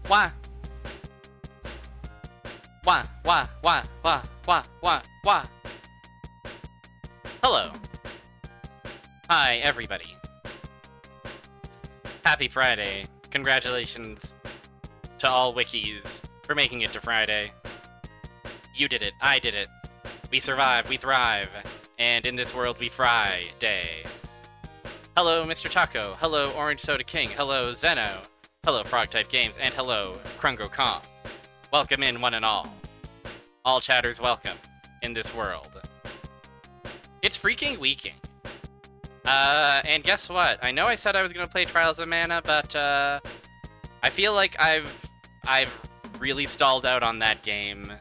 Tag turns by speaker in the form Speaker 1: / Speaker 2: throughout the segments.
Speaker 1: Why? Why? Why? Why? Why? Why? Why? Why? Hello. Hi, everybody. Happy Friday. Congratulations to all wikis for making it to Friday. You did it. I did it. We survive. We thrive. And in this world, we Friday. Hello, Mr. Taco. Hello, Orange Soda King. Hello, Zeno. Hello, Frog-type Games. And hello, Krungo Kong. Welcome in, one and all. All chatters welcome in this world. It's freaking weekend. And guess what? I know I said I was gonna play Trials of Mana, but, I feel like I've really stalled out on that game.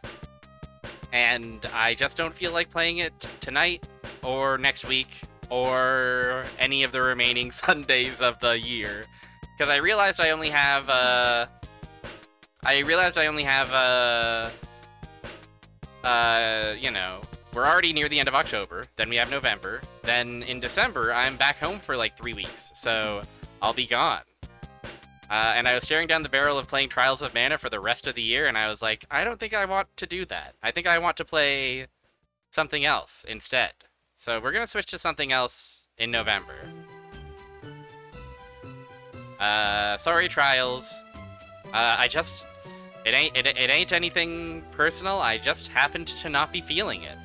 Speaker 1: And I just don't feel like playing it tonight, or next week, or any of the remaining Sundays of the year. Because I realized I only have, you know, we're already near the end of October, then we have November, then in December, I'm back home for like 3 weeks, so I'll be gone. And I was staring down the barrel of playing Trials of Mana for the rest of the year, and I was like, I don't think I want to do that. I think I want to play something else instead. So we're gonna switch to something else in November. Sorry, Trials. It ain't anything personal, I just happened to not be feeling it.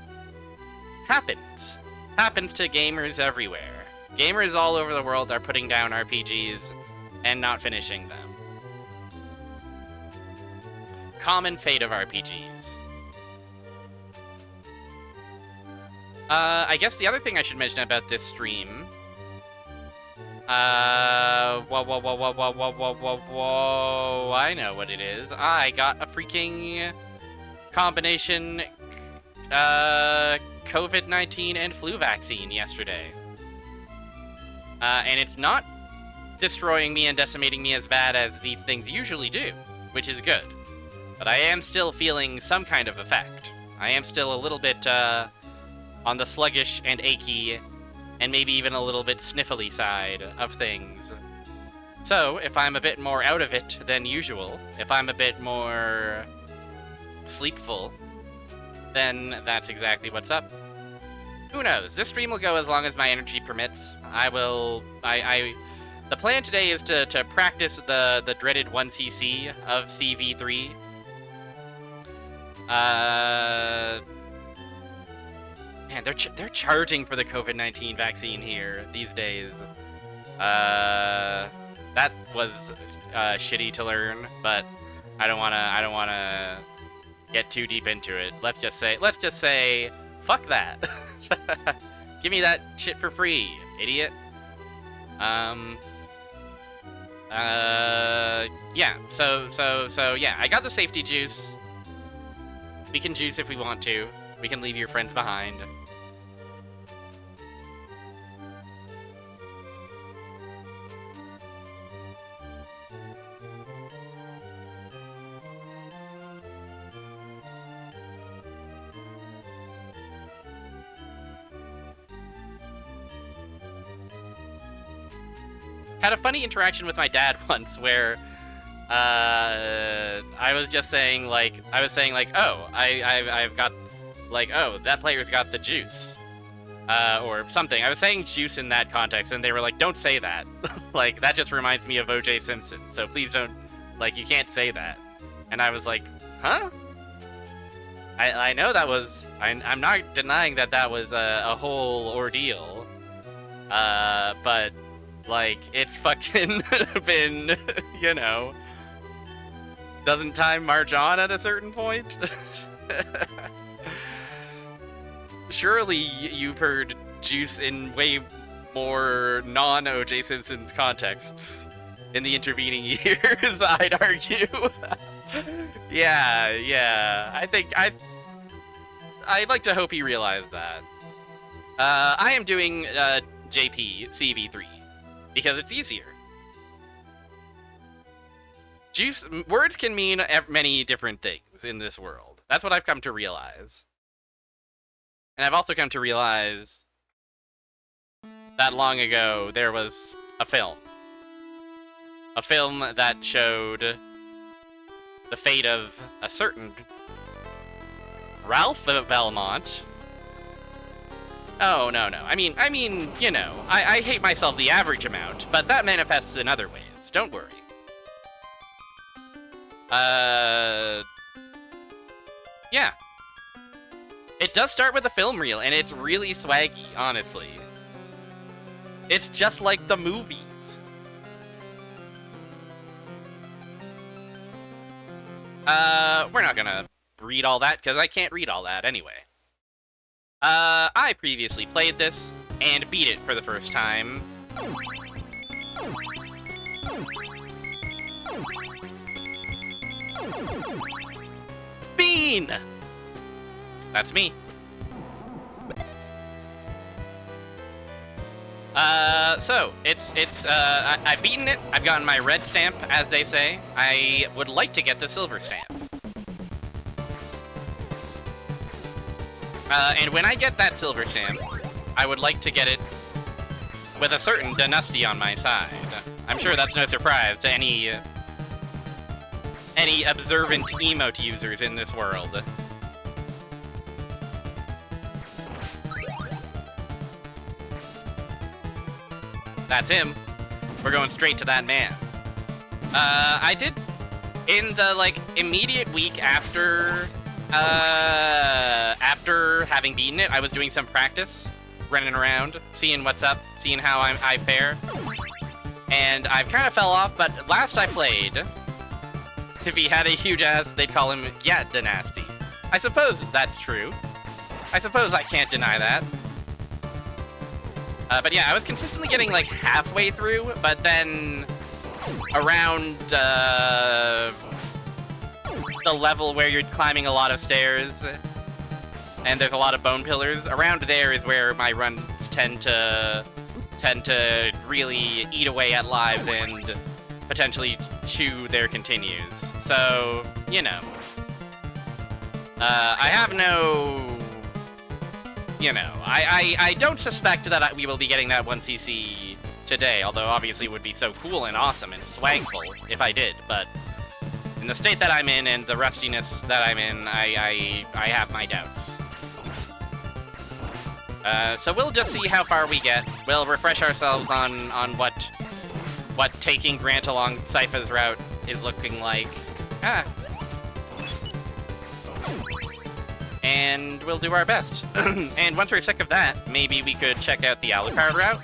Speaker 1: Happens. Happens to gamers everywhere. Gamers all over the world are putting down RPGs and not finishing them. Common fate of RPGs. I guess the other thing I should mention about this stream... whoa, I know what it is. I got a freaking combination, COVID-19 and flu vaccine yesterday. And it's not destroying me and decimating me as bad as these things usually do, which is good. But I am still feeling some kind of effect. I am still a little bit, on the sluggish and achy, and maybe even a little bit sniffly side of things. So, if I'm a bit more out of it than usual, if I'm a bit more sleepful, then that's exactly what's up. Who knows? This stream will go as long as my energy permits. The plan today is to practice the dreaded 1cc of cv3. Man, they're charging for the COVID-19 vaccine here these days. That was shitty to learn, but I don't wanna get too deep into it. Let's just say, fuck that. Give me that shit for free, idiot. Yeah, so yeah, I got the safety juice. We can juice if we want to. We can leave your friends behind. Had a funny interaction with my dad once where I was saying like, oh, I've got, like, oh, that player's got the juice, or something. I was saying juice in that context, and they were like, don't say that. Like, that just reminds me of O.J. Simpson, so please don't, like, you can't say that. And I was like, huh? I know that was, I'm not denying that was a whole ordeal, but, like, it's fucking been, you know, doesn't time march on at a certain point? Surely you've heard juice in way more non-O.J. Simpson's contexts in the intervening years, I'd argue. Yeah, I'd like to hope he realized that. I am doing JP CV3 because it's easier. Words can mean many different things in this world. That's what I've come to realize. And I've also come to realize that long ago there was a film. A film that showed the fate of a certain Ralph of Belmont. Oh, no. I mean, you know, I hate myself the average amount, but that manifests in other ways. Don't worry. Yeah. It does start with a film reel, and it's really swaggy, honestly. It's just like the movies. We're not gonna read all that, because I can't read all that anyway. I previously played this, and beat it for the first time. Bean! That's me. So, I've beaten it, I've gotten my red stamp, as they say. I would like to get the silver stamp. And when I get that silver stamp, I would like to get it with a certain Dynasty on my side. I'm sure that's no surprise to any observant emote users in this world. That's him. We're going straight to that man. I did, in the, like, immediate week after having beaten it, I was doing some practice, running around, seeing what's up, seeing how I fare. And I've kind of fell off, but last I played, if he had a huge ass, they'd call him Get Dynasty. I suppose that's true. I suppose I can't deny that. But yeah, I was consistently getting, like, halfway through, but then around, the level where you're climbing a lot of stairs, and there's a lot of bone pillars, around there is where my runs tend to really eat away at lives and potentially chew their continues. So, you know. I have no... You know, I don't suspect that we will be getting that 1cc today, although obviously it would be so cool and awesome and swagful if I did, but in the state that I'm in and the rustiness that I'm in, I have my doubts. So we'll just see how far we get. We'll refresh ourselves on what taking Grant along Sypha's route is looking like. And we'll do our best. And once we're sick of that, maybe we could check out the Alucard route.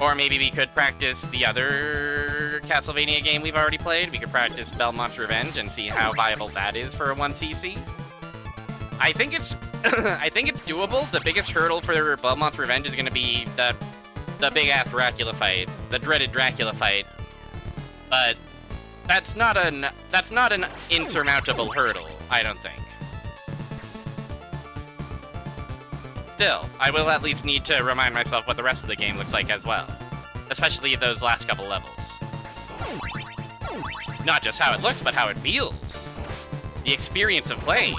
Speaker 1: Or maybe we could practice the other Castlevania game we've already played. We could practice Belmont's Revenge and see how viable that is for a 1cc. I think it's I think it's doable. The biggest hurdle for Belmont's Revenge is going to be the big-ass Dracula fight, the dreaded Dracula fight. But that's not an insurmountable hurdle, I don't think. Still, I will at least need to remind myself what the rest of the game looks like as well. Especially those last couple levels. Not just how it looks, but how it feels. The experience of playing.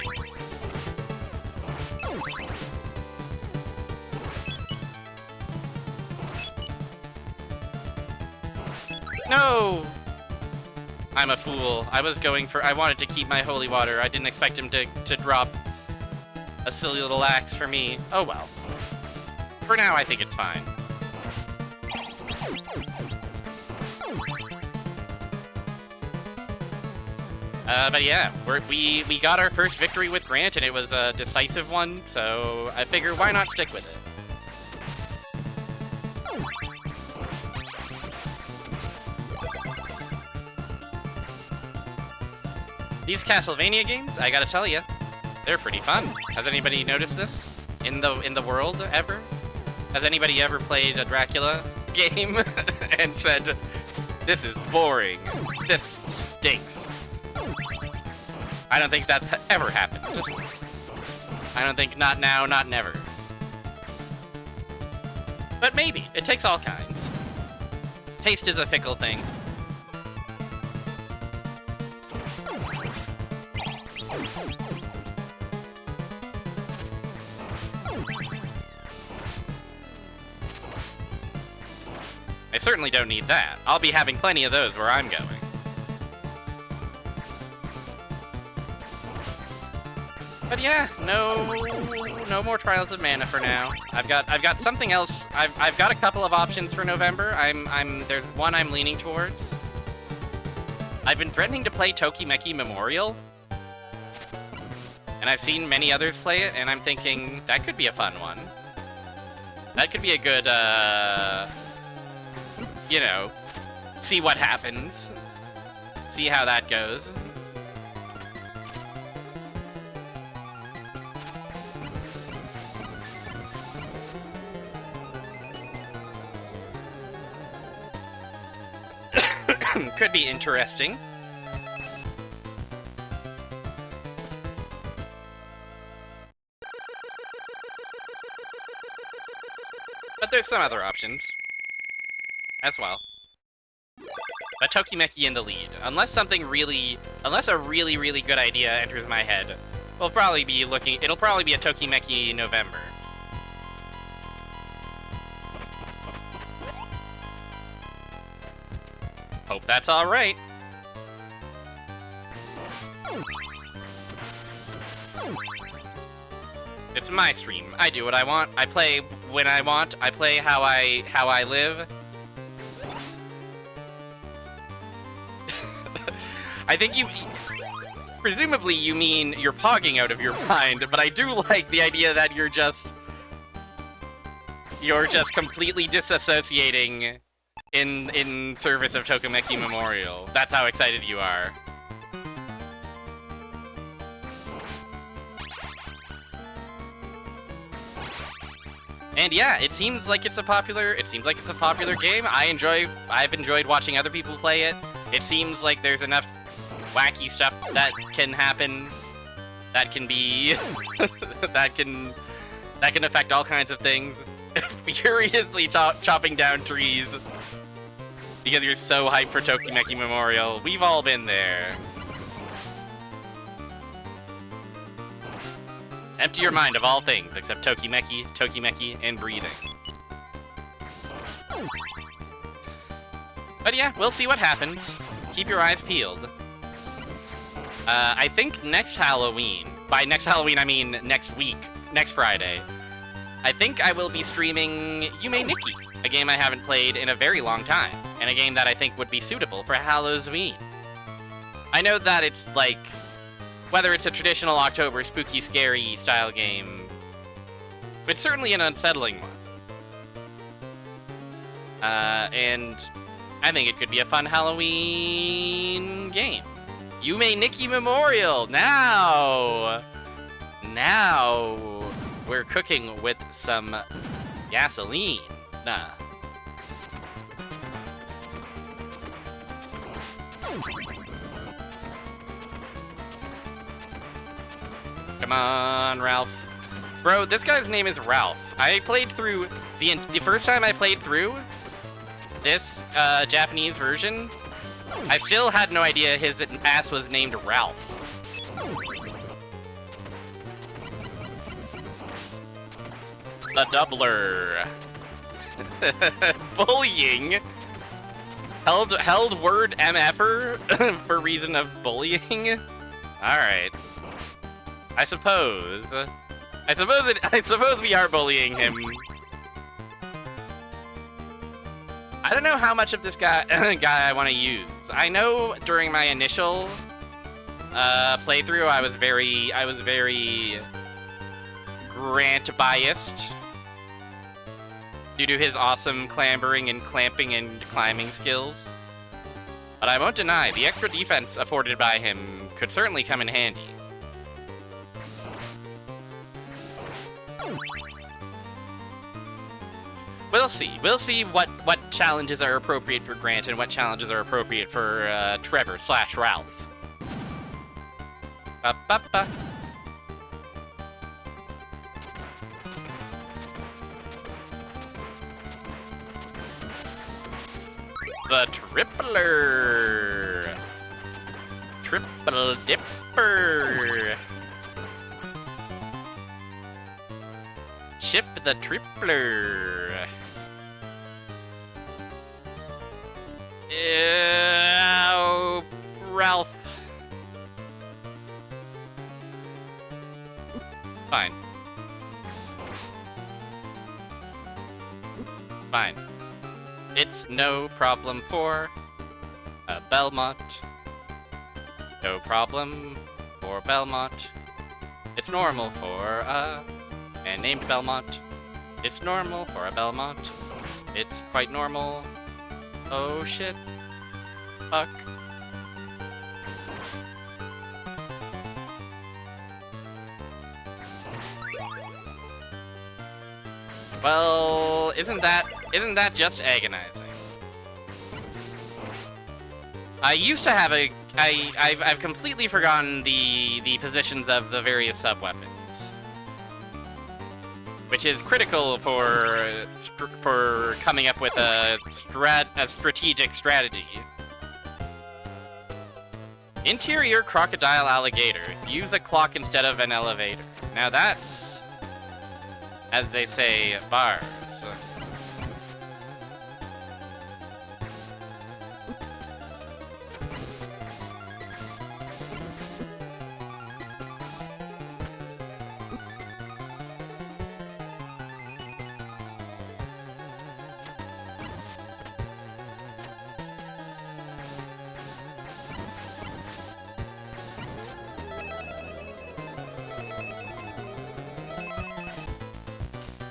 Speaker 1: No! I'm a fool. I wanted to keep my holy water. I didn't expect him to drop a silly little axe for me. Oh well. For now, I think it's fine. But yeah, we got our first victory with Grant, and it was a decisive one, so I figure why not stick with it? These Castlevania games, I gotta tell you, they're pretty fun. Has anybody noticed this in the world ever? Has anybody ever played a Dracula game and said, "This is boring. This stinks"? I don't think that ever happened. I don't think, not now, not never. But maybe. It takes all kinds. Taste is a fickle thing. I certainly don't need that. I'll be having plenty of those where I'm going. But yeah, no more Trials of Mana for now. I've got something else. I've got a couple of options for November. There's one I'm leaning towards. I've been threatening to play Tokimeki Memorial, and I've seen many others play it, and I'm thinking that could be a fun one. That could be a good, you know, see what happens. See how that goes. Could be interesting. But there's some other options as well. But Tokimeki in the lead. Unless a really, really good idea enters my head, it'll probably be a Tokimeki November. Hope that's alright. It's my stream. I do what I want. I play when I want. I play how I live. I think presumably you mean you're pogging out of your mind, but I do like the idea that you're just completely disassociating in service of Tokimeki Memorial. That's how excited you are. And yeah, it seems like it's a popular game. I've enjoyed watching other people play it. It seems like there's enough wacky stuff that can happen, that can be that can affect all kinds of things. Furiously chopping down trees because you're so hyped for Tokimeki Memorial. We've all been there. Empty your mind of all things except Tokimeki, and breathing. But yeah, we'll see what happens. Keep your eyes peeled. I think next Halloween, by next Halloween I mean next week, next Friday, I think I will be streaming Yume Nikki, a game I haven't played in a very long time, and a game that I think would be suitable for Halloween. I know that it's like, whether it's a traditional October spooky, scary style game, it's certainly an unsettling one. And I think it could be a fun Halloween game. Yume Nikki Memorial! Now we're cooking with some gasoline. Nah. Come on, Ralph. Bro, this guy's name is Ralph. I played through the first time I played through this Japanese version, I still had no idea his ass was named Ralph. The doubler. Bullying. Held word MFer for reason of bullying. Alright. I suppose we are bullying him. I don't know how much of this guy I want to use. I know during my initial playthrough I was very Grant biased due to his awesome clambering and clamping and climbing skills. But I won't deny the extra defense afforded by him could certainly come in handy. We'll see what challenges are appropriate for Grant and what challenges are appropriate for Trevor/Ralph. Ba-ba-ba. The Tripler. Triple Dipper. Chip the Tripler. Oh, Ralph. It's no problem for Belmont. No problem for Belmont. It's normal for a man named Belmont. It's normal for a Belmont. It's quite normal. Oh shit. Fuck. Well, isn't that just agonizing? I used to have I've completely forgotten the positions of the various sub-weapons, which is critical for coming up with a strategic strategy. Interior crocodile alligator. Use a clock instead of an elevator. Now that's, as they say, bars.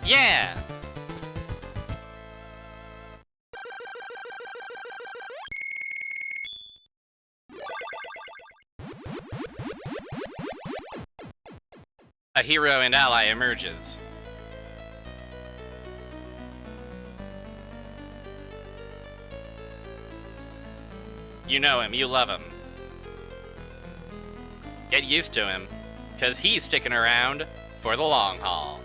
Speaker 1: Yeah! A hero and ally emerges. You know him, you love him. Get used to him, 'cause he's sticking around for the long haul.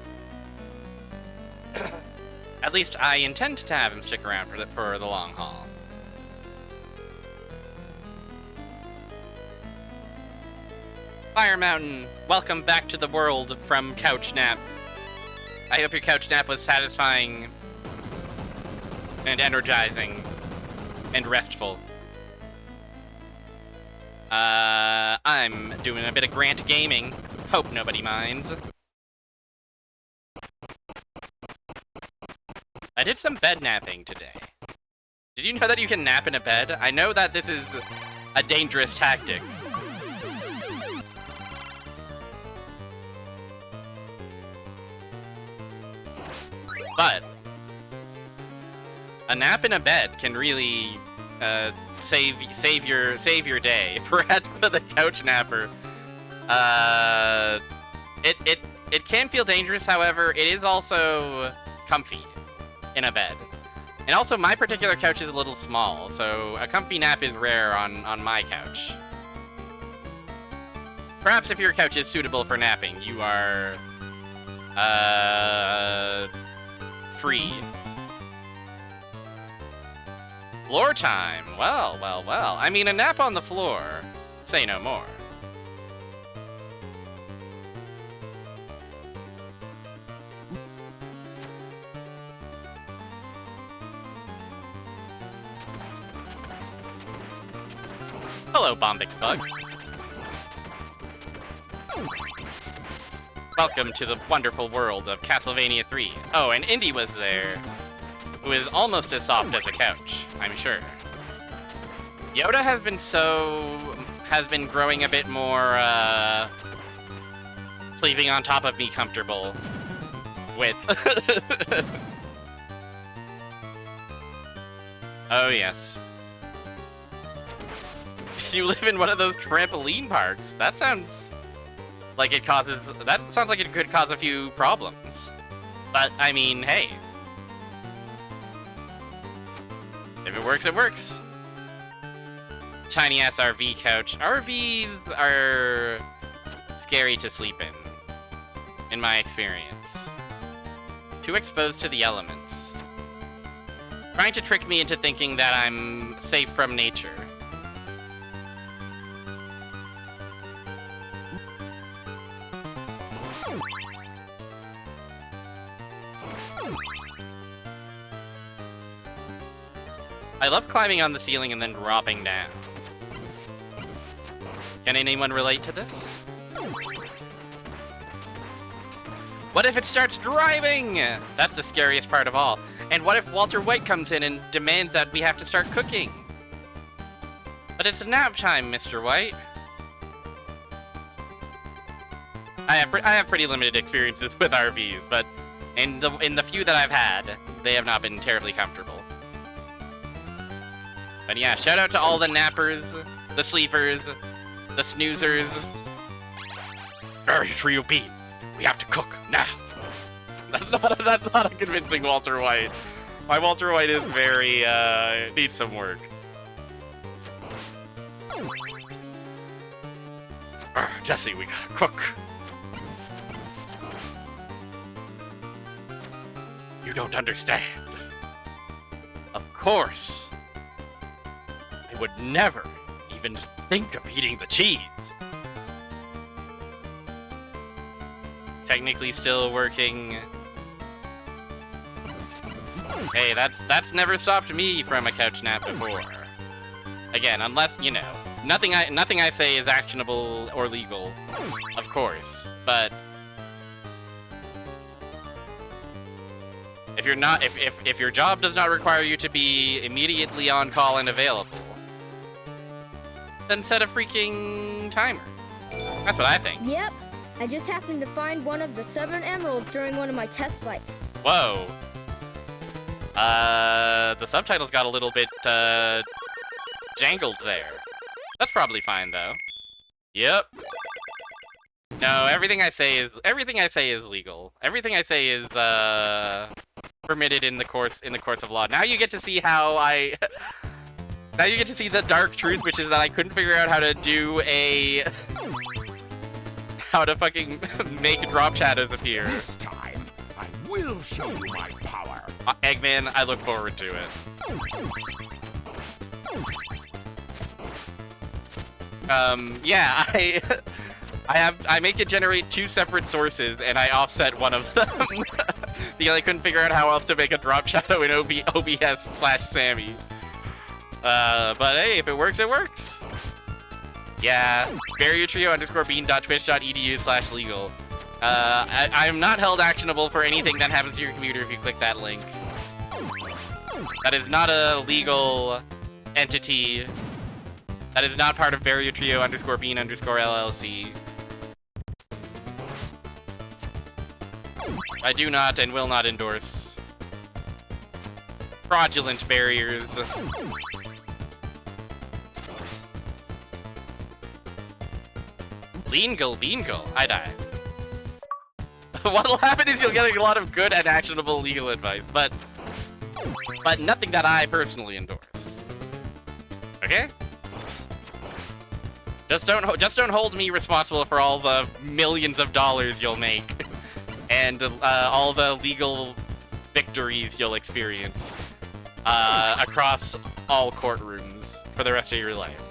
Speaker 1: At least I intend to have him stick around for the long haul. Fire Mountain, welcome back to the world from Couch Nap. I hope your couch nap was satisfying and energizing and restful. I'm doing a bit of Grant gaming. Hope nobody minds. I did some bed napping today. Did you know that you can nap in a bed? I know that this is a dangerous tactic. But a nap in a bed can really save your day. Perhaps for the couch napper. It can feel dangerous, however, it is also comfy in a bed. And also, my particular couch is a little small, so a comfy nap is rare on my couch. Perhaps if your couch is suitable for napping, you are free. Floor time. Well, well, well. I mean, a nap on the floor. Say no more. Hello, Bombix Bug. Welcome to the wonderful world of Castlevania 3. Oh, and Indy was there, who is almost as soft as a couch, I'm sure. Yoda has been growing a bit more, sleeping on top of me comfortable with. Oh, yes. You live in one of those trampoline parks. That sounds like it could cause a few problems. But, I mean, hey. If it works, it works. Tiny-ass RV couch. RVs are scary to sleep in my experience. Too exposed to the elements. Trying to trick me into thinking that I'm safe from nature. I love climbing on the ceiling and then dropping down. Can anyone relate to this? What if it starts driving? That's the scariest part of all. And what if Walter White comes in and demands that we have to start cooking? But it's nap time, Mr. White. I have pretty limited experiences with RVs, but in the few that I've had, they have not been terribly comfortable. But yeah, shout out to all the nappers, the sleepers, the snoozers. Very true, beat. We have to cook now. That's not a convincing Walter White. My Walter White is very needs some work. Jesse, we gotta cook. You don't understand. Of course. I would never even think of eating the cheese. Technically still working. Hey, that's never stopped me from a couch nap before. Again, unless, you know, nothing I say is actionable or legal, of course. But if you're not, if your job does not require you to be immediately on call and available, then set a freaking timer. That's what I think.
Speaker 2: Yep. I just happened to find one of the 7 emeralds during one of my test flights.
Speaker 1: Whoa. The subtitles got a little bit, jangled there. That's probably fine, though. Yep. No, everything I say is legal. Everything I say is, permitted in the course of law. Now you get to see how now you get to see the dark truth, which is that I couldn't figure out how to do how to fucking make drop shadows appear.
Speaker 3: This time, I will show you my power.
Speaker 1: Eggman, I look forward to it. Yeah, I make it generate 2 separate sources, and I offset one of them. Because I couldn't figure out how else to make a drop shadow in OBS/Sammy. But hey, if it works, it works. Yeah, barriertrio_bean.twitch.edu/legal. I'm not held actionable for anything that happens to your computer if you click that link. That is not a legal entity. That is not part of barriertrio_bean_LLC. I do not and will not endorse fraudulent barriers. Legal, I die. What'll happen is you'll get a lot of good and actionable legal advice, but nothing that I personally endorse. Okay? Just don't hold me responsible for all the millions of dollars you'll make, and all the legal victories you'll experience across all courtrooms for the rest of your life.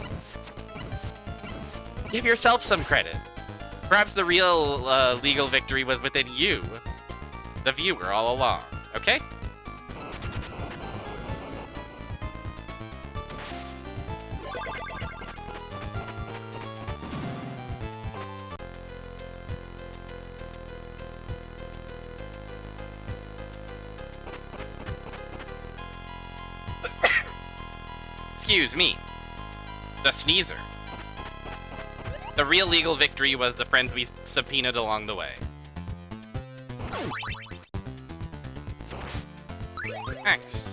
Speaker 1: Give yourself some credit. Perhaps the real legal victory was within you, the viewer, all along. Okay? Excuse me. The sneezer. The real legal victory was the friends we subpoenaed along the way. Thanks.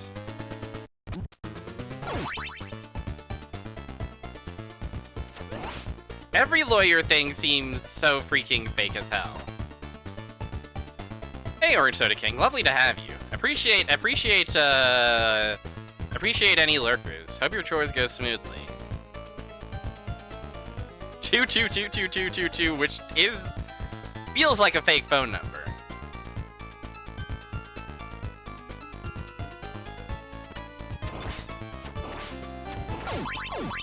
Speaker 1: Every lawyer thing seems so freaking fake as hell. Hey, Orange Soda King, lovely to have you. Appreciate any lurkers. Hope your chores go smoothly. 2222222, which feels like a fake phone number.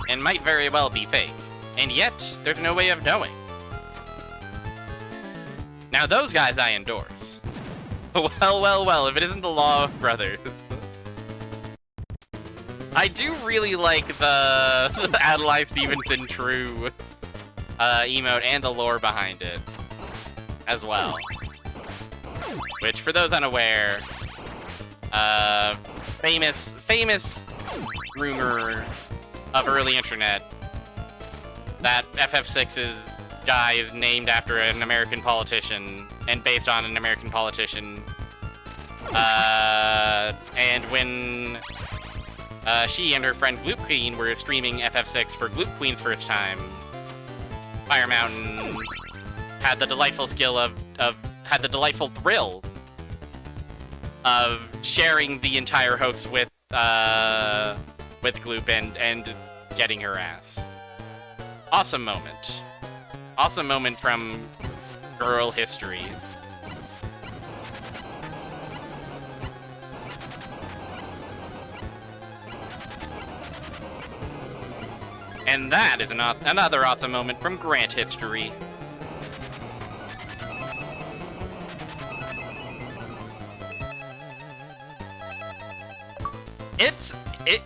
Speaker 1: And might very well be fake. And yet, there's no way of knowing. Now those guys I endorse. Well, if it isn't the law of brothers. I do really like the Adlai Stevenson true emote and the lore behind it as well. Which, for those unaware, Famous rumor of early internet that FF6's guy is named after an American politician and based on an American politician. And when she and her friend Gloop Queen were streaming FF6 for Gloop Queen's first time, Fire Mountain had the delightful thrill of sharing the entire host with Gloop and getting her ass. Awesome moment. Awesome moment from girl history. And that is another awesome moment from Grant history.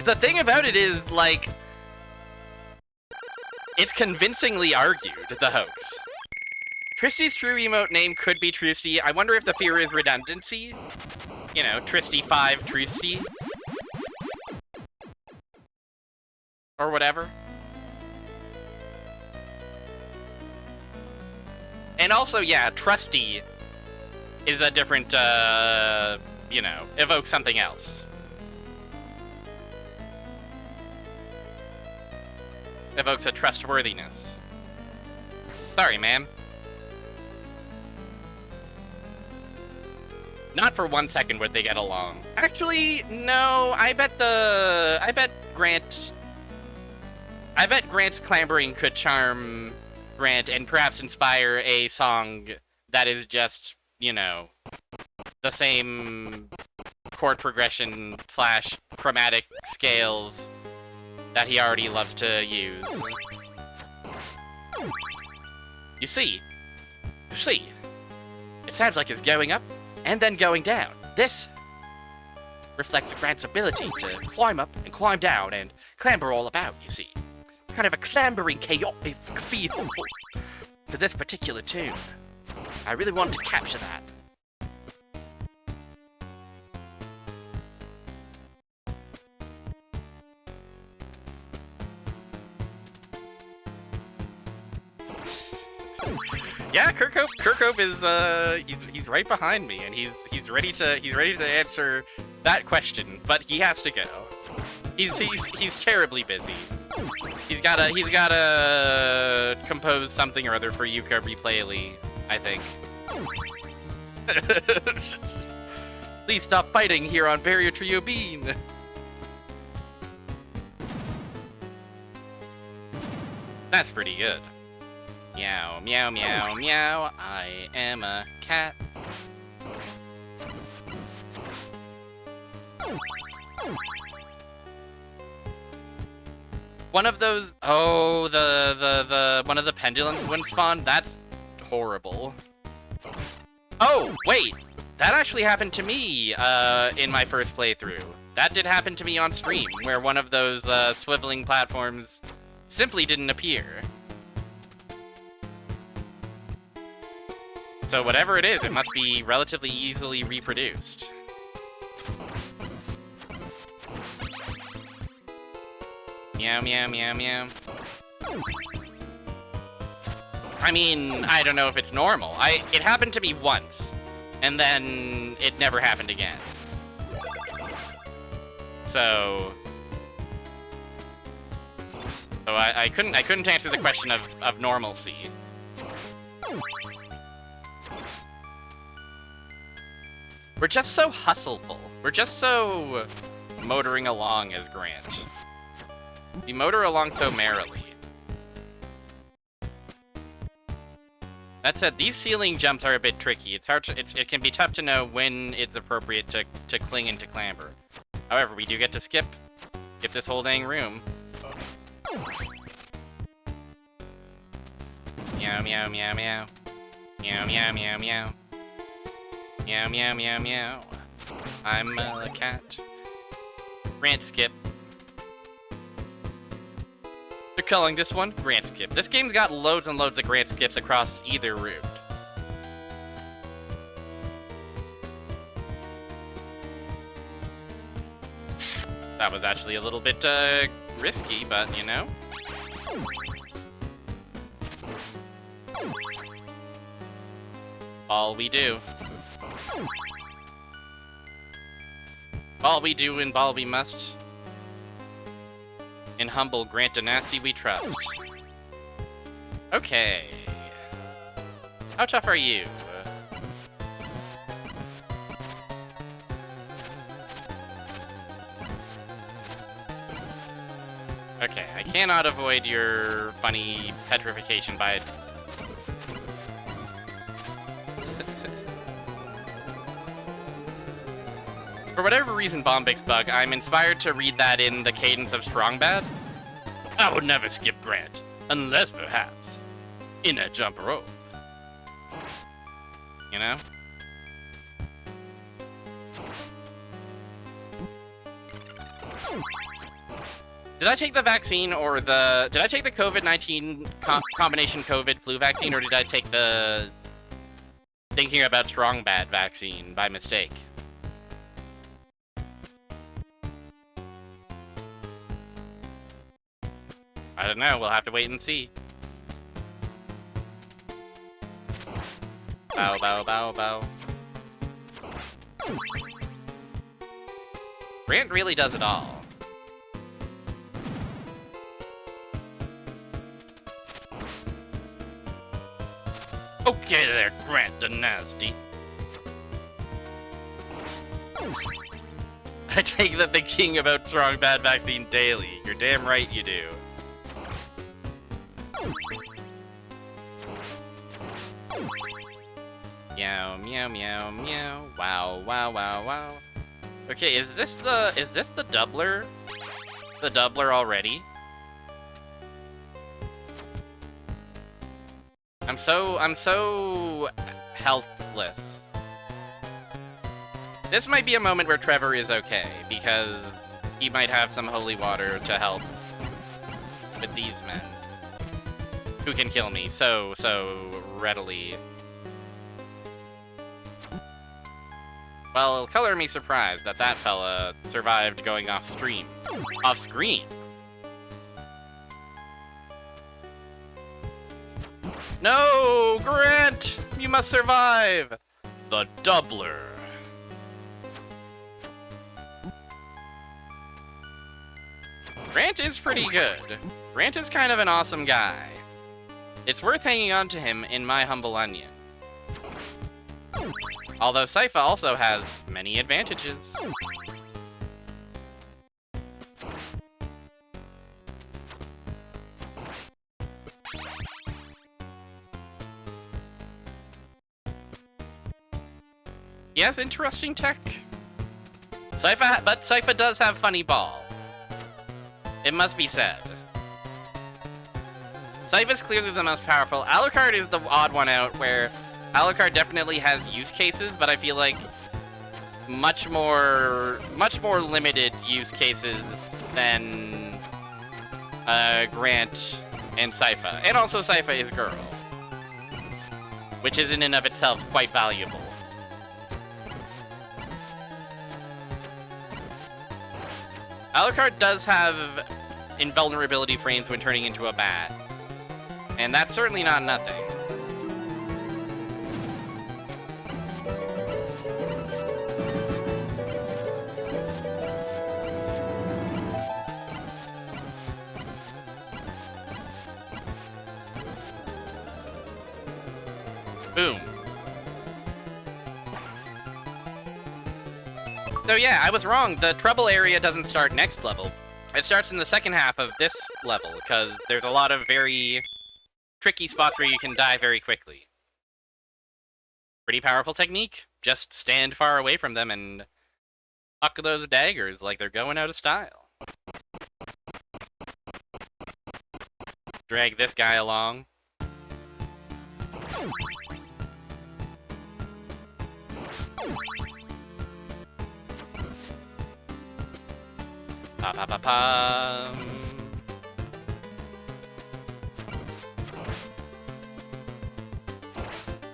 Speaker 1: The thing about it is, like, it's convincingly argued, the hoax. Tristy's true emote name could be Trusty. I wonder if the fear is redundancy. You know, Tristy5 Trusty. Or whatever. And also, yeah, Trusty is a different, you know, evokes something else. Evokes a trustworthiness. Sorry, man. Not for 1 second would they get along. Actually, no, I bet Grant's clambering could charm Grant and perhaps inspire a song that is just, you know, the same chord progression / chromatic scales that he already loves to use. You see, it sounds like it's going up and then going down. This reflects Grant's ability to climb up and climb down and clamber all about, you see. It's kind of a clambering, chaotic feel to this particular tune. I really wanted to capture that. Yeah, Kirkhope is he's right behind me, and he's ready to answer that question, but he has to go. He's terribly busy. He's gotta compose something or other for Yuka Replayly, I think. Please stop fighting here on Barrier Trio Bean. That's pretty good. Meow, meow, meow, meow, I am a cat. One of those, oh, the one of the pendulums wouldn't spawn? That's horrible. Oh, wait, that actually happened to me, in my first playthrough. That did happen to me on stream, where one of those, swiveling platforms simply didn't appear. So whatever it is, it must be relatively easily reproduced. Meow, meow, meow, meow. I mean, I don't know if it's normal. It happened to me once, and then it never happened again. So I couldn't answer the question of normalcy. We're just so hustleful. We're just so motoring along as Grant. We motor along so merrily. That said, these ceiling jumps are a bit tricky. It's hard to, it can be tough to know when it's appropriate to cling and to clamber. However, we do get to skip this whole dang room. Meow, meow, meow, meow. Meow, meow, meow, meow. Meow, meow, meow, meow. I'm a cat. Grant skip. They're calling this one Grant skip. This game's got loads and loads of Grant skips across either route. That was actually a little bit, risky, but, you know. All we do. All we do and ball we must. In humble grant dynasty we trust. Okay. How tough are you? Okay, I cannot avoid your funny petrification by... For whatever reason, Bombix Bug, I'm inspired to read that in the cadence of Strong Bad. I would never skip Grant, unless perhaps in a jump rope. You know? Did I take the vaccine or the... Did I take the COVID-19 combination COVID flu vaccine, or did I take the thinking about Strong Bad vaccine by mistake? I don't know, we'll have to wait and see. Bow, bow, bow, bow. Grant really does it all. Okay there, Grant the Nasty. I take the thinking about Strong Bad vaccine daily. You're damn right you do. Meow, meow, meow, meow. Wow, wow, wow, wow. Okay, is this the doubler? The doubler already? I'm so healthless. This might be a moment where Trevor is okay, because he might have some holy water to help with these men. Who can kill me so readily. Well, color me surprised that that fella survived going off screen. Off screen? No, Grant! You must survive! The doubler. Grant is pretty good. Grant is kind of an awesome guy. It's worth hanging on to him in my humble onion. Although Sypha also has many advantages. He has interesting tech. But Sypha does have funny ball. It must be said. Sypha's clearly the most powerful. Alucard is the odd one out, where Alucard definitely has use cases, but I feel like much more limited use cases than Grant and Sypha. And also Sypha is girl, which is in and of itself quite valuable. Alucard does have invulnerability frames when turning into a bat, and that's certainly not nothing. Boom. So yeah, I was wrong. The trouble area doesn't start next level. It starts in the second half of this level, because there's a lot of very tricky spots where you can die very quickly. Pretty powerful technique. Just stand far away from them and huck those daggers like they're going out of style. Drag this guy along. Pa pa pa pa.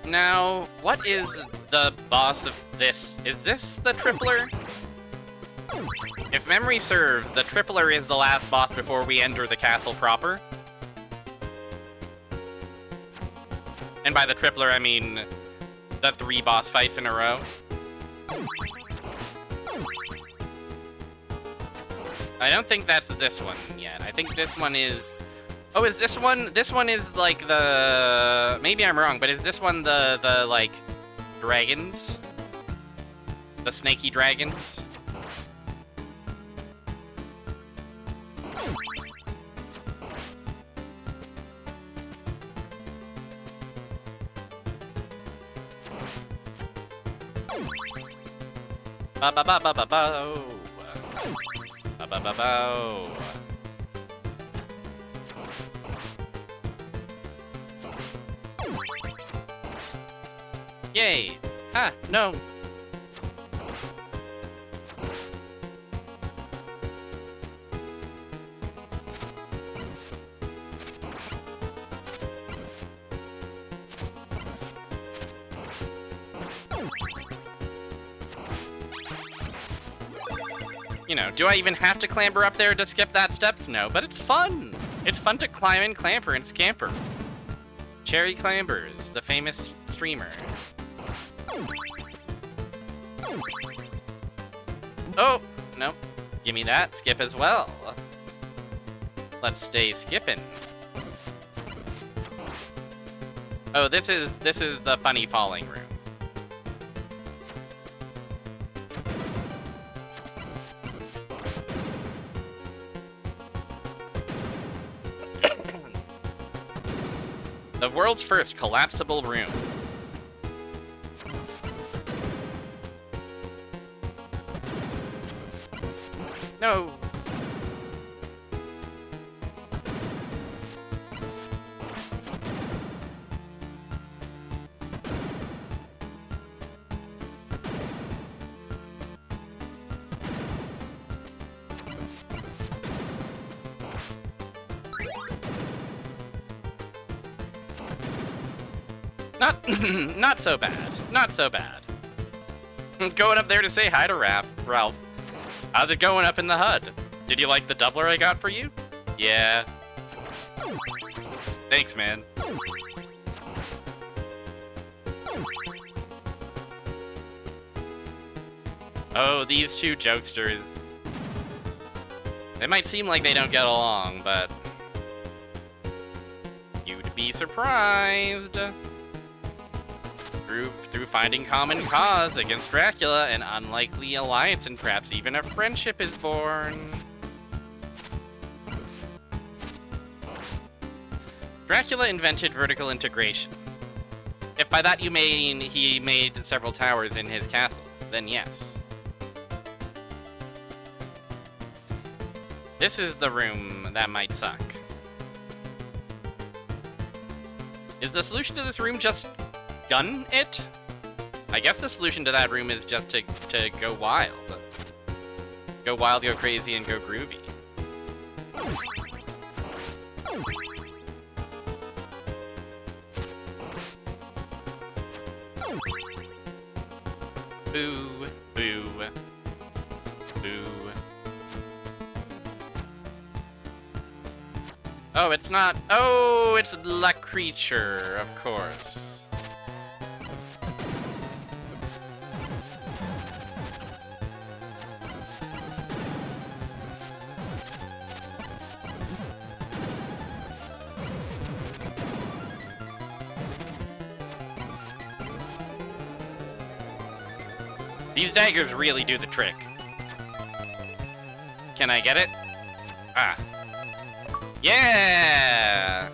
Speaker 1: Now, what is the boss of this? Is this the tripler? If memory serves, the Tripler is the last boss before we enter the castle proper. And by the Tripler, I mean the 3 boss fights in a row. I don't think that's this one yet. I think this one is... Oh, is this one? This one is like the... Maybe I'm wrong, but is this one the like, dragons? The snaky dragons? Ba ba ba ba ba ba. Ba ba ba ba. Yay! Ah, no! You know, do I even have to clamber up there to skip that steps? No, but it's fun! It's fun to climb and clamber and scamper. Cherry Clambers, the famous streamer. Oh, no. Give me that. Skip as well. Let's stay skipping. Oh, this is the funny falling room. The world's first collapsible room. No. Not so bad. Not so bad. Going up there to say hi to Ralph. How's it going up in the HUD? Did you like the doubler I got for you? Yeah. Thanks, man. Oh, these two jokesters. They might seem like they don't get along, but... you'd be surprised. Through finding common cause against Dracula, an unlikely alliance and perhaps even a friendship is born. Dracula invented vertical integration. If by that you mean he made several towers in his castle, then yes. This is the room that might suck. Is the solution to this room just gun it? I guess the solution to that room is just to go wild. Go wild, go crazy, and go groovy. Boo, boo, boo. Oh, it's not. Oh, it's La Creature, of course. These daggers really do the trick. Can I get it? Ah. Yeah!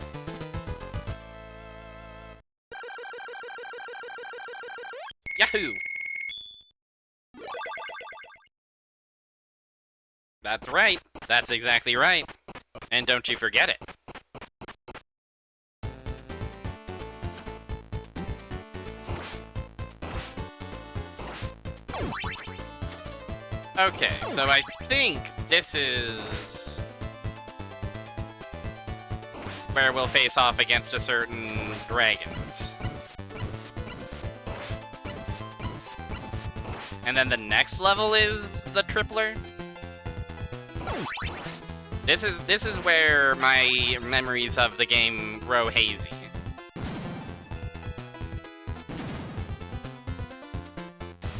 Speaker 1: Yahoo! That's right. That's exactly right. And don't you forget it. Okay, so I think this is where we'll face off against a certain dragons. And then the next level is the tripler. This is where my memories of the game grow hazy.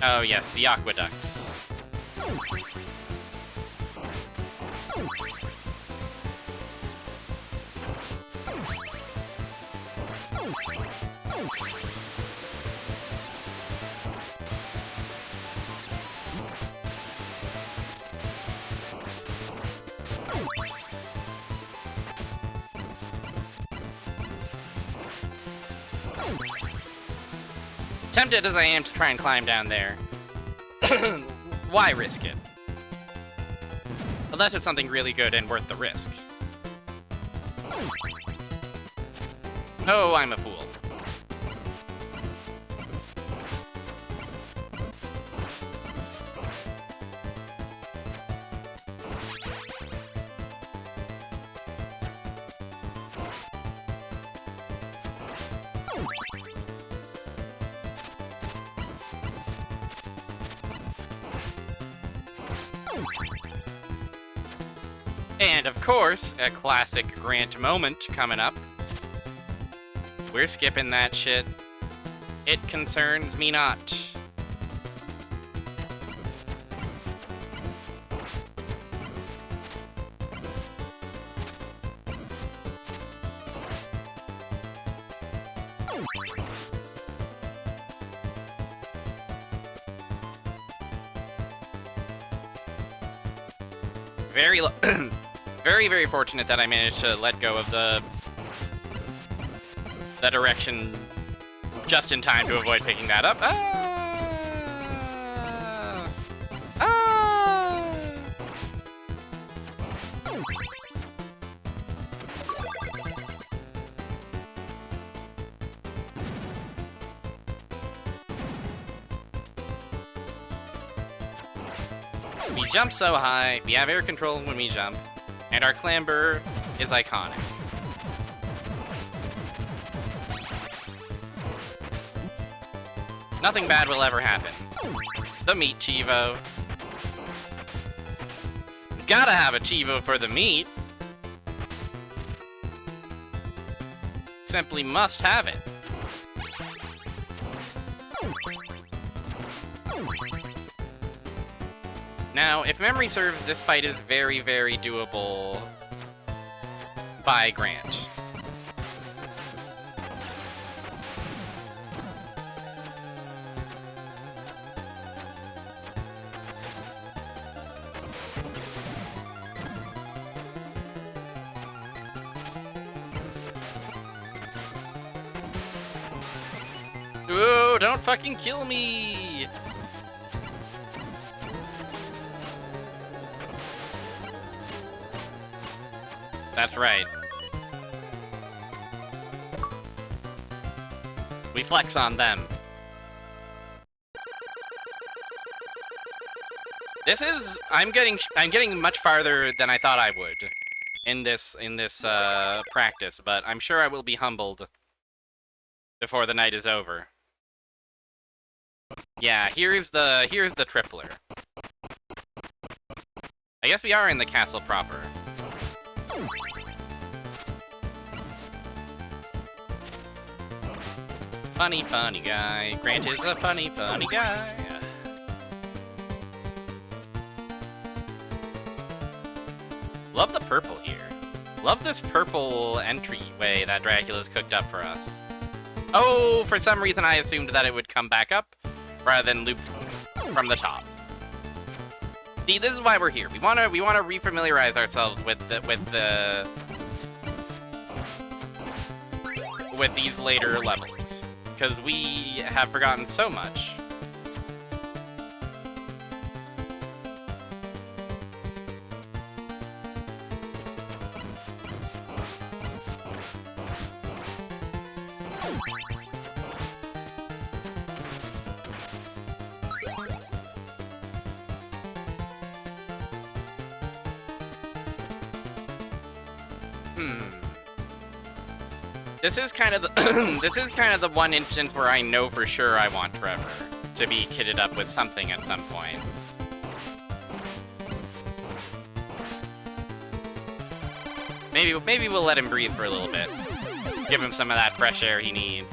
Speaker 1: Oh yes, the aqueducts. Tempted as I am to try and climb down there, why risk it? Unless it's something really good and worth the risk. Oh, I'm a fool. And of course, a classic Grant moment coming up. We're skipping that shit. It concerns me not. Very fortunate that I managed to let go of the direction just in time to avoid picking that up. We jump so high, we have air control when we jump, and our clamber is iconic. Nothing bad will ever happen. The meat Chivo. Gotta have a Chivo for the meat. Simply must have it. Now, if memory serves, this fight is very doable by Grant. Ooh, don't fucking kill me! That's right. We flex on them. This is... I'm getting much farther than I thought I would in this practice, but I'm sure I will be humbled before the night is over. Yeah, here's the tripler. I guess we are in the castle proper. Funny guy. Grant is a funny guy. Love the purple here. Love this purple entryway that Dracula's cooked up for us. Oh, for some reason I assumed that it would come back up rather than loop from the top. See, this is why we're here. We wanna refamiliarize ourselves with these later levels, because we have forgotten so much. This is kind of the this is kind of the one instance where I know for sure I want Trevor to be kitted up with something at some point. Maybe we'll let him breathe for a little bit. Give him some of that fresh air he needs.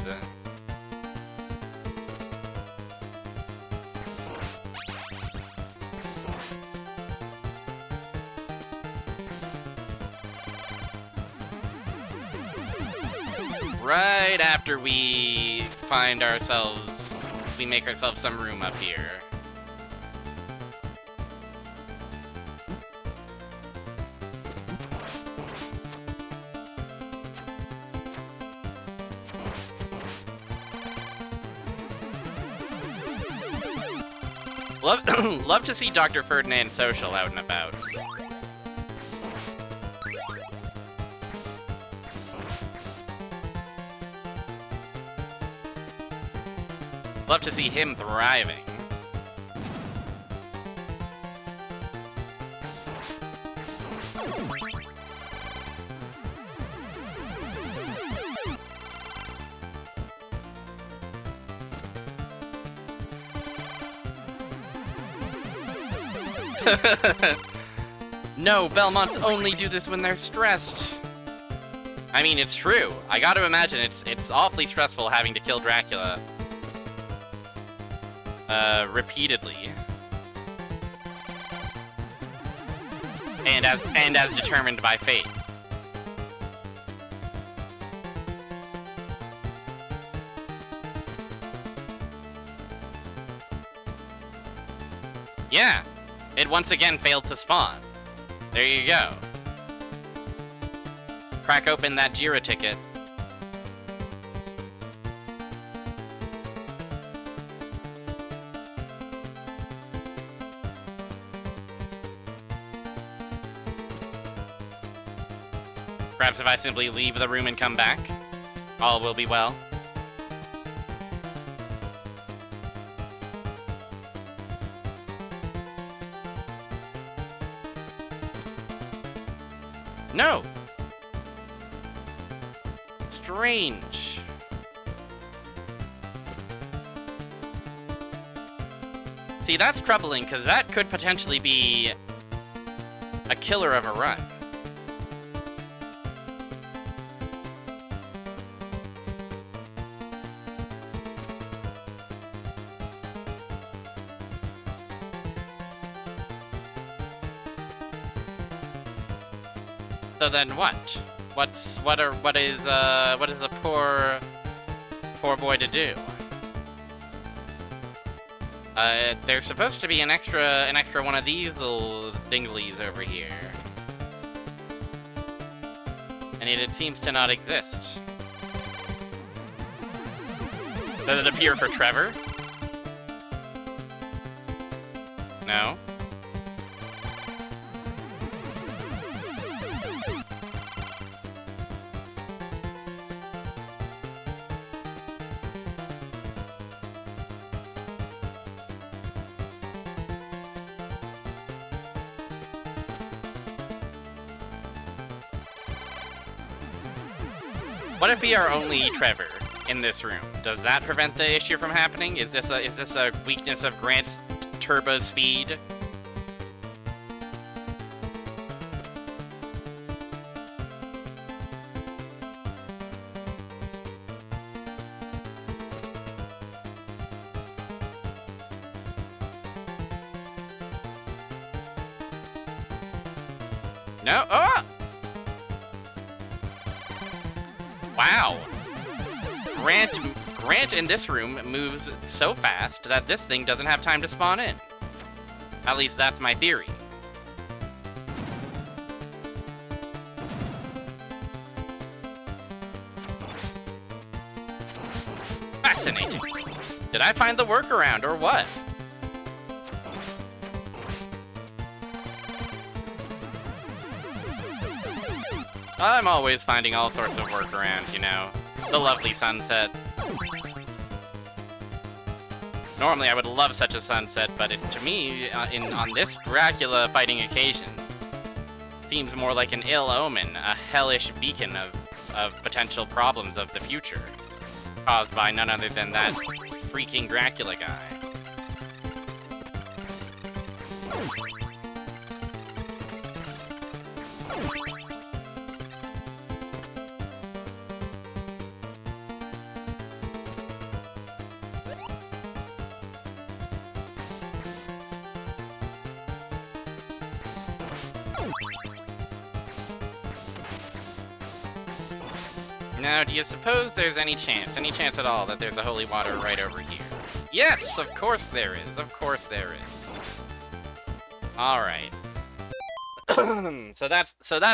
Speaker 1: Right after we make ourselves some room up here. Love to see Dr. Ferdinand social out and about. Love to see him thriving. No, Belmonts only do this when they're stressed. I mean, it's true. I gotta imagine it's awfully stressful having to kill Dracula. Repeatedly. And as determined by fate. Yeah. It once again failed to spawn. There you go. Crack open that Jira ticket. Perhaps if I simply leave the room and come back, all will be well. No! Strange. See, that's troubling, because that could potentially be a killer of a run. So then what? What is a poor boy to do? There's supposed to be an extra one of these little dinglies over here. And it seems to not exist. Does it appear for Trevor? No? What if we are only Trevor in this room? Does that prevent the issue from happening? Is this a weakness of Grant's turbo speed? No? Oh! Wow. Grant in this room moves so fast that this thing doesn't have time to spawn in. At least that's my theory. Fascinating. Did I find the workaround or what? I'm always finding all sorts of workarounds, you know. The lovely sunset. Normally I would love such a sunset, but to me, on this Dracula fighting occasion, seems more like an ill omen, a hellish beacon of potential problems of the future, caused by none other than that freaking Dracula guy. Now, do you suppose there's any chance at all, that there's a holy water right over here? Yes, of course there is. Of course there is. All right. So that's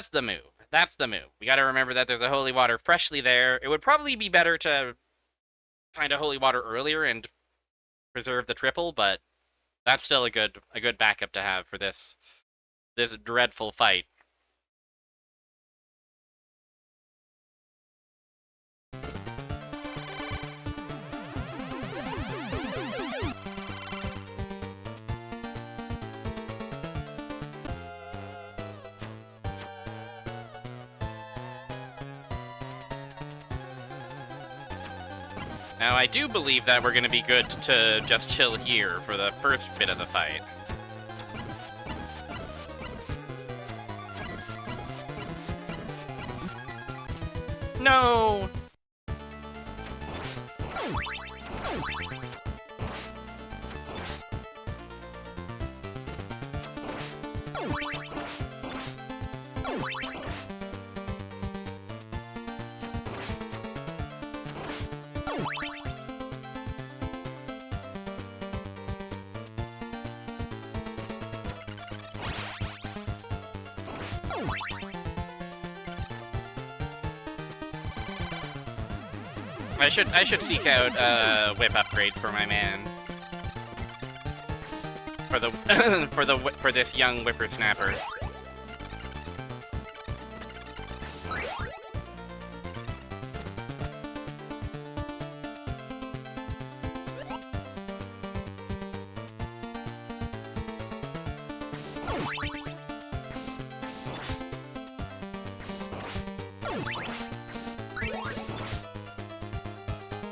Speaker 1: the move. That's the move. We got to remember that there's a holy water freshly there. It would probably be better to find a holy water earlier and preserve the triple, but that's still a good backup to have for this dreadful fight. Now, I do believe that we're going to be good to just chill here for the first bit of the fight. No! I should seek out whip upgrade for my man. For the for this young whippersnapper.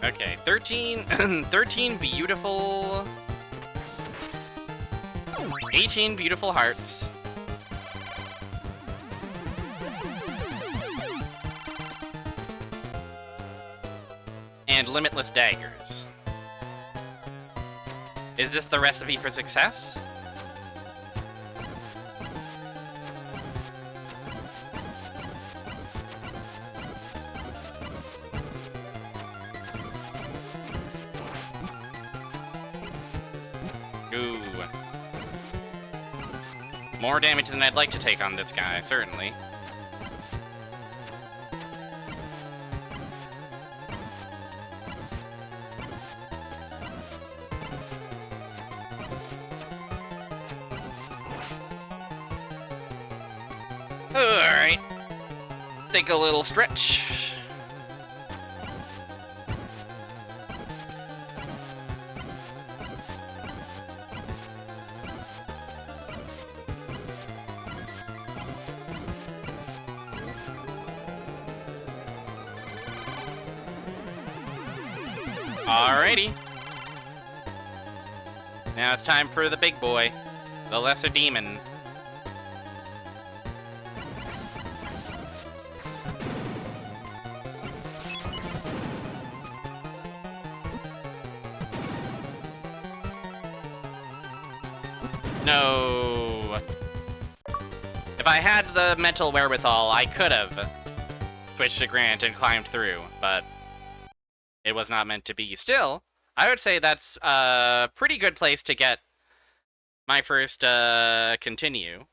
Speaker 1: Okay, 13 beautiful... 18 beautiful hearts. And limitless daggers. Is this the recipe for success? Ooh. More damage than I'd like to take on this guy, certainly. Alright. Take a little stretch. Alrighty. Now it's time for the big boy, the lesser demon. No. If I had the mental wherewithal, I could have switched to Grant and climbed through, but it was not meant to be. Still, I would say that's a pretty good place to get my first continue.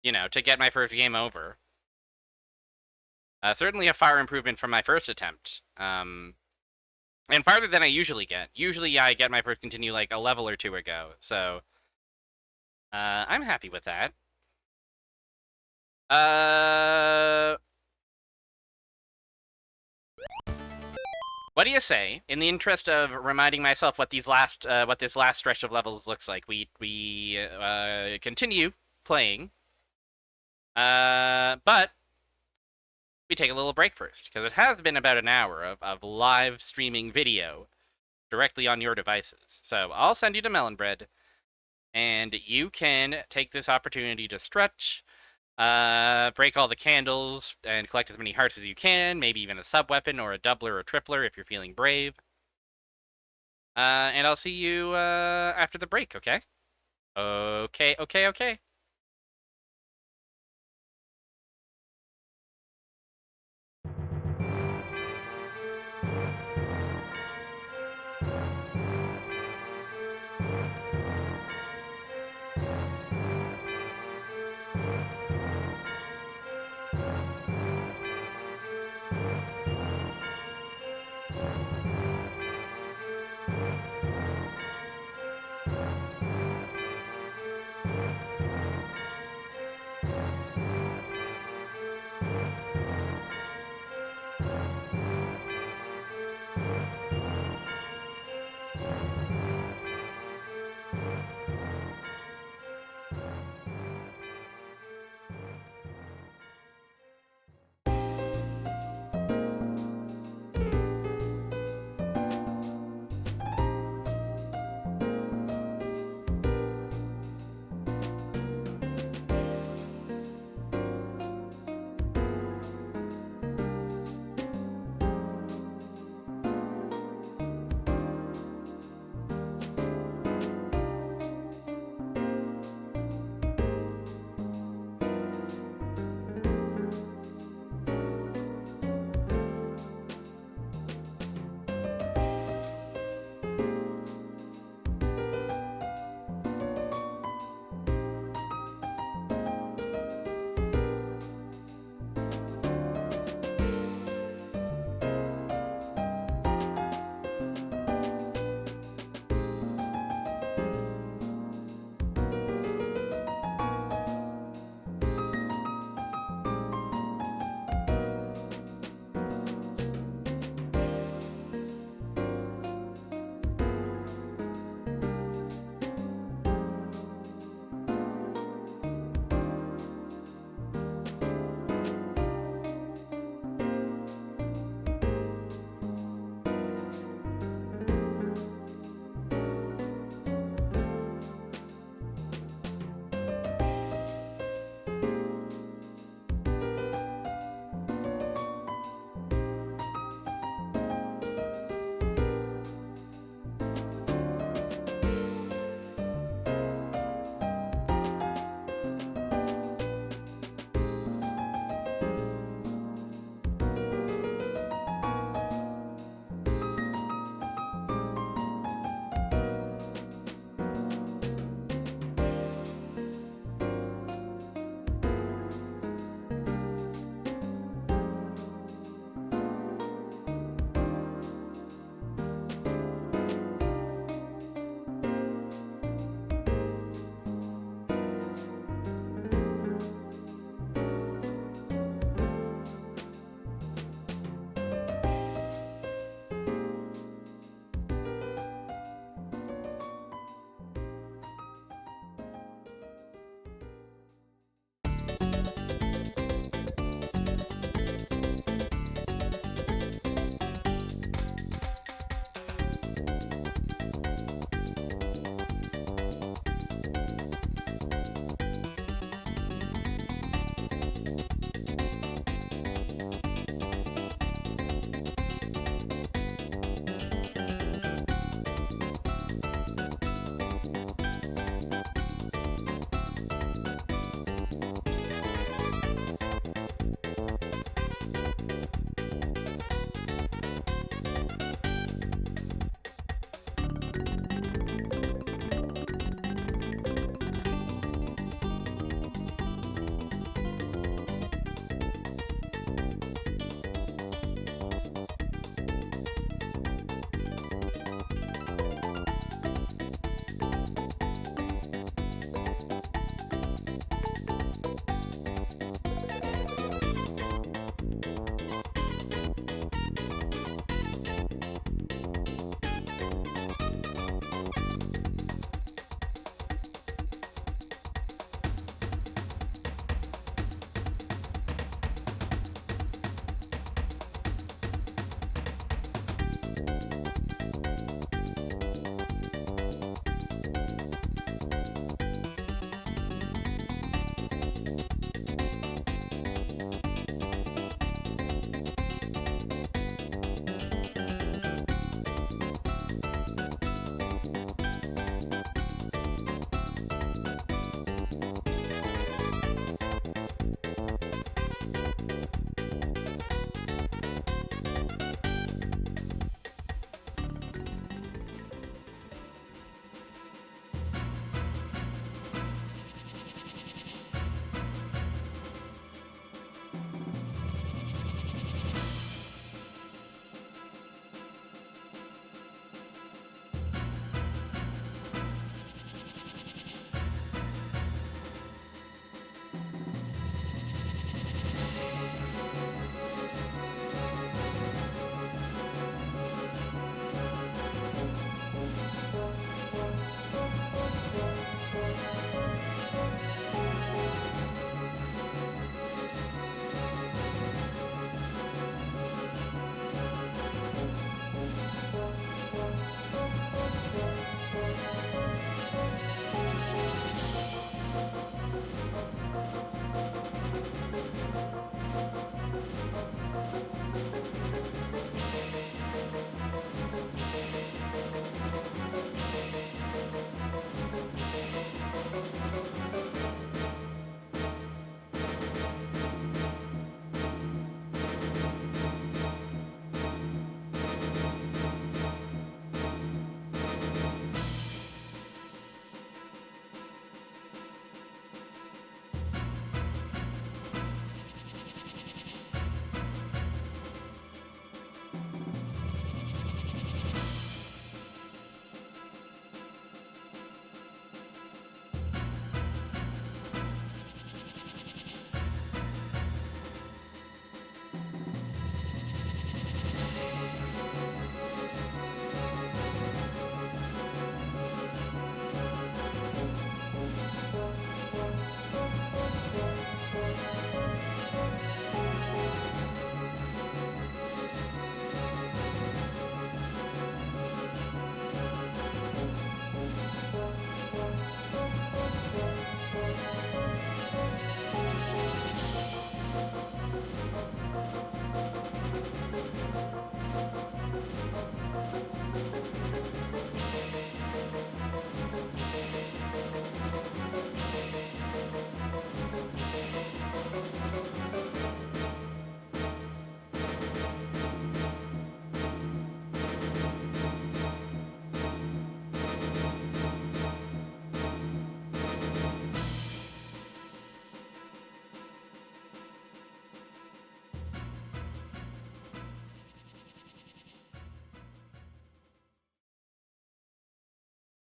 Speaker 1: You know, to get my first game over. Certainly a far improvement from my first attempt. And farther than I usually get. Usually I get my first continue like a level or two ago, so I'm happy with that. What do you say, in the interest of reminding myself what this last stretch of levels looks like, we continue playing, but we take a little break first, because it has been about an hour of live streaming video directly on your devices. So I'll send you to Melon Bread. And you can take this opportunity to stretch, break all the candles, and collect as many hearts as you can, maybe even a sub-weapon or a doubler or tripler if you're feeling brave. And I'll see you after the break, okay? Okay.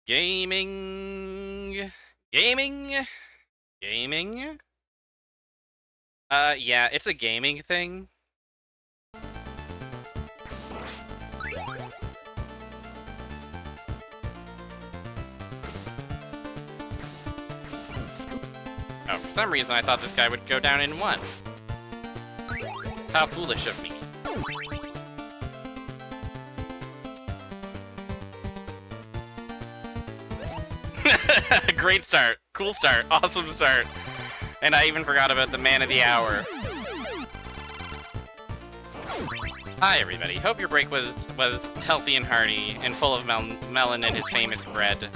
Speaker 1: Gaming. Gaming. Gaming. Yeah, it's a gaming thing. Oh, for some reason I thought this guy would go down in one. How foolish of me. Great start. Cool start. Awesome start. And I even forgot about the man of the hour. Hi everybody. Hope your break was healthy and hearty and full of melon and his famous bread.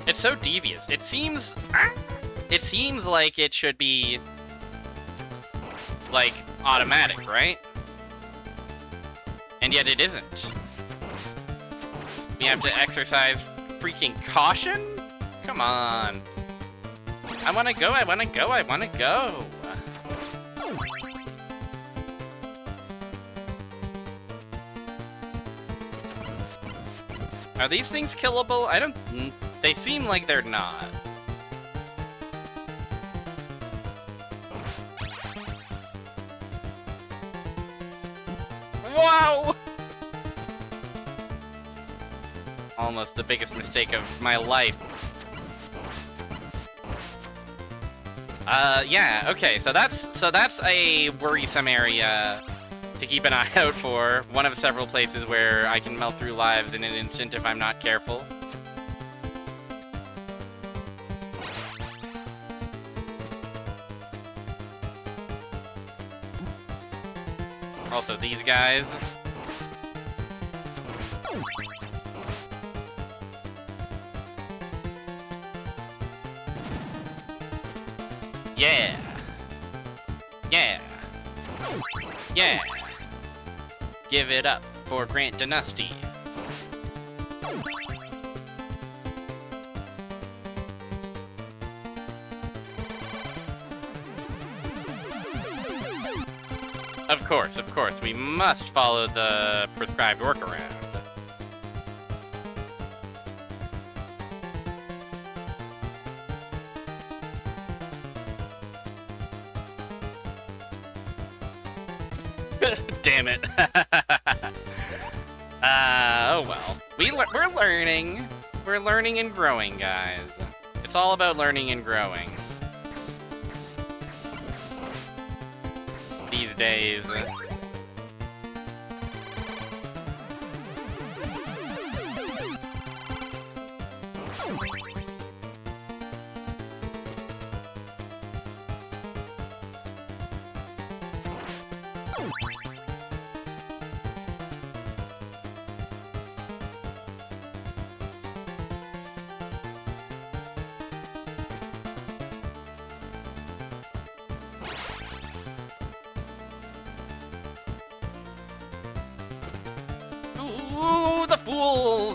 Speaker 1: It's so devious. It seems like it should be like automatic, right? And yet it isn't. We have to exercise freaking caution? Come on. I wanna go, I wanna go, I wanna go. Are these things killable? I don't... They seem like they're not. Wow! Almost the biggest mistake of my life. Yeah, okay, so that's a worrisome area to keep an eye out for. One of several places where I can melt through lives in an instant if I'm not careful. Also, these guys. Yeah. Yeah. Yeah. Give it up for Grant Dynasty. Of course, we must follow the prescribed workaround. Damn it. Oh well. We're learning. We're learning and growing, guys. It's all about learning and growing. These days.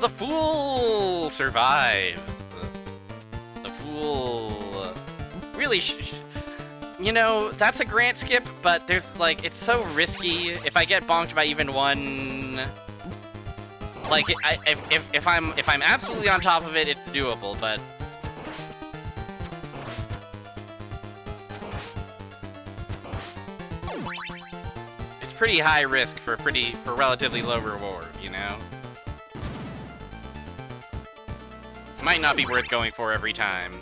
Speaker 1: The fool survives. The fool really you know, that's a Grant skip, but there's like, it's so risky. If I get bonked by even one, like, if I'm absolutely on top of it, it's doable, but it's pretty high risk for relatively low reward, you know? Might not be worth going for every time.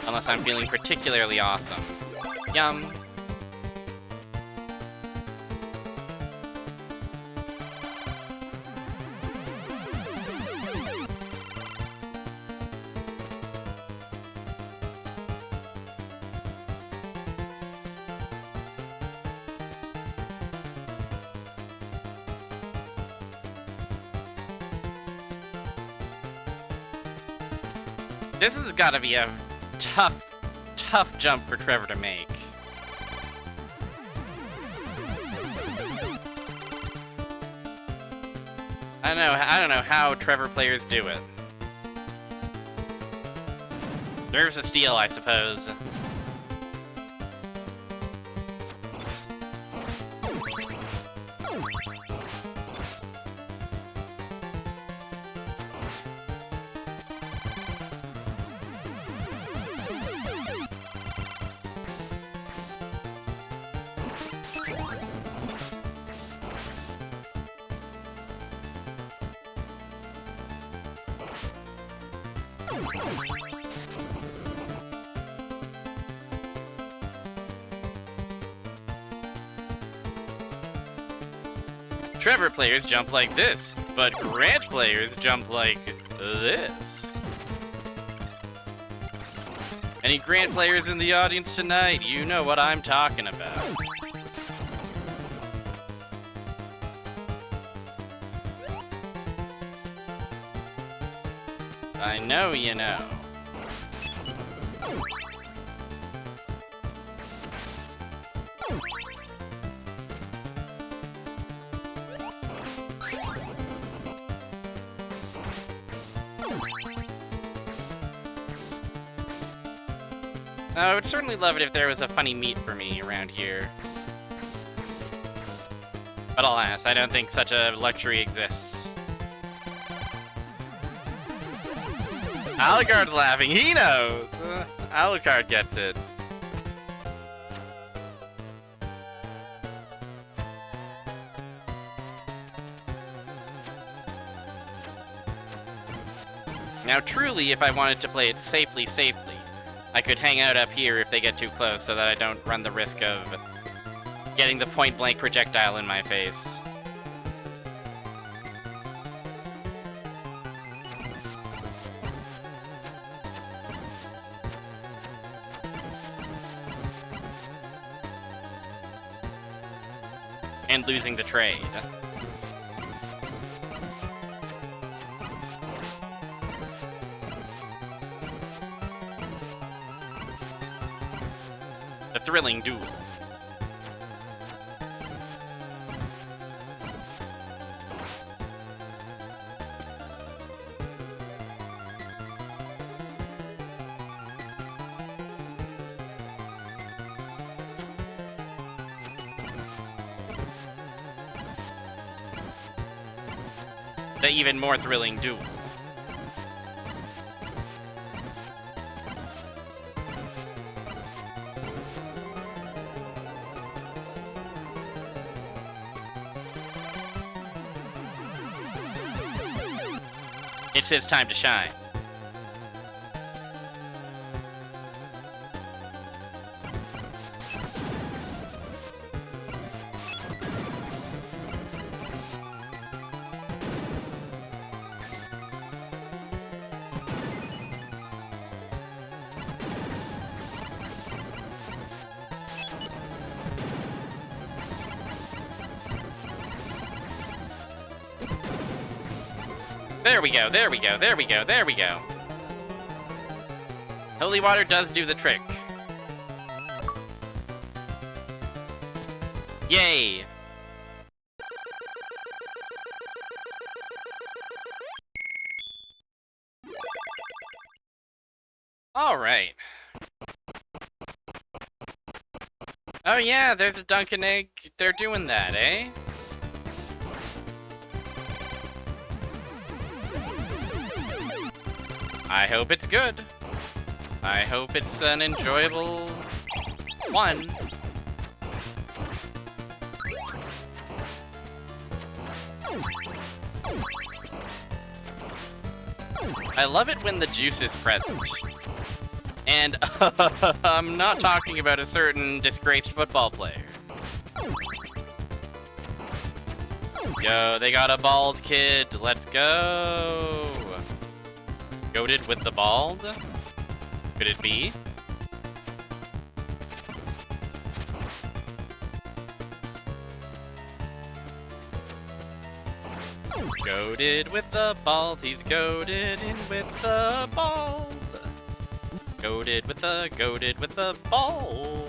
Speaker 1: Unless I'm feeling particularly awesome. Yum. This has got to be a tough jump for Trevor to make. I don't know how Trevor players do it. Nerves of steel, I suppose. Trevor players jump like this, but Grant players jump like this. Any Grant players in the audience tonight? You know what I'm talking about. I know you know. I would certainly love it if there was a funny meat for me around here. But alas, I don't think such a luxury exists. Alucard's laughing, he knows! Alucard gets it. Now truly, if I wanted to play it safely, I could hang out up here if they get too close so that I don't run the risk of getting the point-blank projectile in my face. And losing the trade. A thrilling duel. The even more thrilling duel. It's his time to shine. There we go, there we go, there we go, there we go. Holy water does do the trick. Yay! Alright. Oh yeah, there's a Dunkin' Egg. They're doing that, eh? I hope it's good. I hope it's an enjoyable one. I love it when the juice is present. And I'm not talking about a certain disgraced football player. Yo, they got a bald kid. Let's go. Goated with the bald? Could it be? Goated with the bald, he's goated in with the bald. Goated with the bald.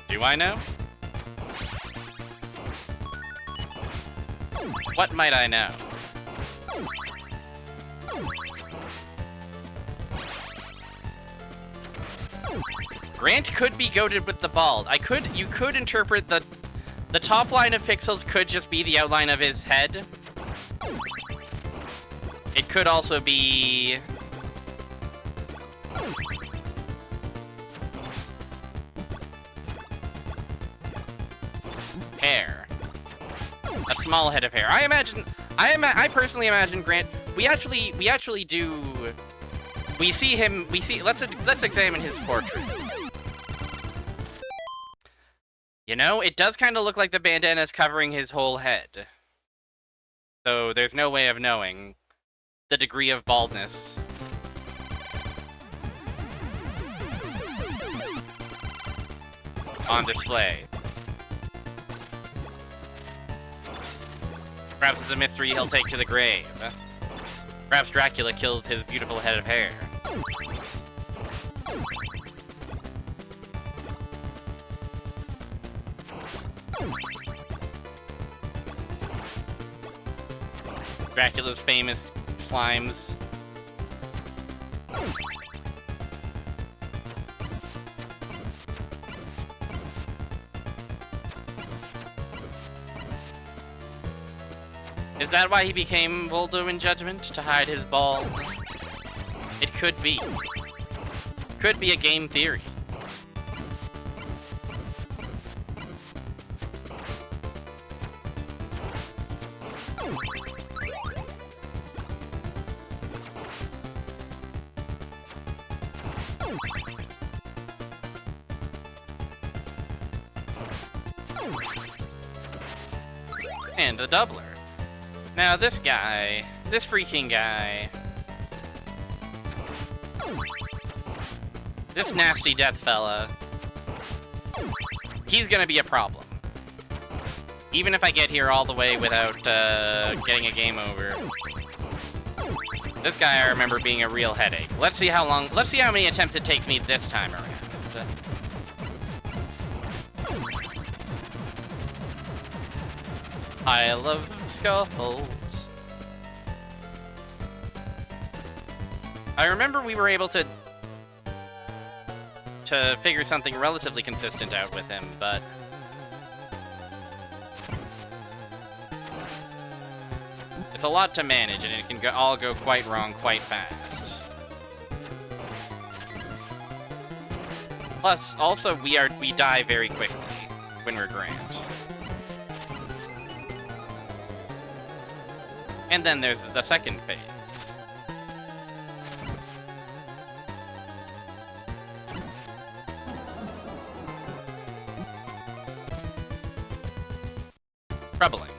Speaker 1: Do I know? What might I know? Grant could be goated with the bald. You could interpret the top line of pixels could just be the outline of his head. It could also be... hair. A small head of hair. I personally imagine Grant... We actually do... Let's examine his portrait. You know, it does kind of look like the bandana is covering his whole head. So there's no way of knowing the degree of baldness. On display. Perhaps it's a mystery he'll take to the grave. Perhaps Dracula killed his beautiful head of hair. Dracula's famous slimes. Is that why he became Voldo in Judgment? To hide his bald? It could be. Could be a game theory. And the doubler. Now this guy, this freaking guy, this nasty death fella, he's gonna be a problem. Even if I get here all the way without getting a game over. This guy I remember being a real headache. Let's see how many attempts it takes me this time around. I love skulls. I remember we were able to figure something relatively consistent out with him, but it's a lot to manage, and it can all go quite wrong quite fast. Plus, also, we die very quickly when we're Grant. And then there's the second phase. Troubling.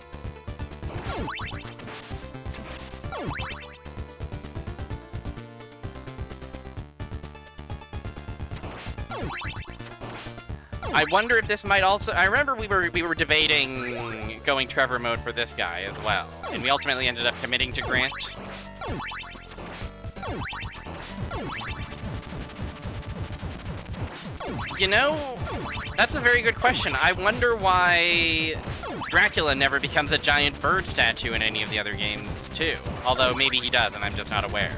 Speaker 1: I wonder if this might also... I remember we were debating going Trevor mode for this guy as well, and we ultimately ended up committing to Grant. You know, that's a very good question. I wonder why Dracula never becomes a giant bird statue in any of the other games, too. Although maybe he does, and I'm just not aware.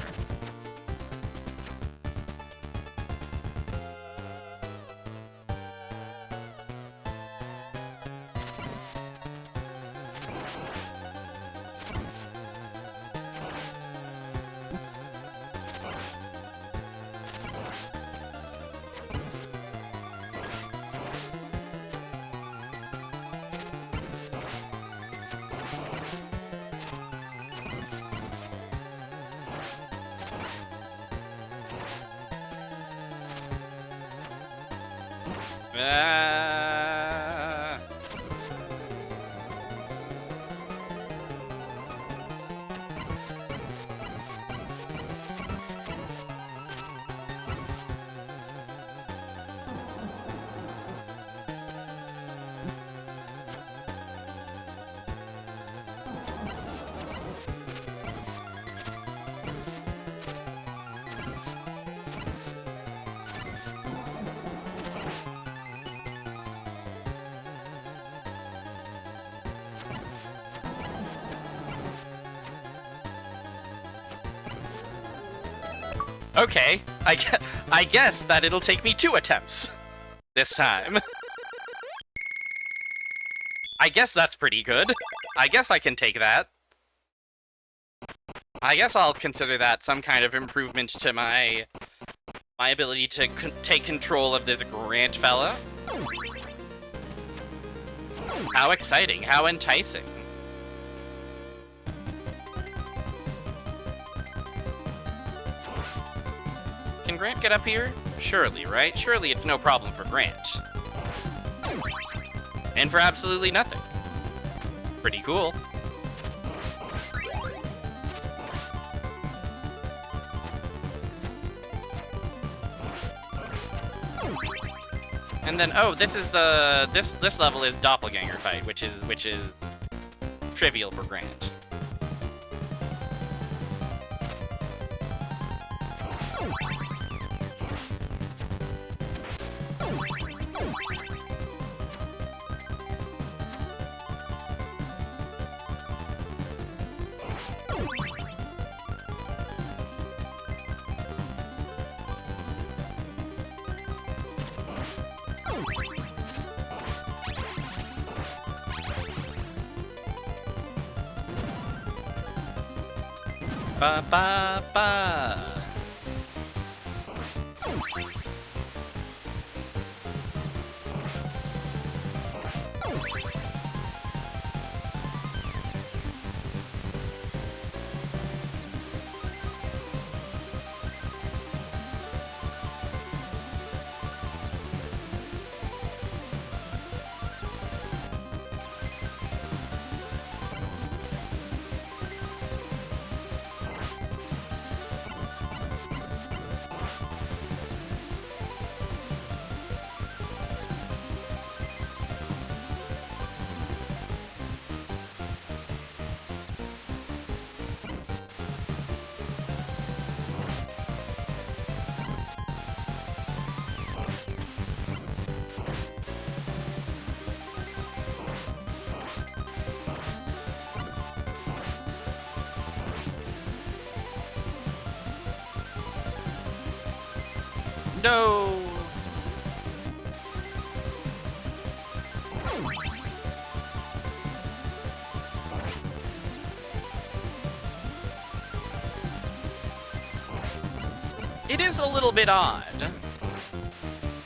Speaker 1: Okay, I guess that it'll take me 2 attempts this time. I guess that's pretty good. I guess I can take that. I guess I'll consider that some kind of improvement to my ability to take control of this Grant fella. How exciting, how enticing. Can Grant get up here? Surely, right? Surely it's no problem for Grant. And for absolutely nothing. Pretty cool. And then, oh, this is the this level is doppelganger fight, which is trivial for Grant. Ba ba ba. No! It is a little bit odd.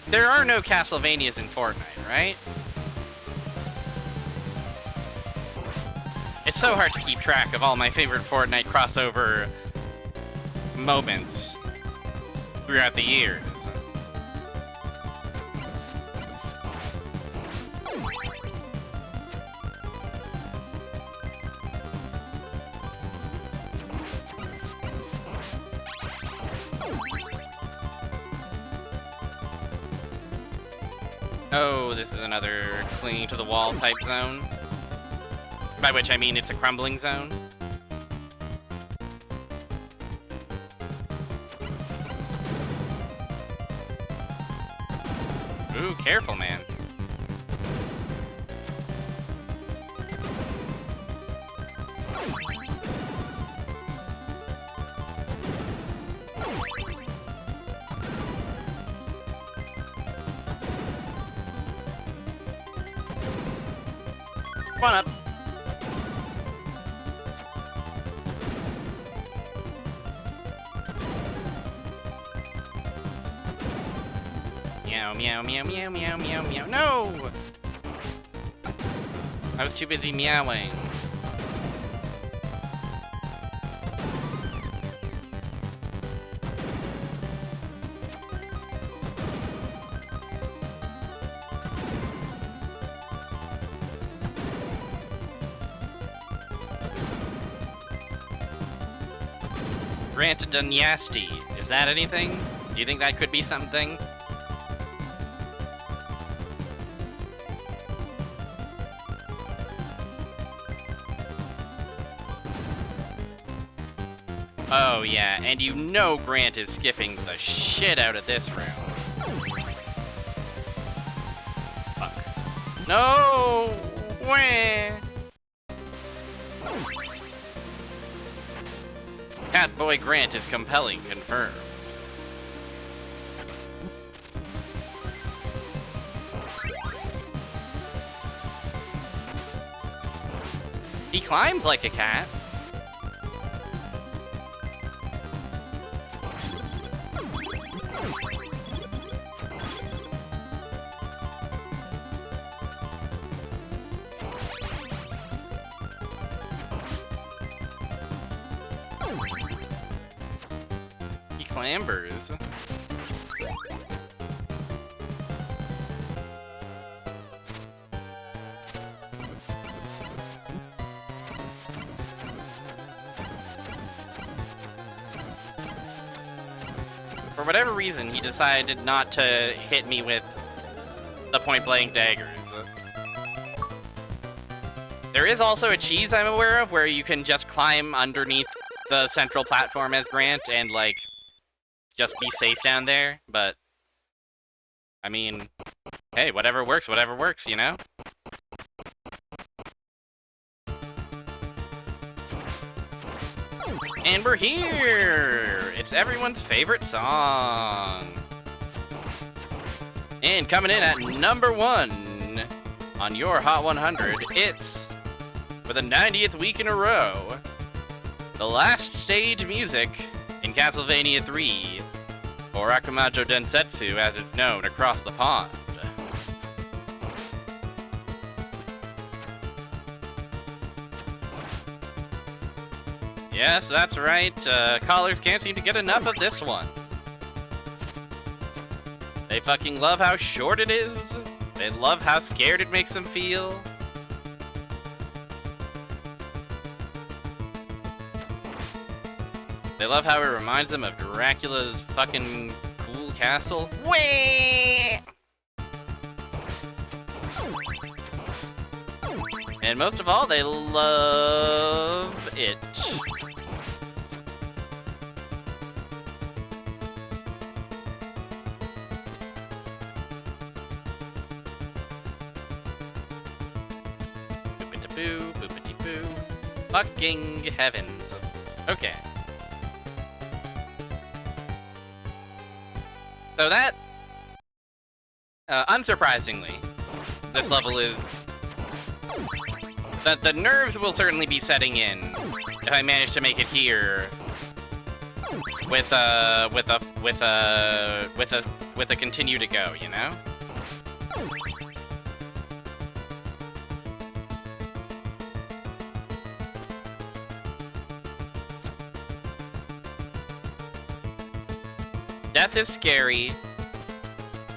Speaker 1: There are no Castlevanias in Fortnite, right? It's so hard to keep track of all my favorite Fortnite crossover moments throughout the years. Oh, this is another clinging to the wall type zone. By which I mean it's a crumbling zone. Ooh, careful, man. Come on up. Meow, meow, meow, meow, meow, meow, meow. No! I was too busy meowing. Grant Dunyasti. Is that anything? Do you think that could be something? Oh yeah, and you know Grant is skipping the shit out of this round. Fuck. No! Wah! Catboy Grant is compelling, confirmed. He climbs like a cat. clambers. For whatever reason, he decided not to hit me with the point-blank daggers. There is also a cheese I'm aware of where you can just climb underneath the central platform as Grant and, like, just be safe down there, but, I mean, hey, whatever works, you know? And we're here! It's everyone's favorite song! And coming in at number 1 on your Hot 100, it's, for the 90th week in a row, the last stage music in Castlevania 3, or Akumajo Densetsu as it's known across the pond. Yes, that's right. Callers can't seem to get enough of this one. They fucking love how short it is. They love how scared it makes them feel. They love how it reminds them of Dracula's fucking cool castle. Whee! And most of all, they love it. Boopity-boo, boopity-boo. Fucking heavens. Okay. So that, unsurprisingly, this level is... The nerves will certainly be setting in if I manage to make it here with a continue to go, you know? Death is scary.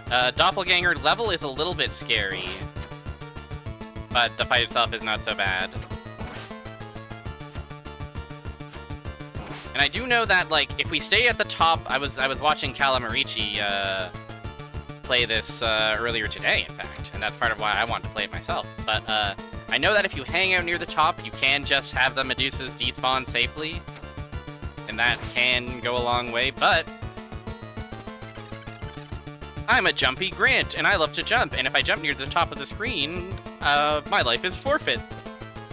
Speaker 1: Doppelganger level is a little bit scary. But the fight itself is not so bad. And I do know that, like, if we stay at the top... I was watching Calamarici play this earlier today, in fact. And that's part of why I wanted to play it myself. But I know that if you hang out near the top, you can just have the Medusas despawn safely. And that can go a long way, but... I'm a jumpy Grant, and I love to jump, and if I jump near the top of the screen, my life is forfeit.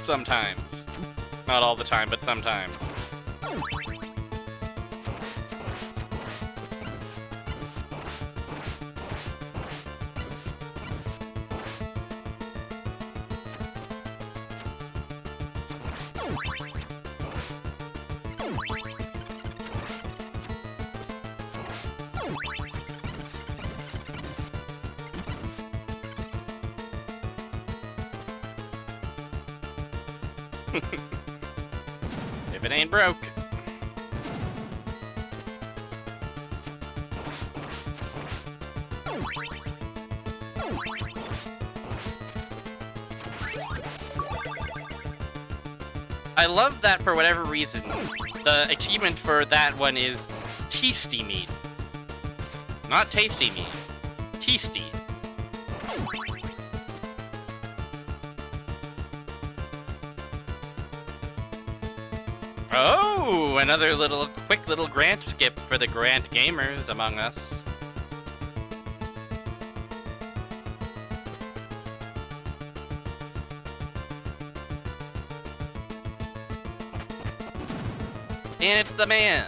Speaker 1: Sometimes. Not all the time, but sometimes. If it ain't broke. I love that for whatever reason, the achievement for that one is tasty meat. Not tasty meat. Tasty. Oh, another quick little Grant skip for the Grant gamers among us. And it's the man.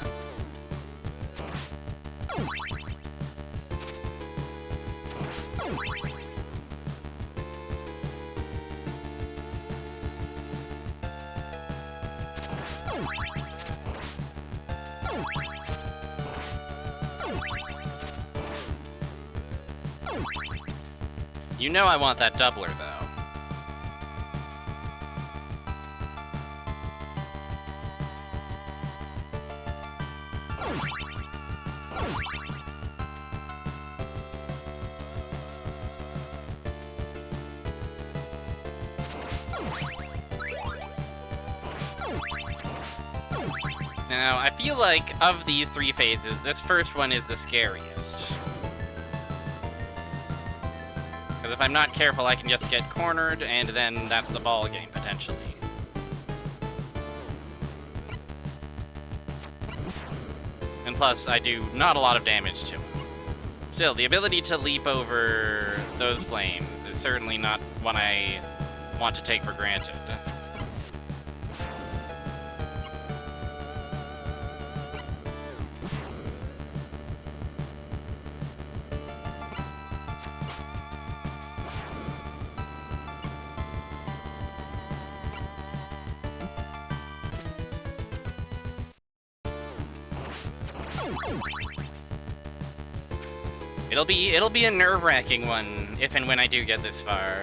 Speaker 1: You know I want that doubler, though. Now, I feel like of these 3 phases, this first one is the scariest. Because if I'm not careful, I can just get cornered, and then that's the ball game, potentially. And plus, I do not a lot of damage to him. Still, the ability to leap over those flames is certainly not one I want to take for granted. It'll be a nerve-wracking one if and when I do get this far.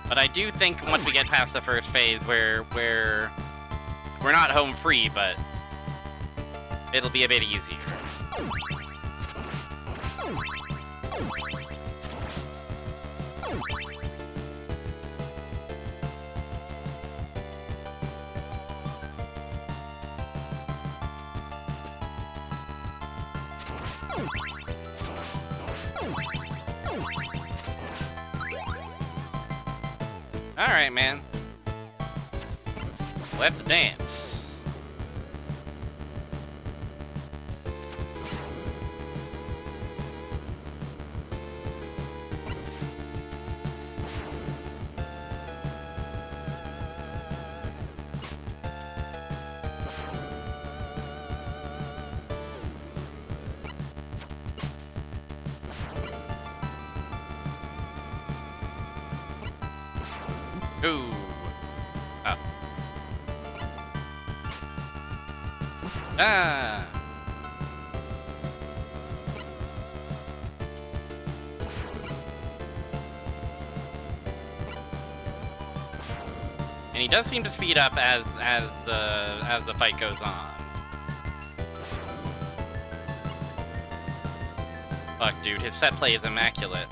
Speaker 1: But I do think once we get past the first phase where we're not home free, but it'll be a bit easier. Alright, man. Let's dance. Ooh. Oh. Ah. And he does seem to speed up as the fight goes on. Fuck, dude, his set play is immaculate.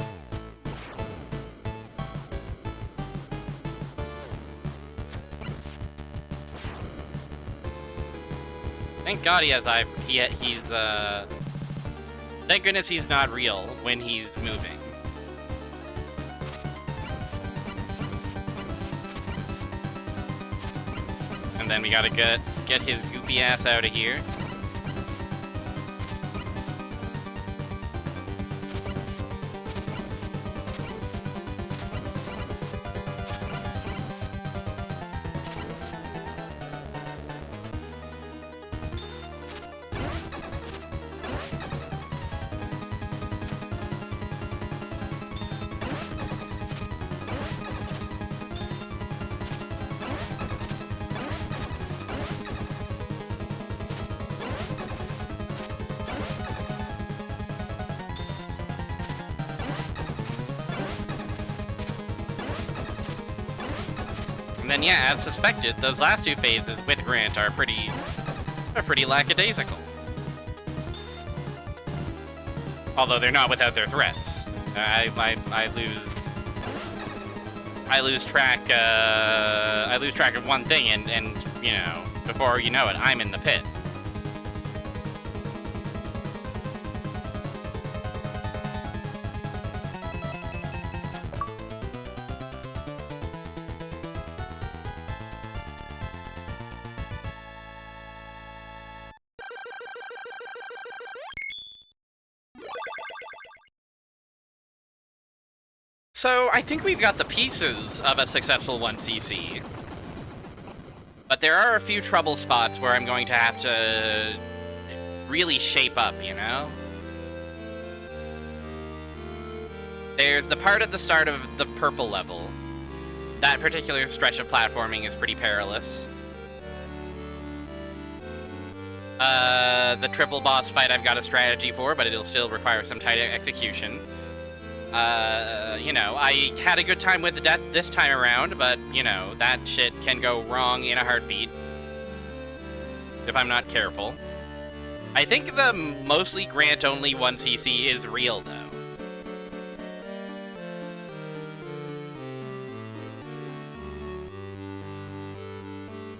Speaker 1: Thank God he has thank goodness he's not real when he's moving. And then we gotta get his goopy ass out of here. And then, yeah, as suspected, those last 2 phases with Grant are pretty lackadaisical. Although they're not without their threats. I lose track of one thing, and you know, before you know it, I'm in the pit. So, I think we've got the pieces of a successful 1cc. But there are a few trouble spots where I'm going to have to really shape up, you know? There's the part at the start of the purple level. That particular stretch of platforming is pretty perilous. The triple boss fight I've got a strategy for, but it'll still require some tight execution. You know, I had a good time with the death this time around, but, you know, that shit can go wrong in a heartbeat if I'm not careful. I think the mostly grant-only 1cc is real, though.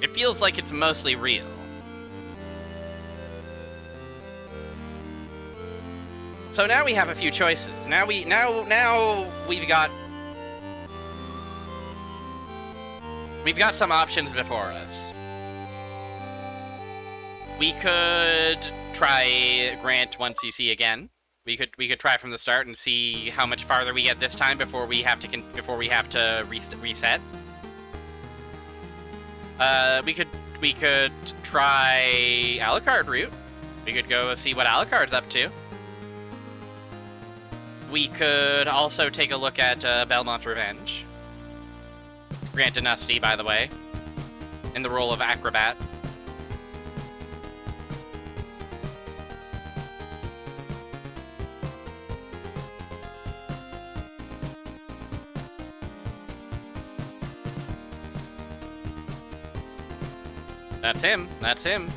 Speaker 1: It feels like it's mostly real. So now we have a few choices. Now we've got some options before us. We could try grant 1cc again. We could try from the start and see how much farther we get this time before we have to reset. We could try Alucard route. We could go see what Alucard's up to. We could also take a look at Belmont's Revenge. Grant Dynasty, by the way, in the role of Acrobat. That's him. That's him.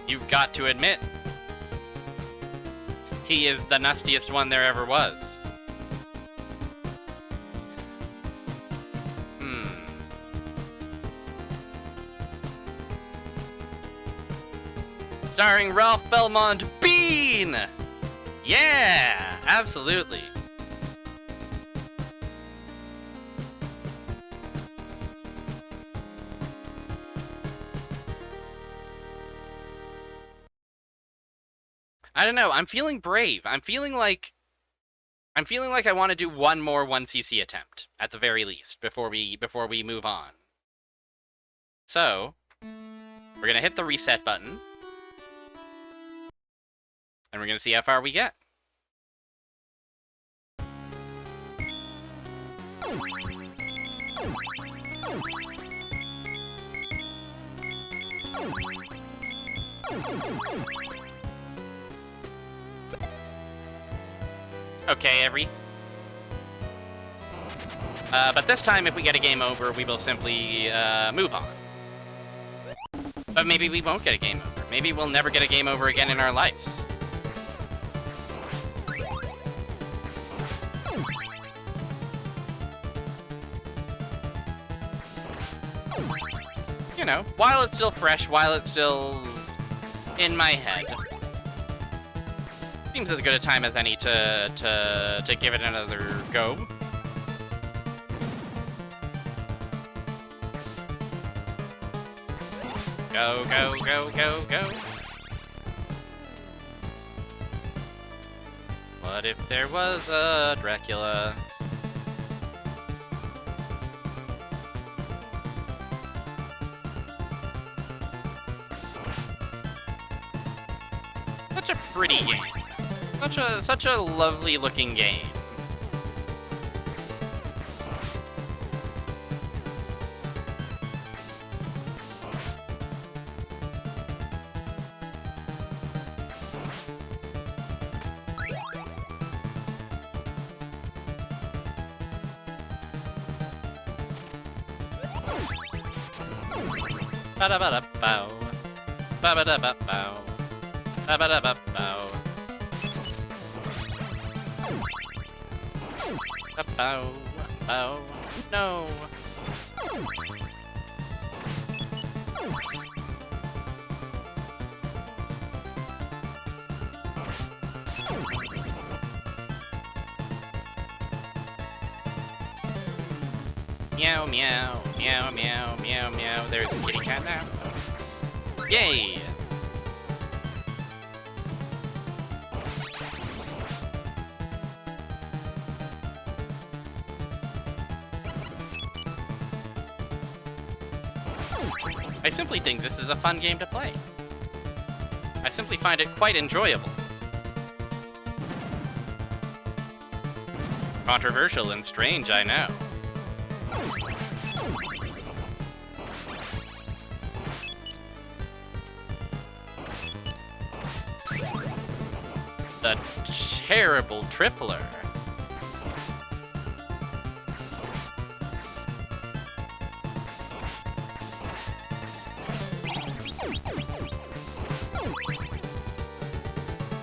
Speaker 1: You've got to admit, he is the nastiest one there ever was. Starring Ralph Belmont Bean! Yeah! Absolutely. I don't know, I'm feeling brave. I'm feeling like I want to do one more 1cc attempt, at the very least, before we move on. So, we're gonna hit the reset button. And we're gonna see how far we get. Okay, but this time, if we get a game over, we will simply, move on. But maybe we won't get a game over. Maybe we'll never get a game over again in our lives. You know, while it's still fresh, while it's still in my head. Seems as good a time as any to give it another go. Go, go, go, go, go. What if there was a Dracula? Such a pretty game. Such a lovely looking game. Ba-da-ba-da-bow. Ba-ba-da-ba-bow. Ba-ba-da-ba-bow. Bow, bow, no. Meow, meow, meow, meow, meow, meow. There's a kitty cat now. Yay! I simply think this is a fun game to play. I simply find it quite enjoyable. Controversial and strange, I know. The terrible tripler.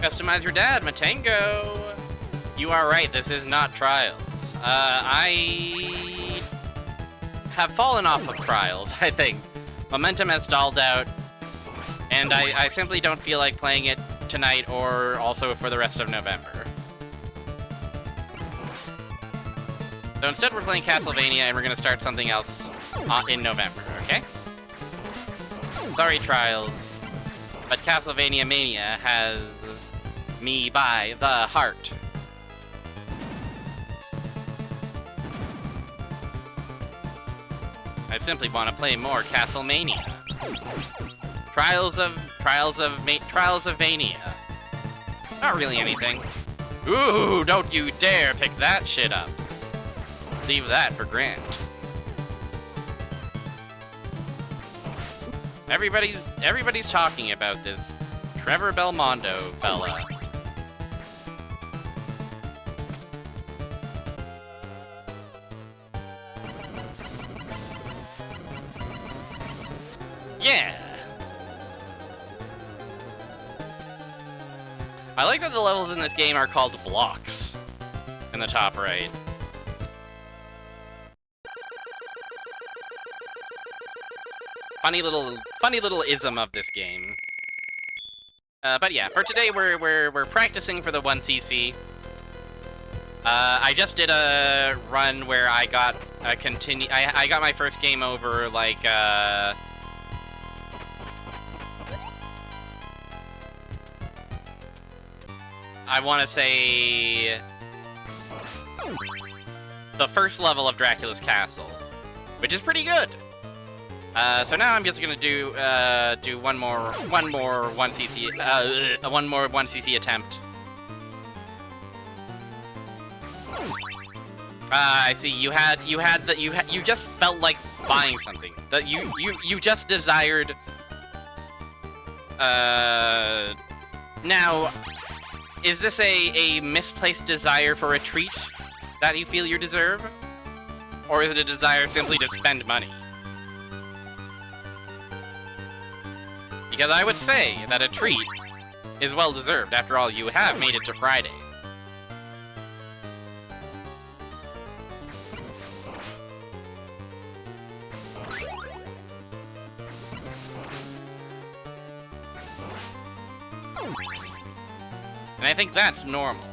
Speaker 1: Customize your dad, Matango. You are right, this is not Trials. I have fallen off of Trials, I think. Momentum has stalled out, and I simply don't feel like playing it tonight or also for the rest of November. So instead we're playing Castlevania, and we're gonna start something else in November, okay? Sorry, Trials, but Castlevania Mania has me by the heart. I simply want to play more Castlemania. Trials of Vania. Not really anything. Ooh, don't you dare pick that shit up. Leave that for Grant. Everybody's talking about this Trevor Belmondo fella. Yeah. I like that the levels in this game are called blocks in the top right. Funny little ism of this game. But yeah, for today we're practicing for the 1cc. I just did a run where I got a I got my first game over like I want to say the first level of Dracula's Castle, which is pretty good. So now I'm just gonna do one more 1cc attempt. I see. You just felt like buying something. That you just desired. Now, is this a misplaced desire for a treat that you feel you deserve, or is it a desire simply to spend money? Because I would say that a treat is well deserved. After all, you have made it to Friday. And I think that's normal.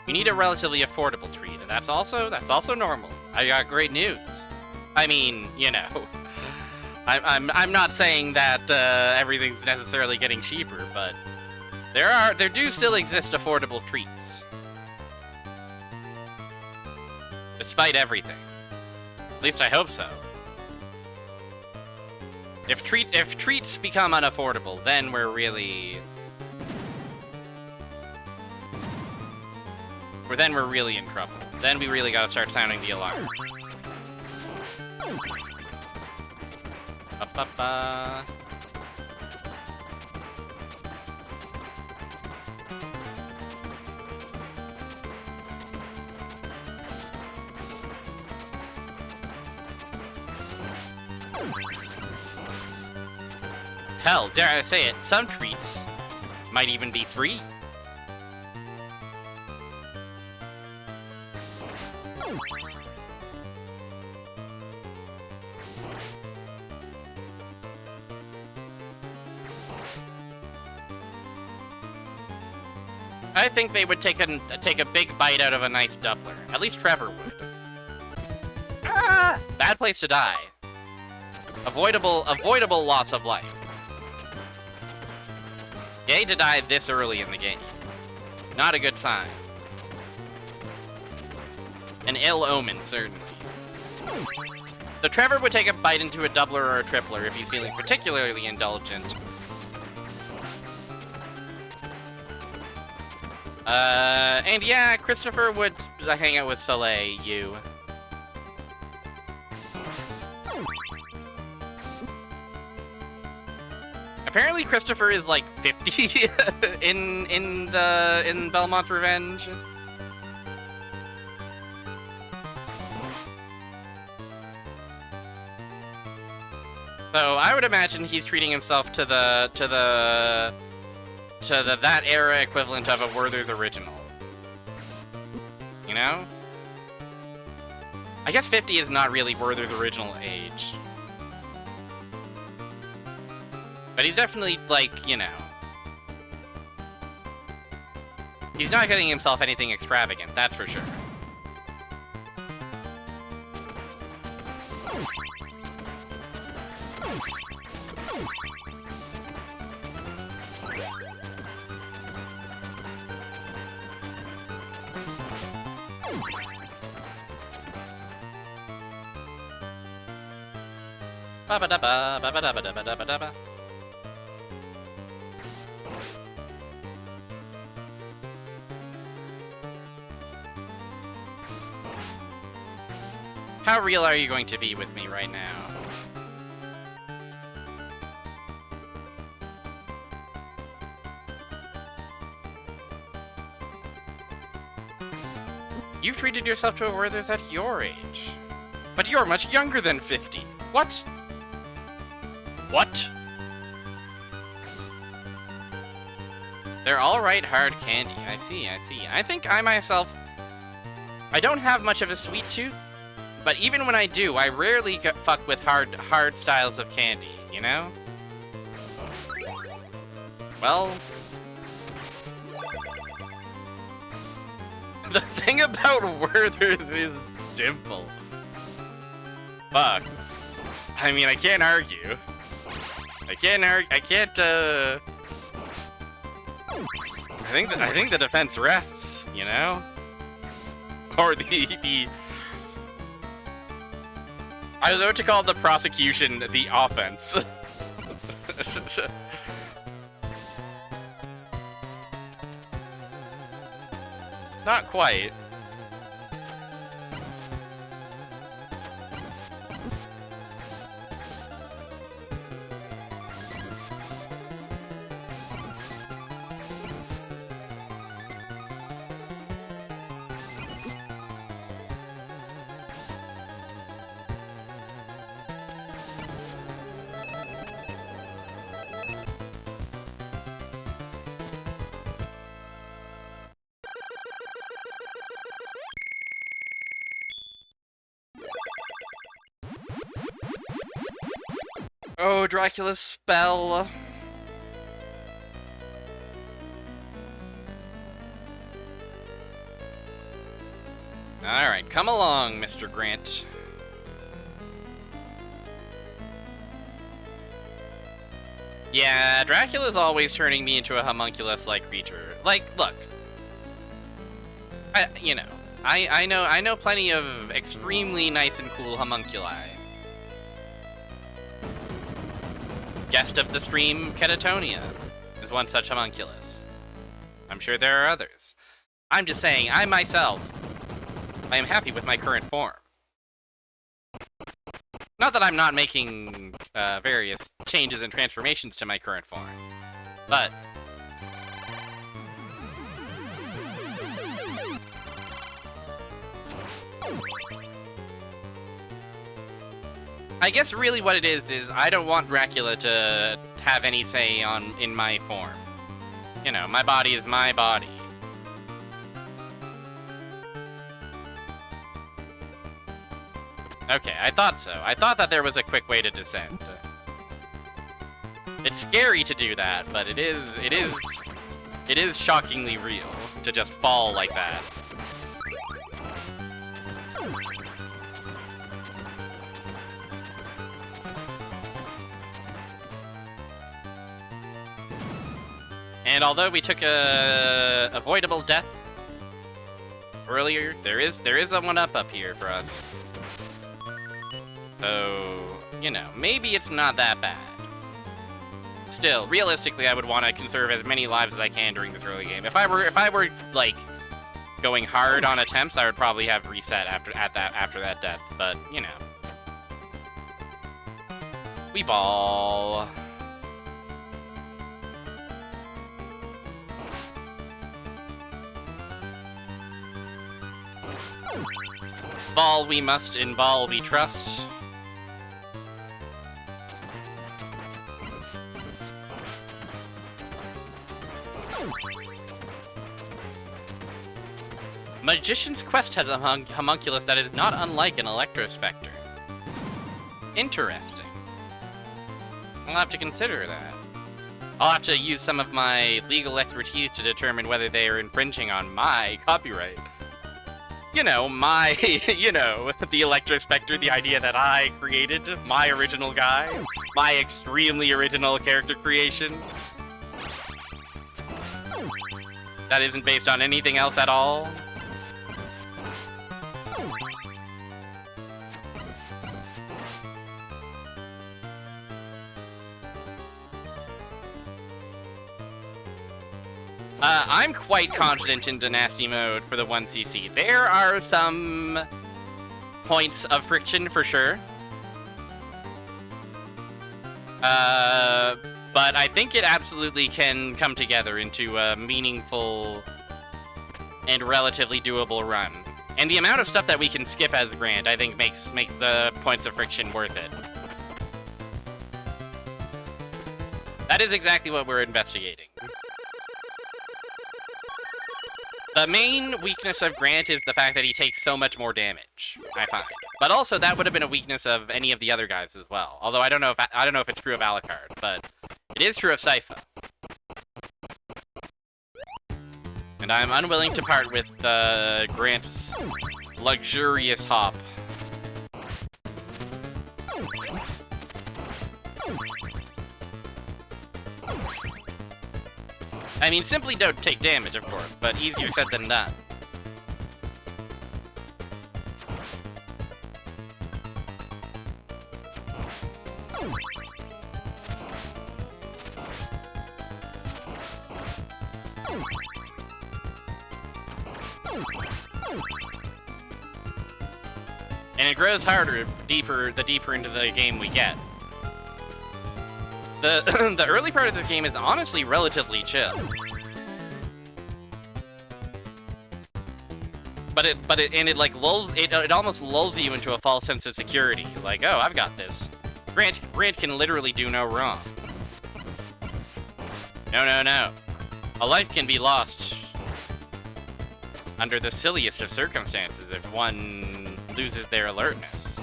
Speaker 1: You need a relatively affordable treat, and that's also normal. I got great news. I mean, you know, I'm not saying that everything's necessarily getting cheaper, but there do still exist affordable treats. Despite everything. At least I hope so. If treats become unaffordable, then we're really in trouble. Then we really gotta start sounding the alarm. Ba-ba-ba. Hell, dare I say it, some treats might even be free. I think they would take a big bite out of a nice doubler. At least Trevor would. Ah, bad place to die. Avoidable loss of life. Yay to die this early in the game. Not a good sign. An ill omen, certainly. So Trevor would take a bite into a doubler or a tripler if he's feeling particularly indulgent. And yeah, Christopher would hang out with Soleil, you. Apparently Christopher is like 50 in Belmont's Revenge. So I would imagine he's treating himself to the that era equivalent of a Werther's original. You know? I guess 50 is not really Werther's original age. But he's definitely, like, you know... He's not getting himself anything extravagant, that's for sure. Ba-ba-da-ba, ba-ba-da-ba-da-ba-da-ba-da-ba. How real are you going to be with me right now? You've treated yourself to a Werther's at your age. But you're much younger than 50. What? What? They're alright hard candy. I see, I see. I think I myself... I don't have much of a sweet tooth, but even when I do, I rarely fuck with hard styles of candy, you know? Well... The thing about Werther's is Dimple. Fuck. I mean, I can't argue. I can't, I think the defense rests, you know? Or the... I was about to call the prosecution the offense. Not quite. Oh, Dracula's spell. Alright, come along, Mr. Grant. Yeah, Dracula's always turning me into a homunculus-like creature. Like, look. I know plenty of extremely nice and cool homunculi. Guest of the stream, Catatonia, is one such homunculus. I'm sure there are others. I'm just saying, I myself, I am happy with my current form. Not that I'm not making various changes and transformations to my current form, but... I guess really what it is I don't want Dracula to have any say in my form. You know, my body is my body. Okay, I thought so. I thought that there was a quick way to descend. It's scary to do that, but it is shockingly real to just fall like that. And although we took a avoidable death earlier, there is a one-up here for us. So, you know, maybe it's not that bad. Still, realistically, I would want to conserve as many lives as I can during this early game. If I were like going hard on attempts, I would probably have reset after that death. But you know, we ball. Ball we must, in ball we trust. Magician's Quest has a homunculus that is not unlike an Electrospectre. Interesting. I'll have to consider that. I'll have to use some of my legal expertise to determine whether they are infringing on my copyright. You know, my, you know, the Electrospectre, the idea that I created, my original guy, my extremely original character creation. That isn't based on anything else at all. I'm quite confident in Dynasty mode for the 1cc. There are some points of friction for sure. But I think it absolutely can come together into a meaningful and relatively doable run. And the amount of stuff that we can skip as Grant, I think makes the points of friction worth it. That is exactly what we're investigating. The main weakness of Grant is the fact that he takes so much more damage, I find. But also, that would have been a weakness of any of the other guys as well. Although I don't know if it's true of Alucard, but it is true of Sypha. And I'm unwilling to part with Grant's luxurious hop. I mean, simply don't take damage, of course, but easier said than done. And it grows harder the deeper into the game we get. The early part of the game is honestly relatively chill. But it almost lulls you into a false sense of security. Like, oh, I've got this. Grant can literally do no wrong. No. A life can be lost under the silliest of circumstances if one loses their alertness.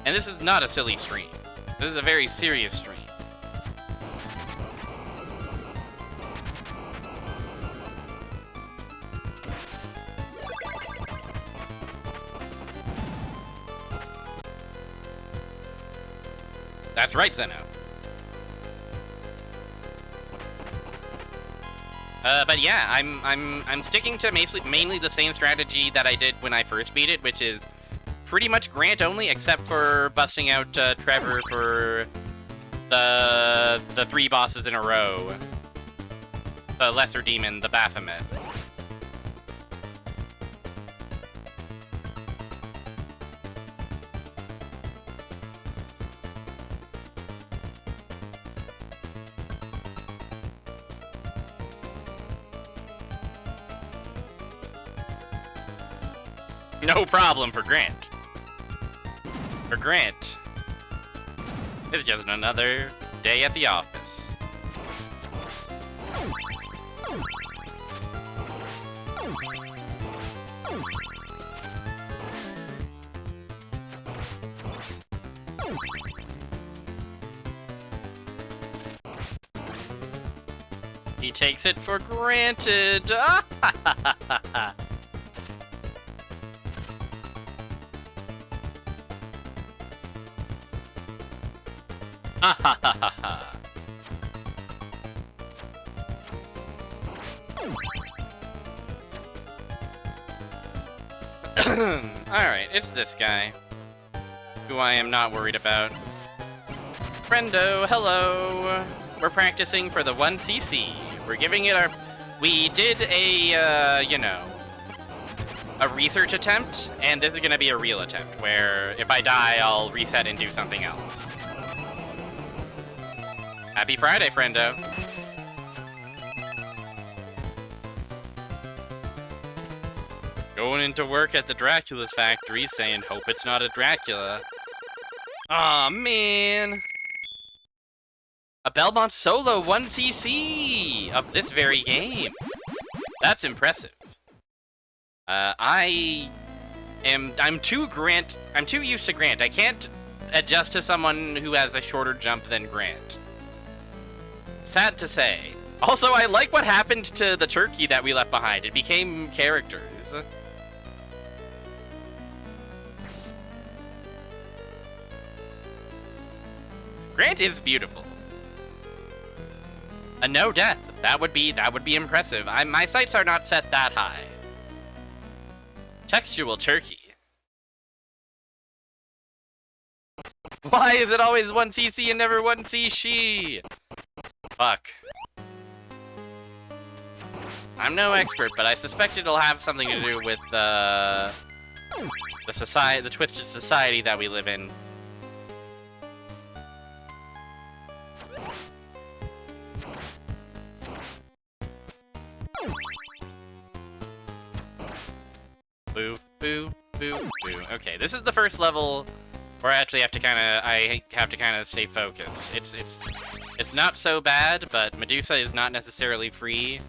Speaker 1: And this is not a silly stream. This is a very serious stream. That's right, Zeno. But yeah, I'm sticking to mainly the same strategy that I did when I first beat it, which is pretty much Grant only, except for busting out Trevor for the 3 bosses in a row. The Lesser Demon, the Baphomet. No problem for Grant. For Grant, it's just another day at the office. He takes it for granted. Alright, it's this guy, who I am not worried about. Friendo, hello! We're practicing for the 1cc. We're giving it our... We did a, you know, a research attempt, and this is gonna be a real attempt, where if I die, I'll reset and do something else. Happy Friday, friendo. Going into work at the Dracula's factory saying, hope it's not a Dracula. Aw, man. A Belmont solo 1cc of this very game. That's impressive. I'm too used to Grant. I can't adjust to someone who has a shorter jump than Grant. Sad to say. Also, I like what happened to the turkey that we left behind. It became characters. Grant is beautiful. A no death. That would be impressive. My sights are not set that high. Textual turkey. Why is it always 1cc and never 1cc? Fuck. I'm no expert, but I suspect it'll have something to do with the twisted society that we live in. Boo, boo, boo, boo. Okay, this is the first level where I actually have to kind of stay focused. It's not so bad, but Medusa is not necessarily free.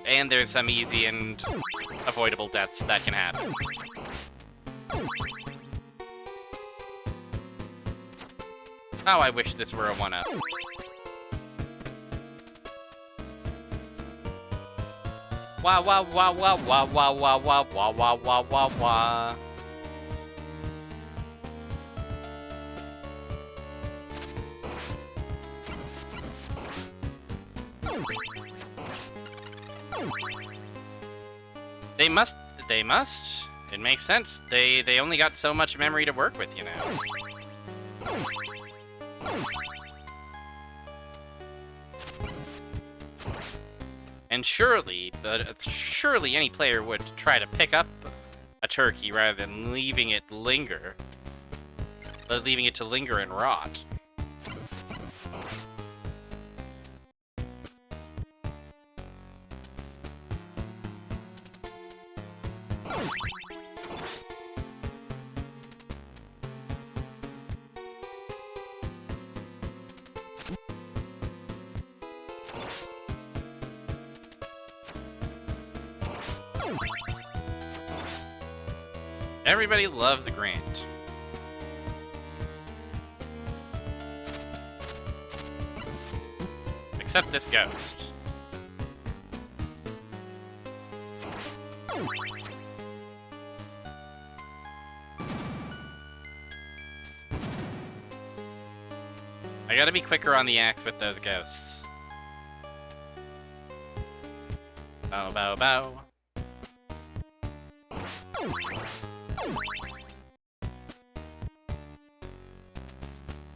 Speaker 1: And there's some easy and avoidable deaths that can happen. Oh, I wish this were a 1-up. Wah wah wah wah wah wah wah wah wah wah wah wah wah. They must. It makes sense. They only got so much memory to work with, you know. And surely any player would try to pick up a turkey rather than leaving it to linger and rot. Everybody loved the Grant. Except this ghost. I gotta be quicker on the axe with those ghosts. Bow, bow, bow.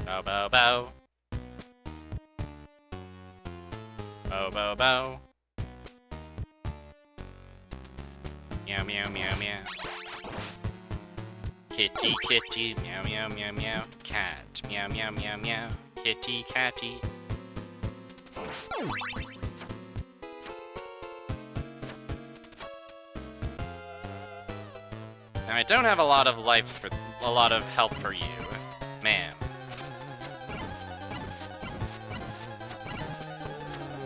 Speaker 1: Bow, bow, bow. Bow, bow, bow. Meow, meow, meow, meow. Kitty, kitty, meow, meow, meow, meow. Cat, meow, meow, meow, meow. Kitty, catty. Now, I don't have a lot of health for you, ma'am.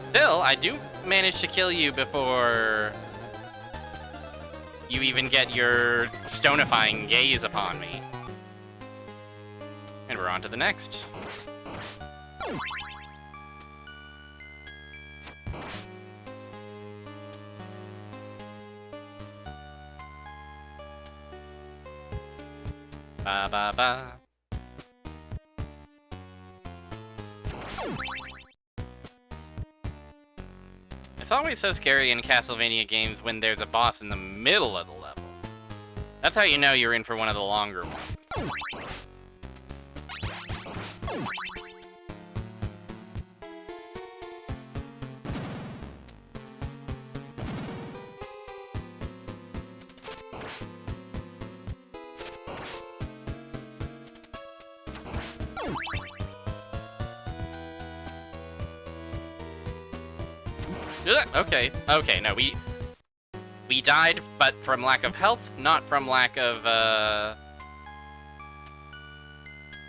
Speaker 1: Still, I do manage to kill you before you even get your stonifying gaze upon me. And we're on to the next. Ba ba ba. It's always so scary in Castlevania games when there's a boss in the middle of the level. That's how you know you're in for one of the longer ones. Okay, no, we died, but from lack of health, not from lack of, yeah,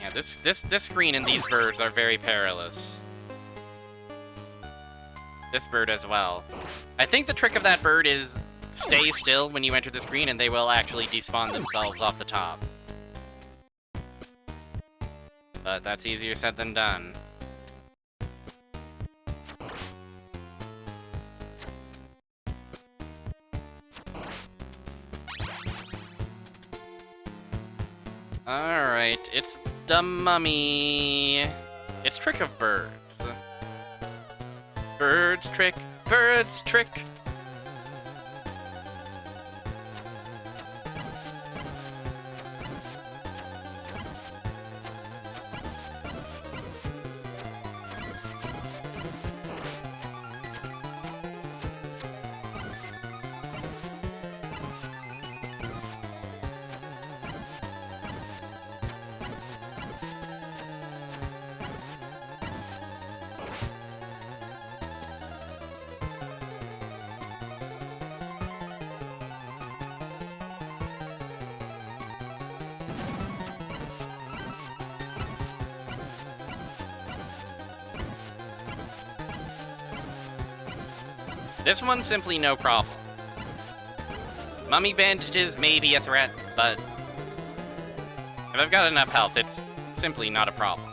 Speaker 1: Yeah, this screen and these birds are very perilous. This bird as well. I think the trick of that bird is stay still when you enter the screen and they will actually despawn themselves off the top. But that's easier said than done. Alright, it's the mummy. It's trick of birds. Birds trick, birds trick. This one's simply no problem. Mummy bandages may be a threat, but if I've got enough health, it's simply not a problem.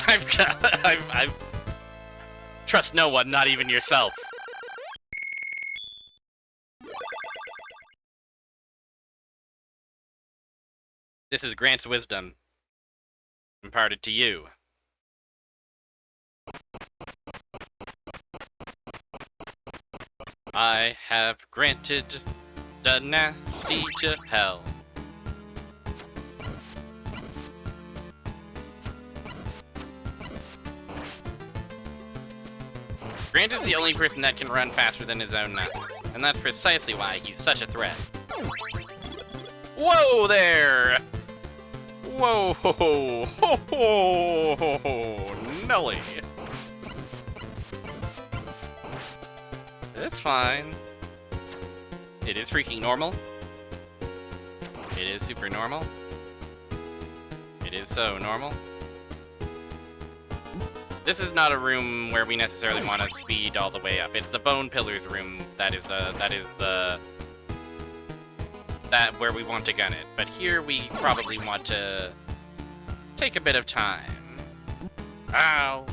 Speaker 1: I've trust no one, not even yourself. This is Grant's wisdom, imparted to you. I have granted the nasty to hell. Grant is the only person that can run faster than his own nest, and that's precisely why he's such a threat. Whoa there! Whoa ho ho ho ho ho ho, Nelly! It's fine. It is freaking normal. It is super normal. It is so normal. This is not a room where we necessarily want to speed all the way up. It's the Bone Pillars room that is where we want to gun it. But here we probably want to take a bit of time. Ow!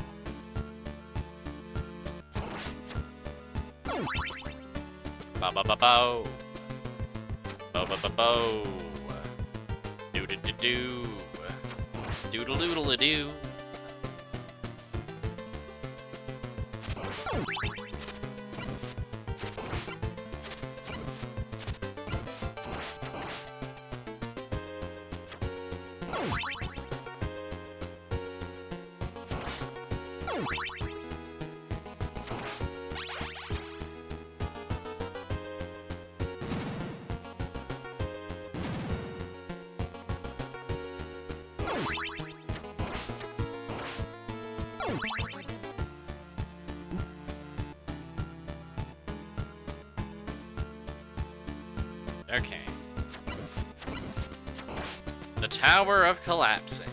Speaker 1: Ba ba ba bo. Bo ba ba bo. Do do do do. Doodle doodle doo. Okay. The Tower of Collapsing.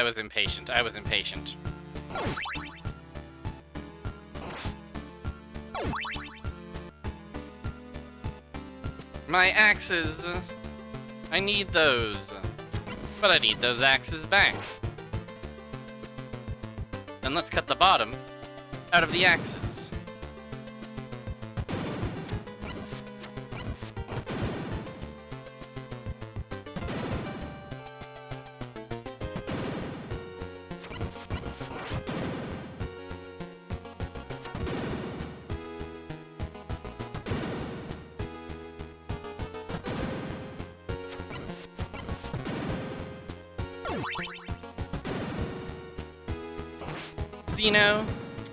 Speaker 1: I was impatient. I was impatient. My axes. I need those. But I need those axes back. Then let's cut the bottom out of the axes. you know,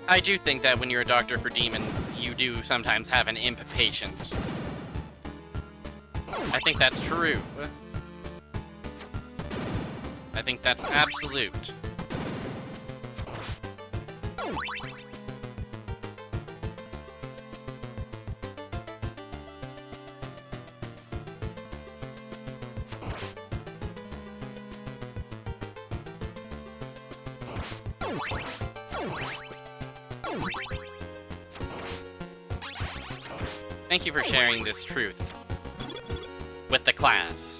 Speaker 1: I do think that when you're a doctor for demons, you do sometimes have an imp patient. I think that's true. I think that's absolute. Thank you for sharing this truth with the class.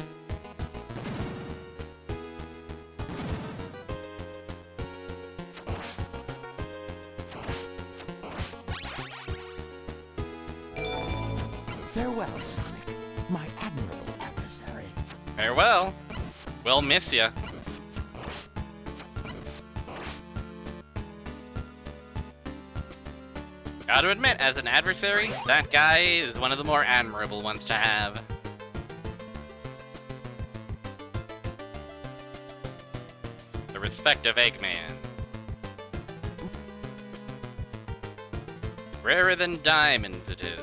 Speaker 3: Farewell, Sonic, my admirable adversary.
Speaker 1: Farewell. We'll miss ya. Gotta admit, as an adversary, that guy is one of the more admirable ones to have. The respect of Eggman. Rarer than diamonds it is.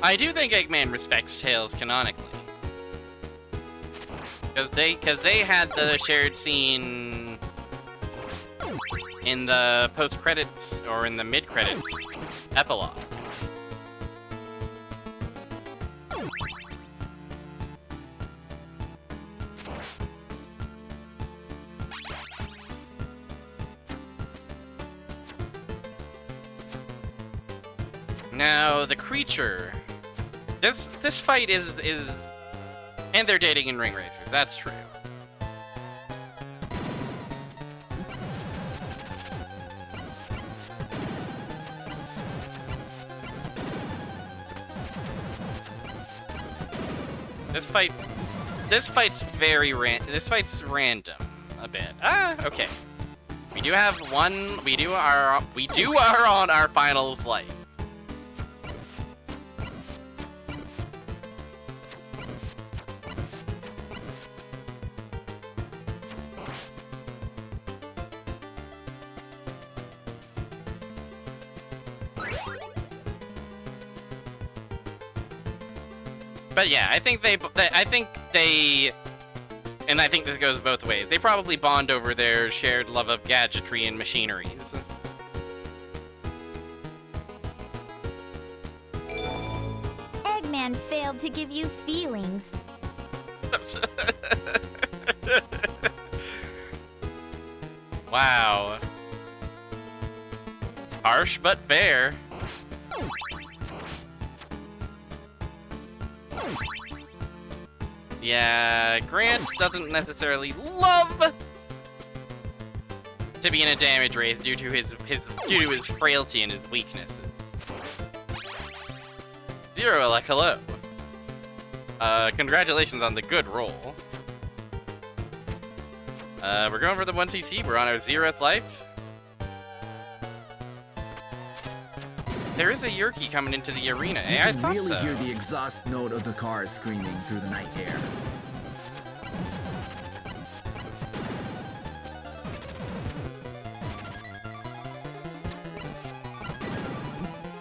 Speaker 1: I do think Eggman respects Tails canonically. Because they had the shared scene in the post-credits, or in the mid-credits epilogue. Now, the creature... This fight is... And they're dating in Ring Racers, that's true. This fight's random a bit. Okay. We do have one. We are on our finals life. But yeah, I think and I think this goes both ways. They probably bond over their shared love of gadgetry and machineries.
Speaker 4: Eggman failed to give you feelings.
Speaker 1: Wow. Harsh but fair. Yeah, Grant doesn't necessarily love to be in a damage race due to his frailty and his weaknesses. Zero, like hello. Congratulations on the good roll. We're going for the 1cc. We're on our 0th life. There is a Yerky coming into the arena.
Speaker 5: You
Speaker 1: I
Speaker 5: can
Speaker 1: thought
Speaker 5: really
Speaker 1: so.
Speaker 5: hear the exhaust note of the cars screaming through the night air.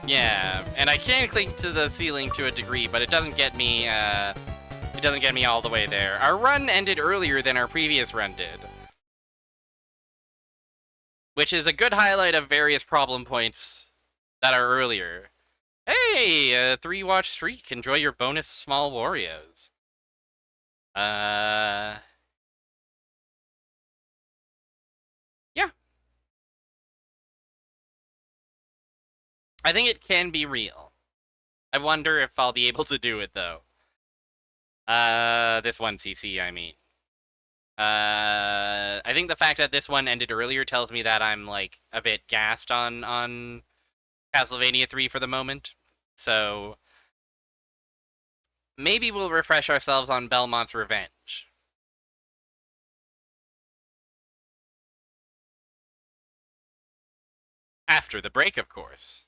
Speaker 1: Yeah, and I can cling to the ceiling to a degree, but it doesn't get me. It doesn't get me all the way there. Our run ended earlier than our previous run did, which is a good highlight of various problem points that are earlier. Hey, 3-watch streak. Enjoy your bonus small Warrios. Yeah. I think it can be real. I wonder if I'll be able to do it, though. This 1cc, I mean. I think the fact that this one ended earlier tells me that I'm, like, a bit gassed on Castlevania 3 for the moment. So maybe we'll refresh ourselves on Belmont's Revenge. After the break, of course.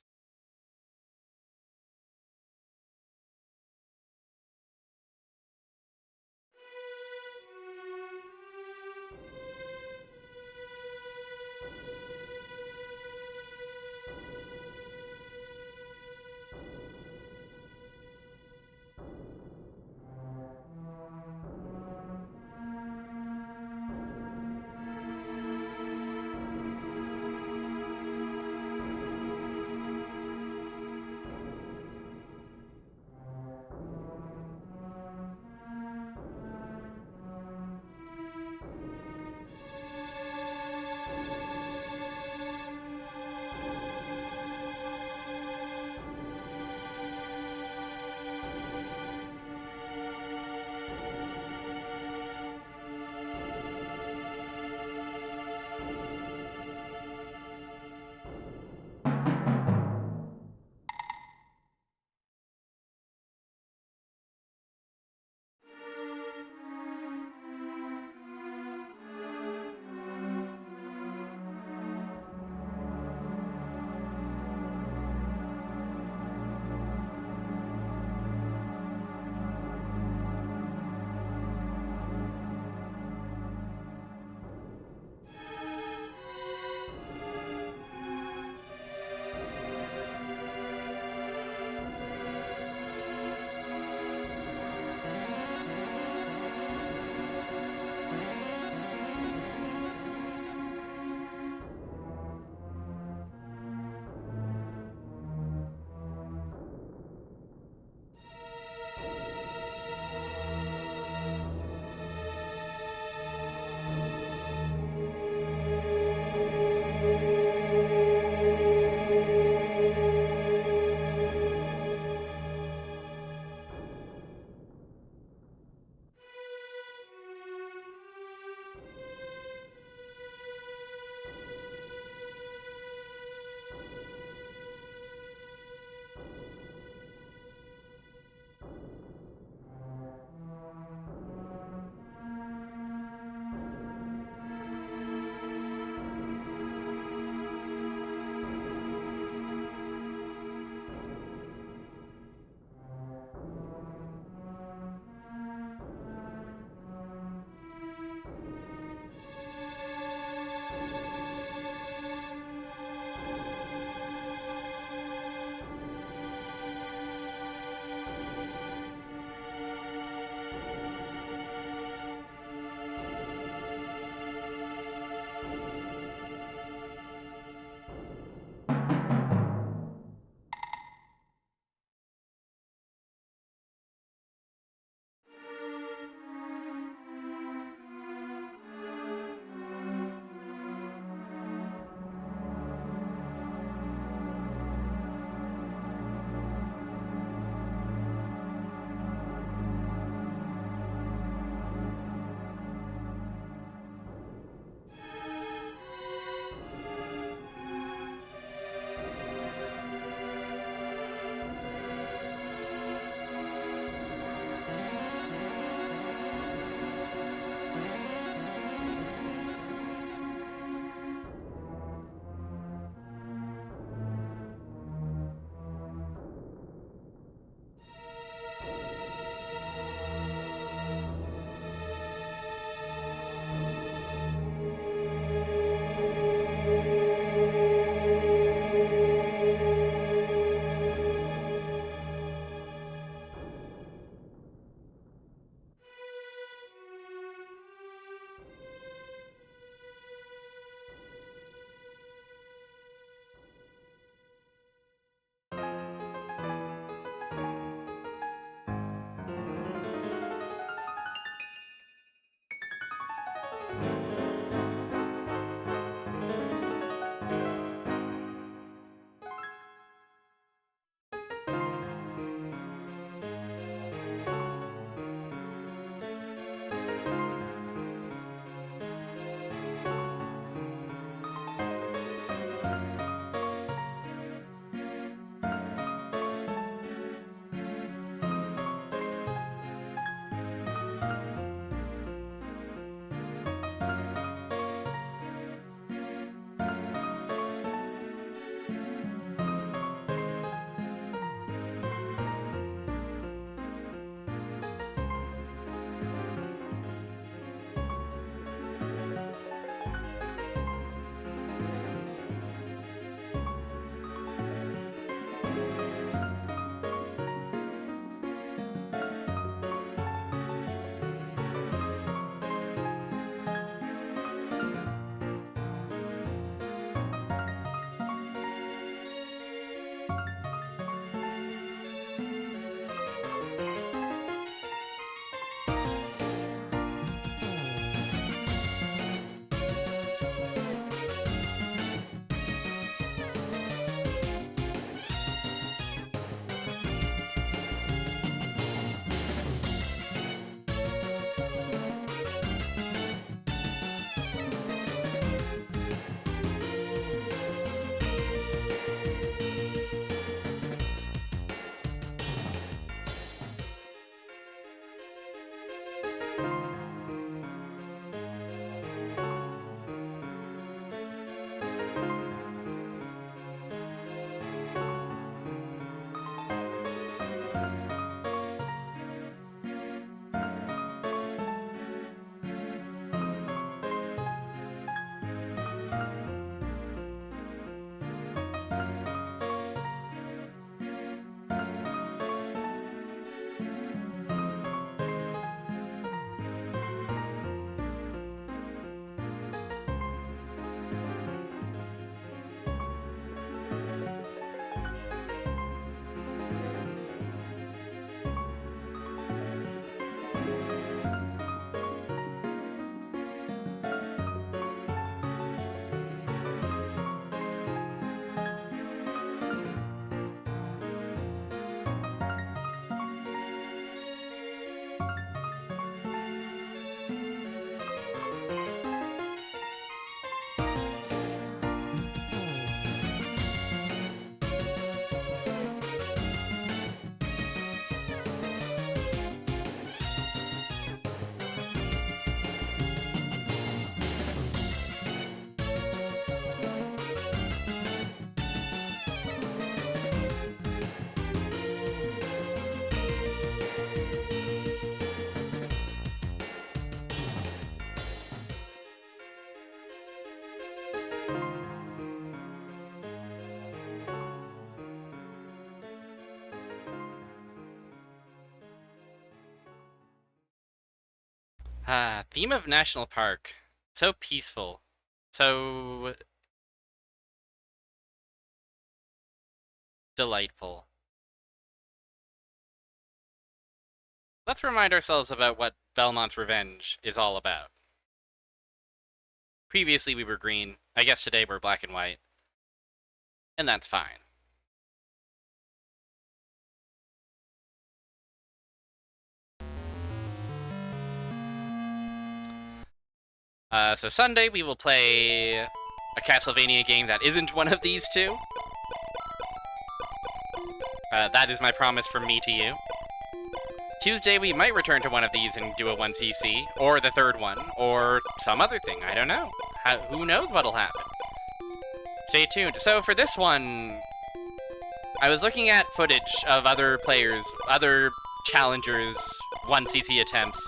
Speaker 1: Theme of National Park. So peaceful. So delightful. Let's remind ourselves about what Belmont's Revenge is all about. Previously we were green. I guess today we're black and white. And that's fine. So Sunday we will play a Castlevania game that isn't one of these two. That is my promise from me to you. Tuesday we might return to one of these and do a 1cc, or the third one, or some other thing, I don't know. Who knows what'll happen? Stay tuned. So for this one, I was looking at footage of other players, other challengers' 1cc attempts.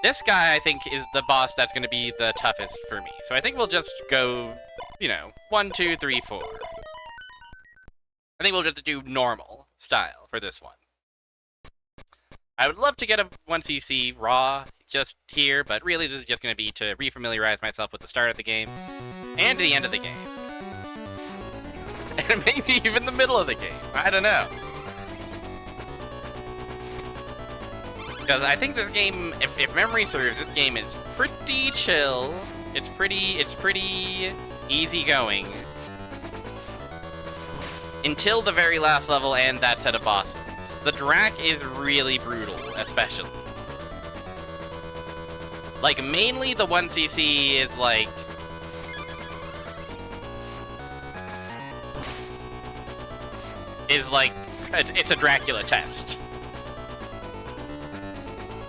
Speaker 1: This guy, I think, is the boss that's going to be the toughest for me. So I think we'll just go, 1, 2, 3, 4. I think we'll just do normal style for this one. I would love to get a 1cc raw just here, but really this is just going to be to refamiliarize myself with the start of the game and the end of the game. And maybe even the middle of the game. I don't know. Because I think this game, if memory serves, this game is pretty chill. It's pretty easygoing. Until the very last level and that set of bosses. The Drac is really brutal, especially. Like, mainly the 1cc is like... it's a Dracula test.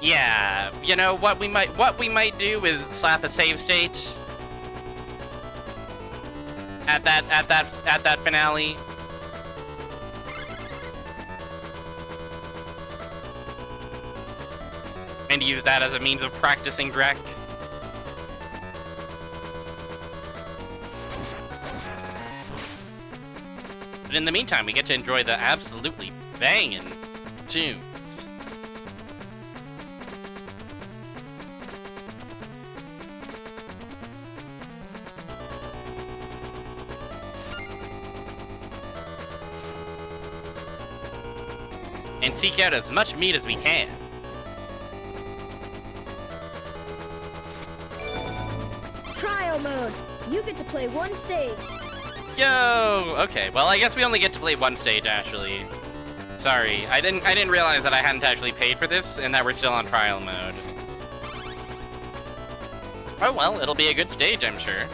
Speaker 1: Yeah, you know what we might do is slap a save state at that finale. And use that as a means of practicing Drac. But in the meantime, we get to enjoy the absolutely banging tunes. And seek out as much meat as we can.
Speaker 2: Trial mode. You get to play one stage.
Speaker 1: Yo! Okay, well I guess we only get to play one stage actually. Sorry, I didn't realize that I hadn't actually paid for this and that we're still on trial mode. Oh well, it'll be a good stage, I'm sure.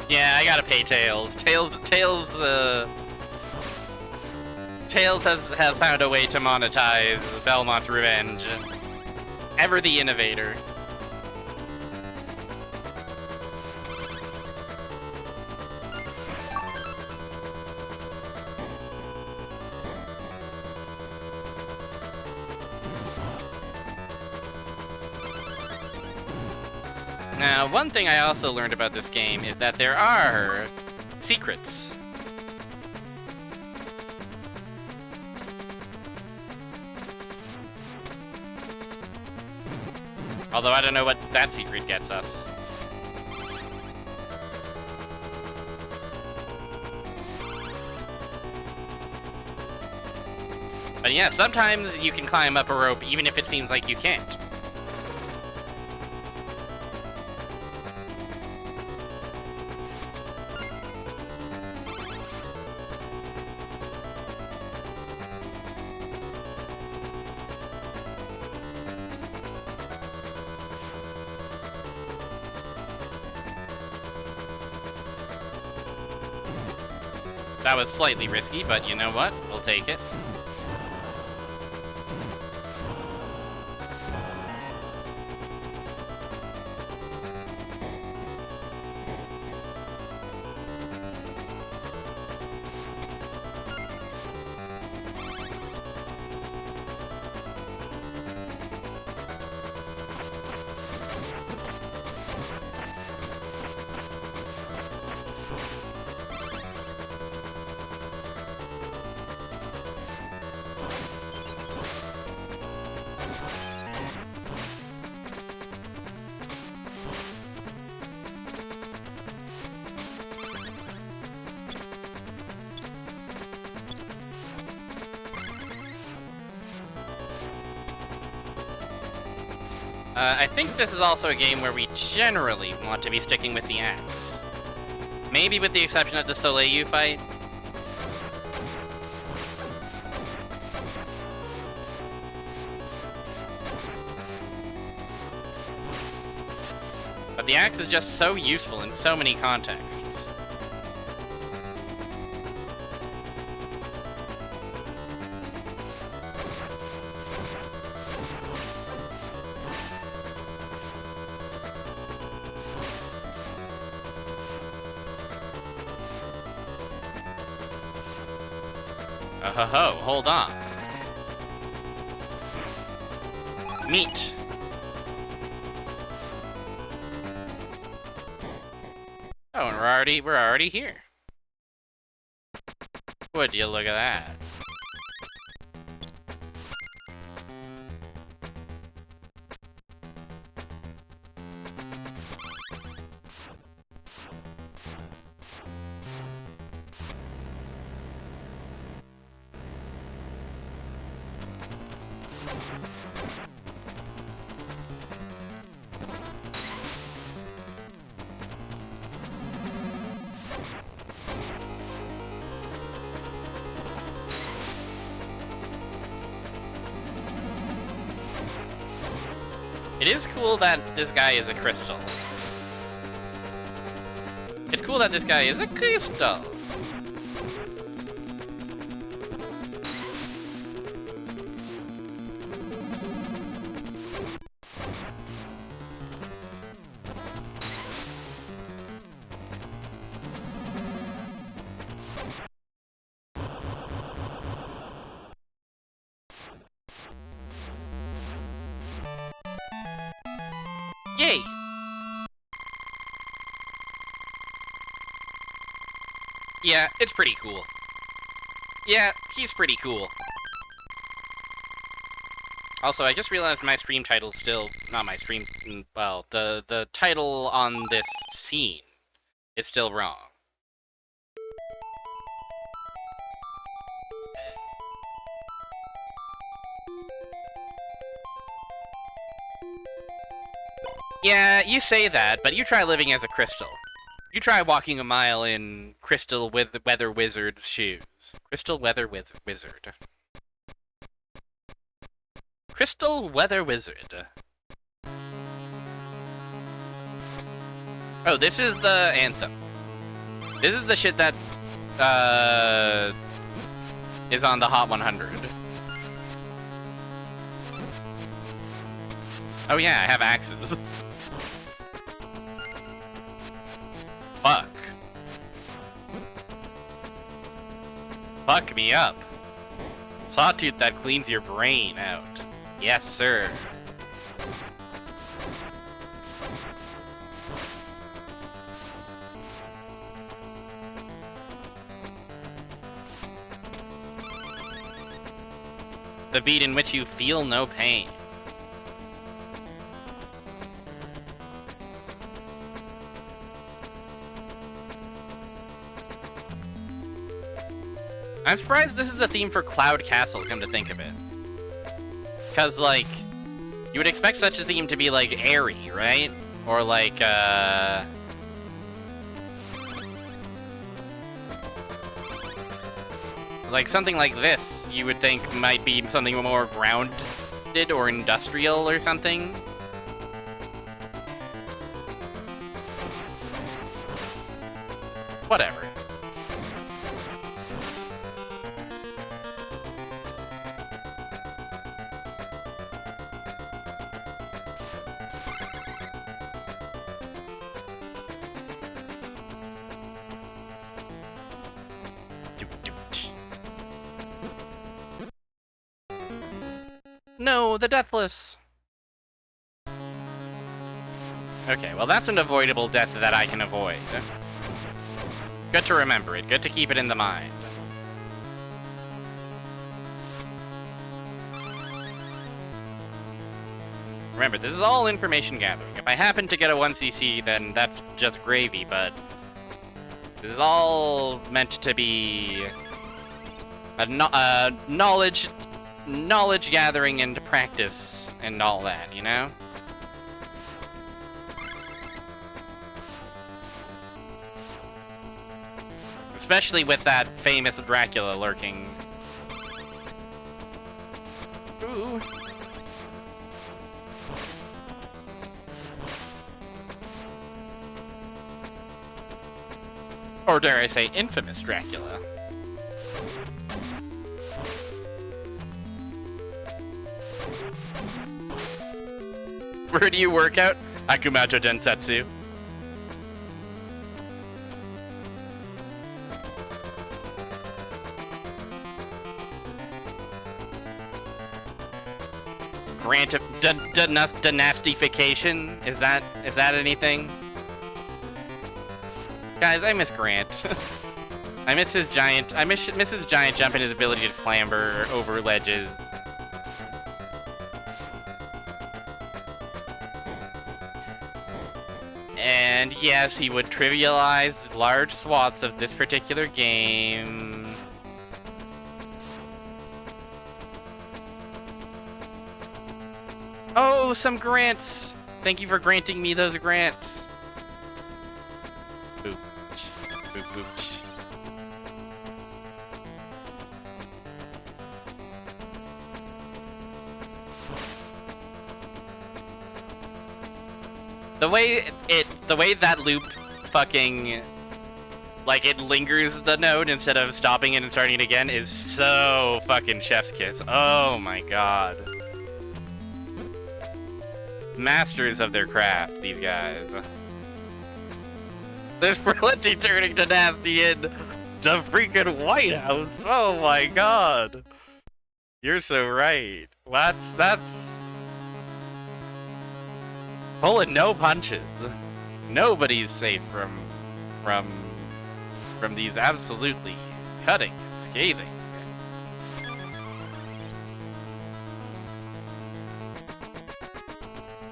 Speaker 1: Yeah, I gotta pay Tails. Tails has found a way to monetize Belmont's Revenge. Ever the innovator. Now, one thing I also learned about this game is that there are secrets. Although I don't know what that secret gets us. But Yeah, sometimes you can climb up a rope even if it seems like you can't. That was slightly risky, but you know what? We'll take it. I think this is also a game where we generally want to be sticking with the axe. Maybe with the exception of the Soleil fight. But the axe is just so useful in so many contexts. Ho, hold on. Meat. Oh, and we're already here. Would you look at that? It is cool that this guy is a crystal. It's cool that this guy is a crystal. Yay! Yeah, it's pretty cool. Yeah, he's pretty cool. Also, I just realized my stream title's still... not my stream... well, the title on this scene is still wrong. Yeah, you say that, but you try living as a crystal. You try walking a mile in Crystal Weather Wizard's shoes. Crystal Weather Wizard. Crystal Weather Wizard. Oh, this is the anthem. This is the shit that, is on the Hot 100. Oh yeah, I have axes. Fuck. Fuck me up. Sawtooth that cleans your brain out. Yes, sir. The beat in which you feel no pain. I'm surprised this is the theme for Cloud Castle, come to think of it. Because, like, you would expect such a theme to be, like, airy, right? Or, like, like, something like this, you would think might be something more grounded or industrial or something. Whatever. No, the Deathless! Okay, well that's an avoidable death that I can avoid. Good to remember it, good to keep it in the mind. Remember, this is all information gathering. If I happen to get a 1cc, then that's just gravy, but this is all meant to be a knowledge gathering and practice and all that, you know? Especially with that famous Dracula lurking. Ooh. Or dare I say, infamous Dracula. Where do you work out? Akumato Densetsu. Grant of denastification? Is that anything? Guys, I miss Grant. I miss his giant jump and his ability to clamber over ledges. And yes, he would trivialize large swaths of this particular game. Oh, some grants! Thank you for granting me those grants. Boop. Boop, boop. The way that loop fucking, like, it lingers the node instead of stopping it and starting it again is so fucking chef's kiss. Oh my god. Masters of their craft, these guys. There's Ferletti turning to nasty in the freaking White House. Oh my god. You're so right. That's pulling no punches. Nobody's safe from these absolutely cutting and scathing.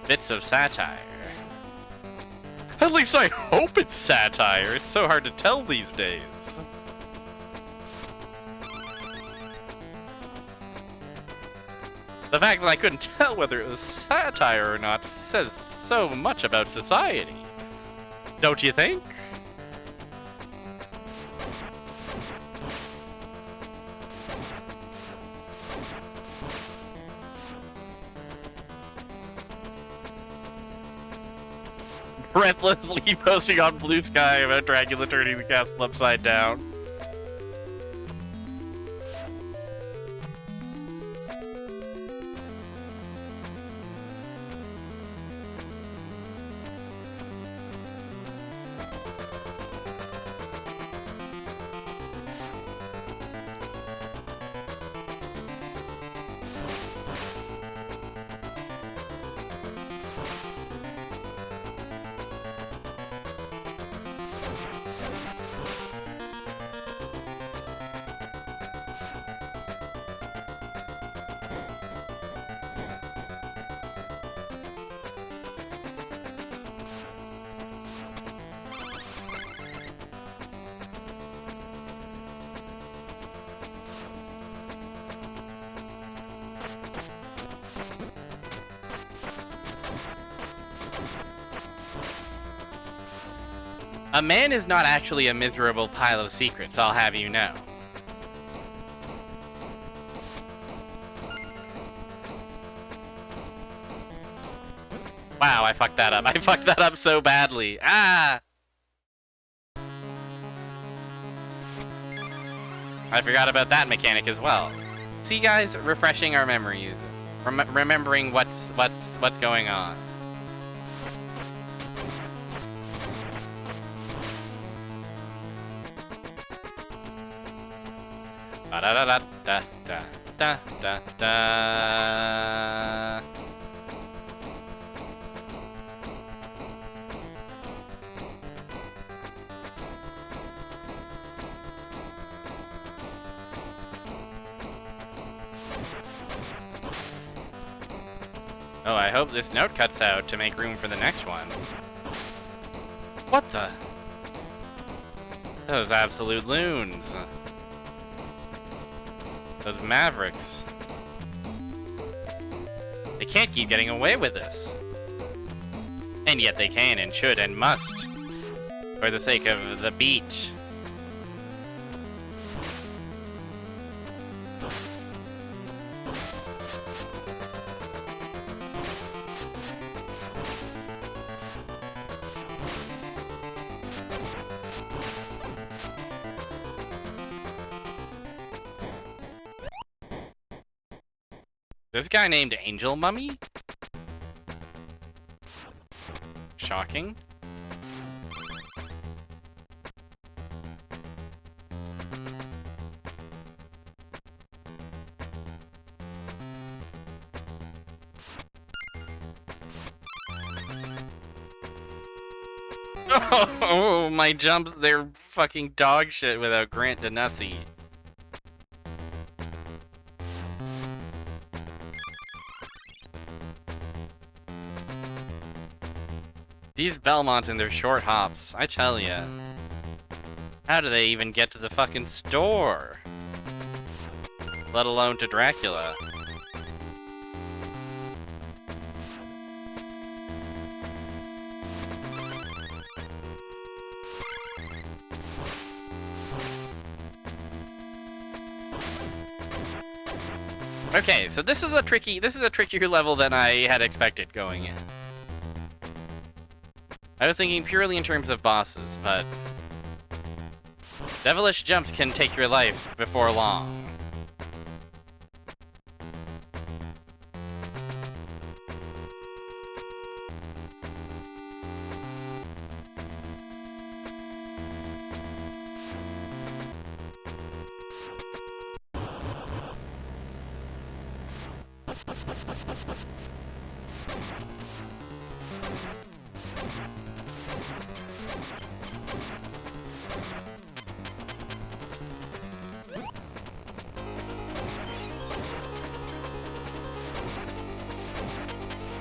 Speaker 1: Bits of satire. At least I hope it's satire. It's so hard to tell these days. The fact that I couldn't tell whether it was satire or not says so much about society. Don't you think? Breathlessly posting on Blue Sky about Dracula turning the castle upside down. A man is not actually a miserable pile of secrets, I'll have you know. Wow, I fucked that up. I fucked that up so badly. Ah! I forgot about that mechanic as well. See, guys, refreshing our memories, remembering what's going on. Da da da da da da da da. Oh, I hope this note cuts out to make room for the next one. What the? Those absolute loons. Those mavericks. They can't keep getting away with this. And yet they can and should and must. For the sake of the beach. This guy named Angel Mummy? Shocking. Oh, my jumps, they're fucking dog shit without Grant Denussi. These Belmonts and their short hops, I tell ya. How do they even get to the fucking store? Let alone to Dracula. Okay, so this is a trickier level than I had expected going in. I was thinking purely in terms of bosses, but devilish jumps can take your life before long.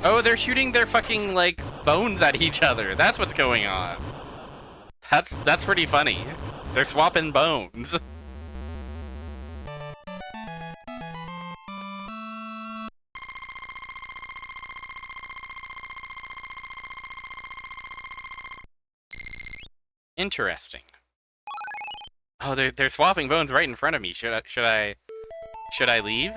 Speaker 1: Oh, they're shooting their fucking, like, bones at each other. That's what's going on. That's pretty funny. They're swapping bones. Interesting. Oh, they're swapping bones right in front of me. Should I leave?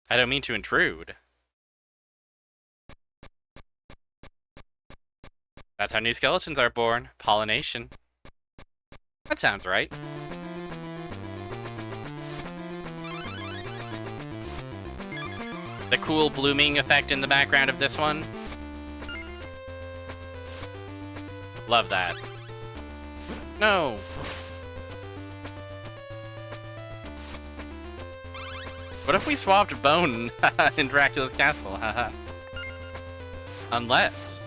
Speaker 1: I don't mean to intrude. That's how new skeletons are born. Pollination. That sounds right. The cool blooming effect in the background of this one. Love that. No! What if we swapped bone in Dracula's castle? Haha. Unless...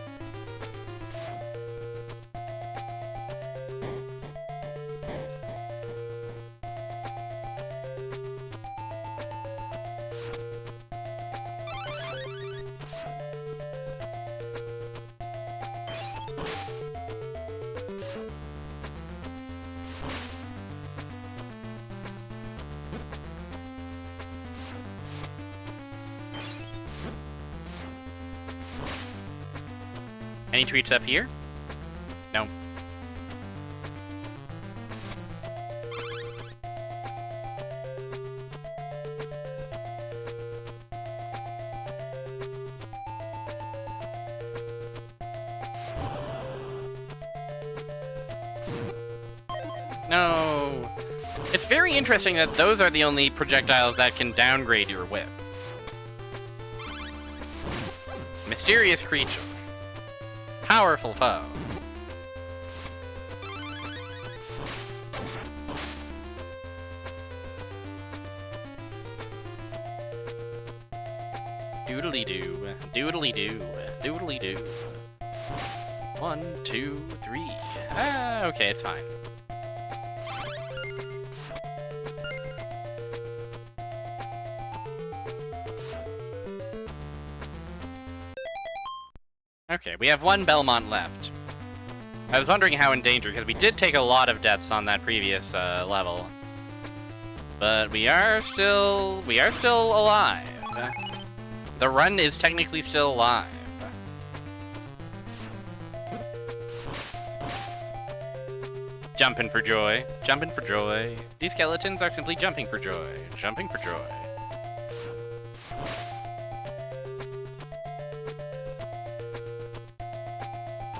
Speaker 1: Any treats up here? No. No. It's very interesting that those are the only projectiles that can downgrade your whip. Mysterious creature. Powerful foe. Doodly-doo, doodly-doo, doodly-doo. 1, 2, 3. Ah, okay, it's fine. Okay, we have one Belmont left. I was wondering how in danger, because we did take a lot of deaths on that previous level. But we are still alive. The run is technically still alive. Jumping for joy. Jumping for joy. These skeletons are simply jumping for joy. Jumping for joy.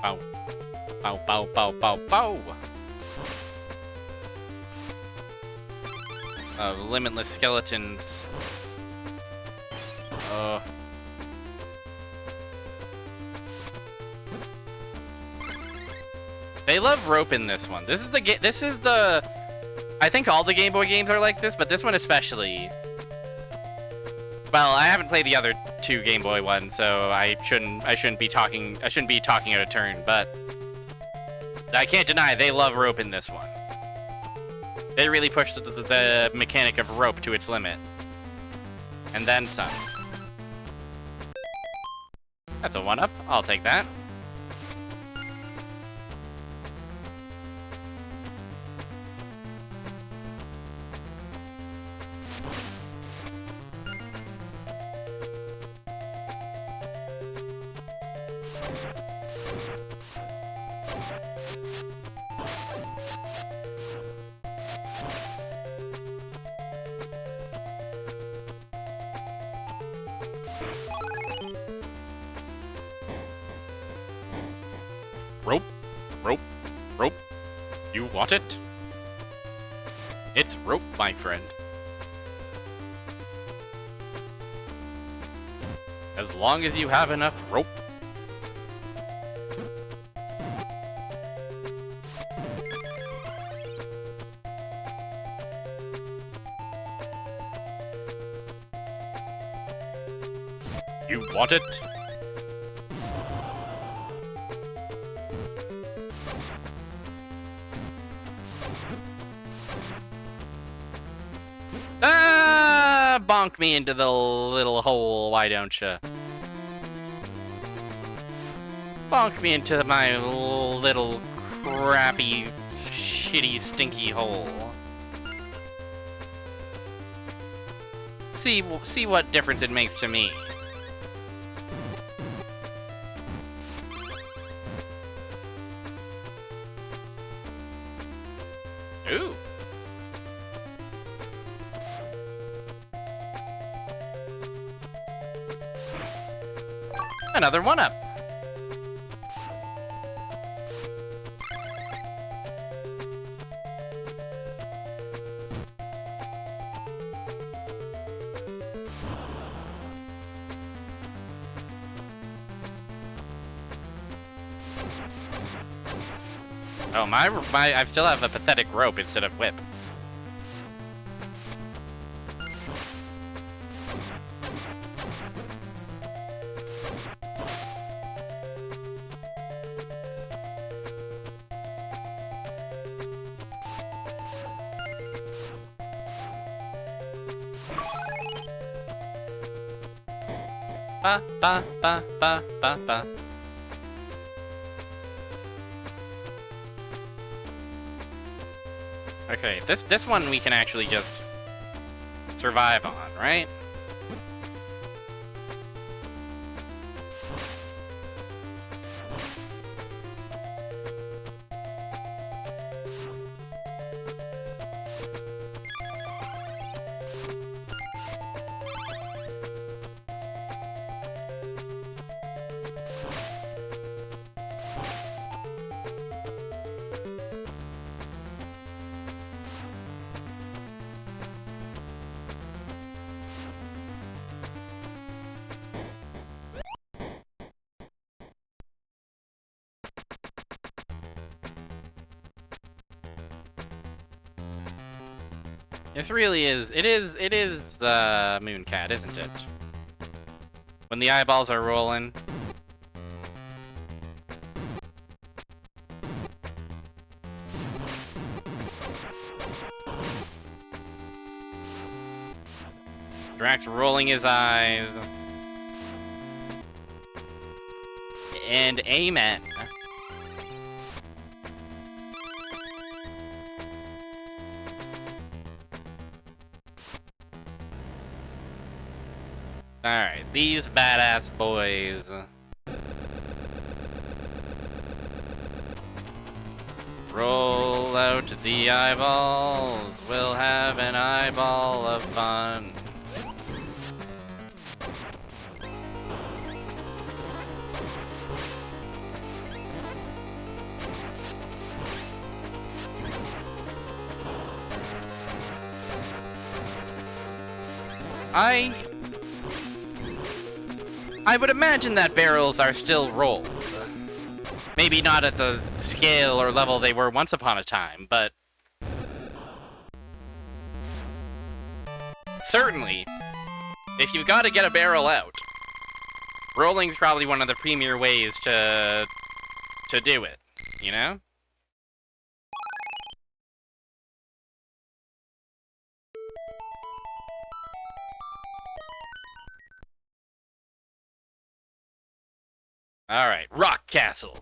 Speaker 1: Bow. Bow, bow, bow, bow, bow. Limitless skeletons. They love rope in this one. This is the I think all the Game Boy games are like this, but this one especially. Well, I haven't played the other two Game Boy ones, so I shouldn't be talking out of turn, but I can't deny they love rope in this one. They really push the mechanic of rope to its limit. And then some. That's a 1-up. I'll take that. Rope, rope, rope. You want it? It's rope, my friend. As long as you have enough rope. You want it? Bonk me into the little hole, why don't you? Bonk me into my little crappy, shitty, stinky hole. See what difference it makes to me. Ooh. Another 1-up. Oh, I still have a pathetic rope instead of whip. Ba ba ba ba ba ba. Okay, this one we can actually just survive on, right? This really is. It is Mooncat, isn't it? When the eyeballs are rolling. Drax rolling his eyes. And amen. Alright, these badass boys. Roll out the eyeballs. We'll have an eyeball of fun. I would imagine that barrels are still rolled. Maybe not at the scale or level they were once upon a time, but certainly, if you've got to get a barrel out, rolling's probably one of the premier ways to do it, you know? Alright, Rock Castle.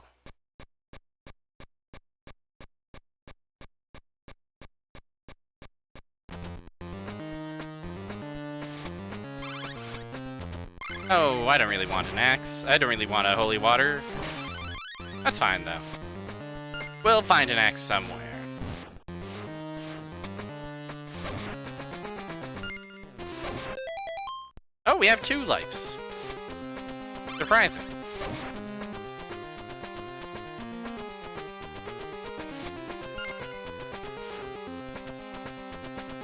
Speaker 1: Oh, I don't really want an axe. I don't really want a holy water. That's fine, though. We'll find an axe somewhere. Oh, we have 2 lives. Surprising.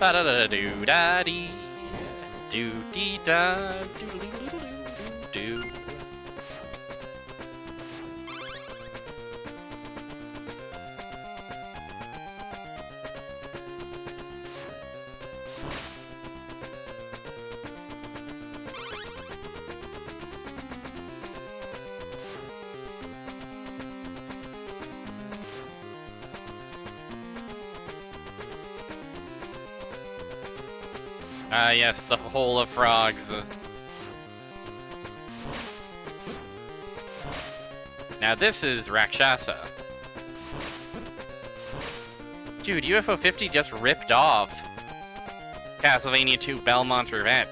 Speaker 1: Ba-da-da-do-da-dee. Do-dee-da. Do-do-do-do-do-do. Ah, yes, the hole of frogs. Now this is Rakshasa. Dude, UFO 50 just ripped off Castlevania 2 Belmont's Revenge.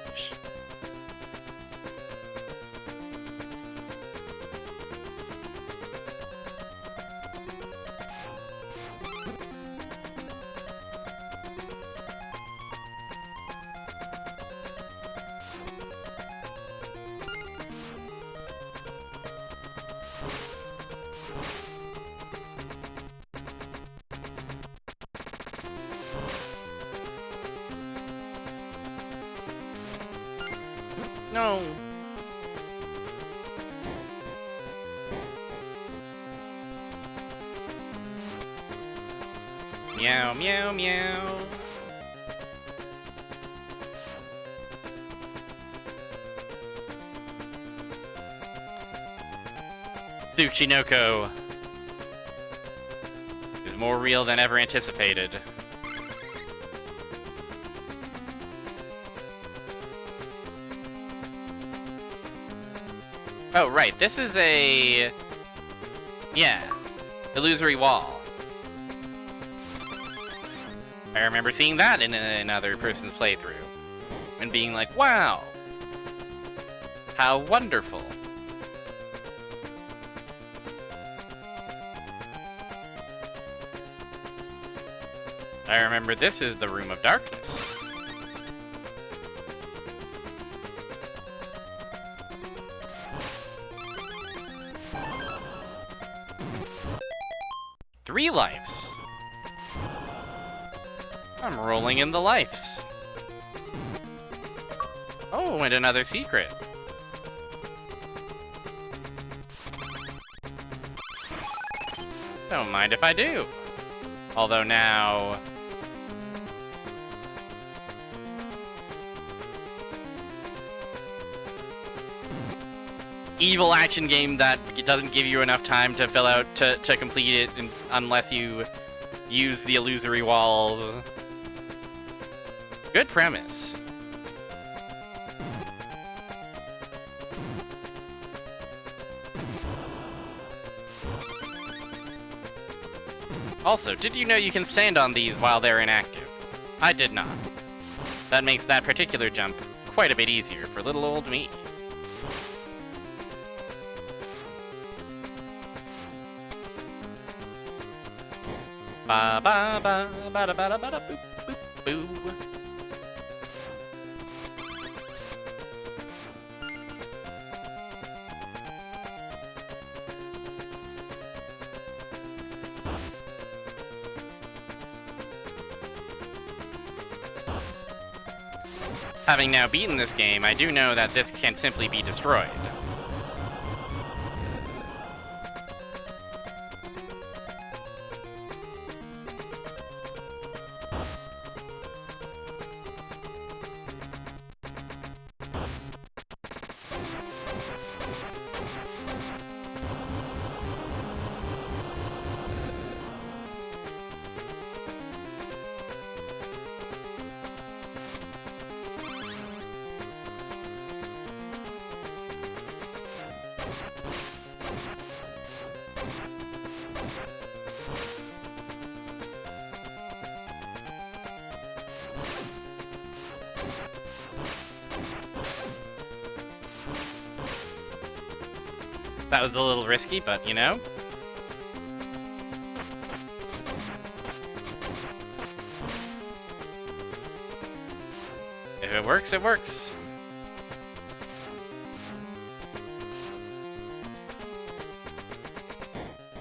Speaker 1: No. Meow, meow, meow. Tsuchinoko is more real than ever anticipated. Oh, right, this is a... yeah, illusory wall. I remember seeing that in another person's playthrough, and being like, wow, how wonderful. I remember this is the Room of Darkness. Three lives. I'm rolling in the lives. Oh, and another secret. Don't mind if I do. Although now... evil action game that doesn't give you enough time to fill out to complete it unless you use the illusory walls. Good premise. Also, did you know you can stand on these while they're inactive? I did not. That makes that particular jump quite a bit easier for little old me. Ba ba ba ba da ba da ba da boop boop boo. Having now beaten this game, I do know that this can simply be destroyed. That was a little risky, but you know. If it works, it works.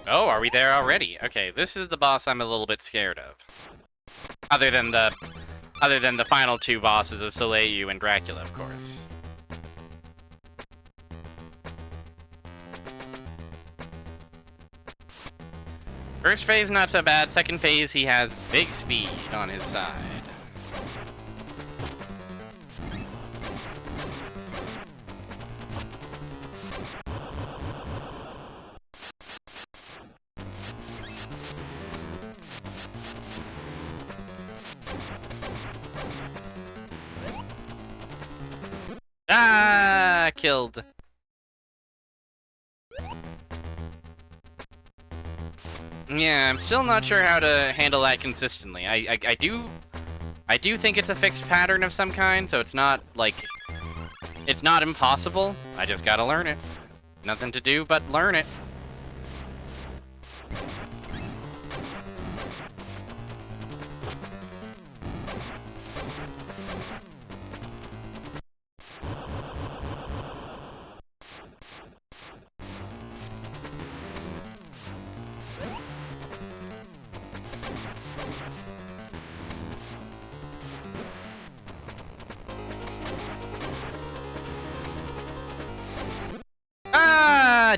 Speaker 1: Oh, are we there already? Okay, this is the boss I'm a little bit scared of. Other than the final two bosses of Soleil and Dracula, of course. First phase, not so bad. Second phase, he has big speed on his side. Ah, killed. Yeah, I'm still not sure how to handle that consistently. I do think it's a fixed pattern of some kind, so it's not, like, it's not impossible. I just gotta learn it. Nothing to do but learn it.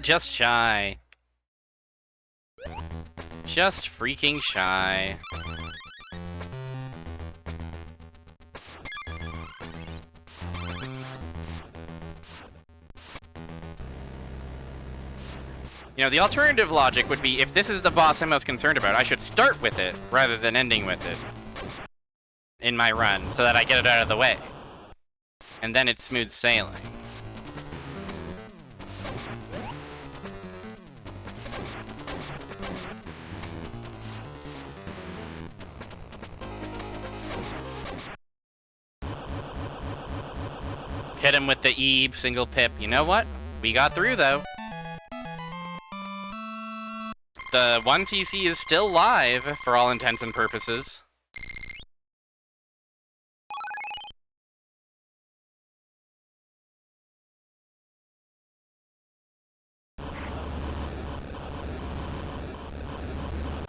Speaker 1: Just shy. Just freaking shy. You know, the alternative logic would be, if this is the boss I'm most concerned about, I should start with it rather than ending with it in my run, so that I get it out of the way. And then it's smooth sailing. Hit him with the E, single pip. You know what? We got through, though. The 1cc is still live, for all intents and purposes.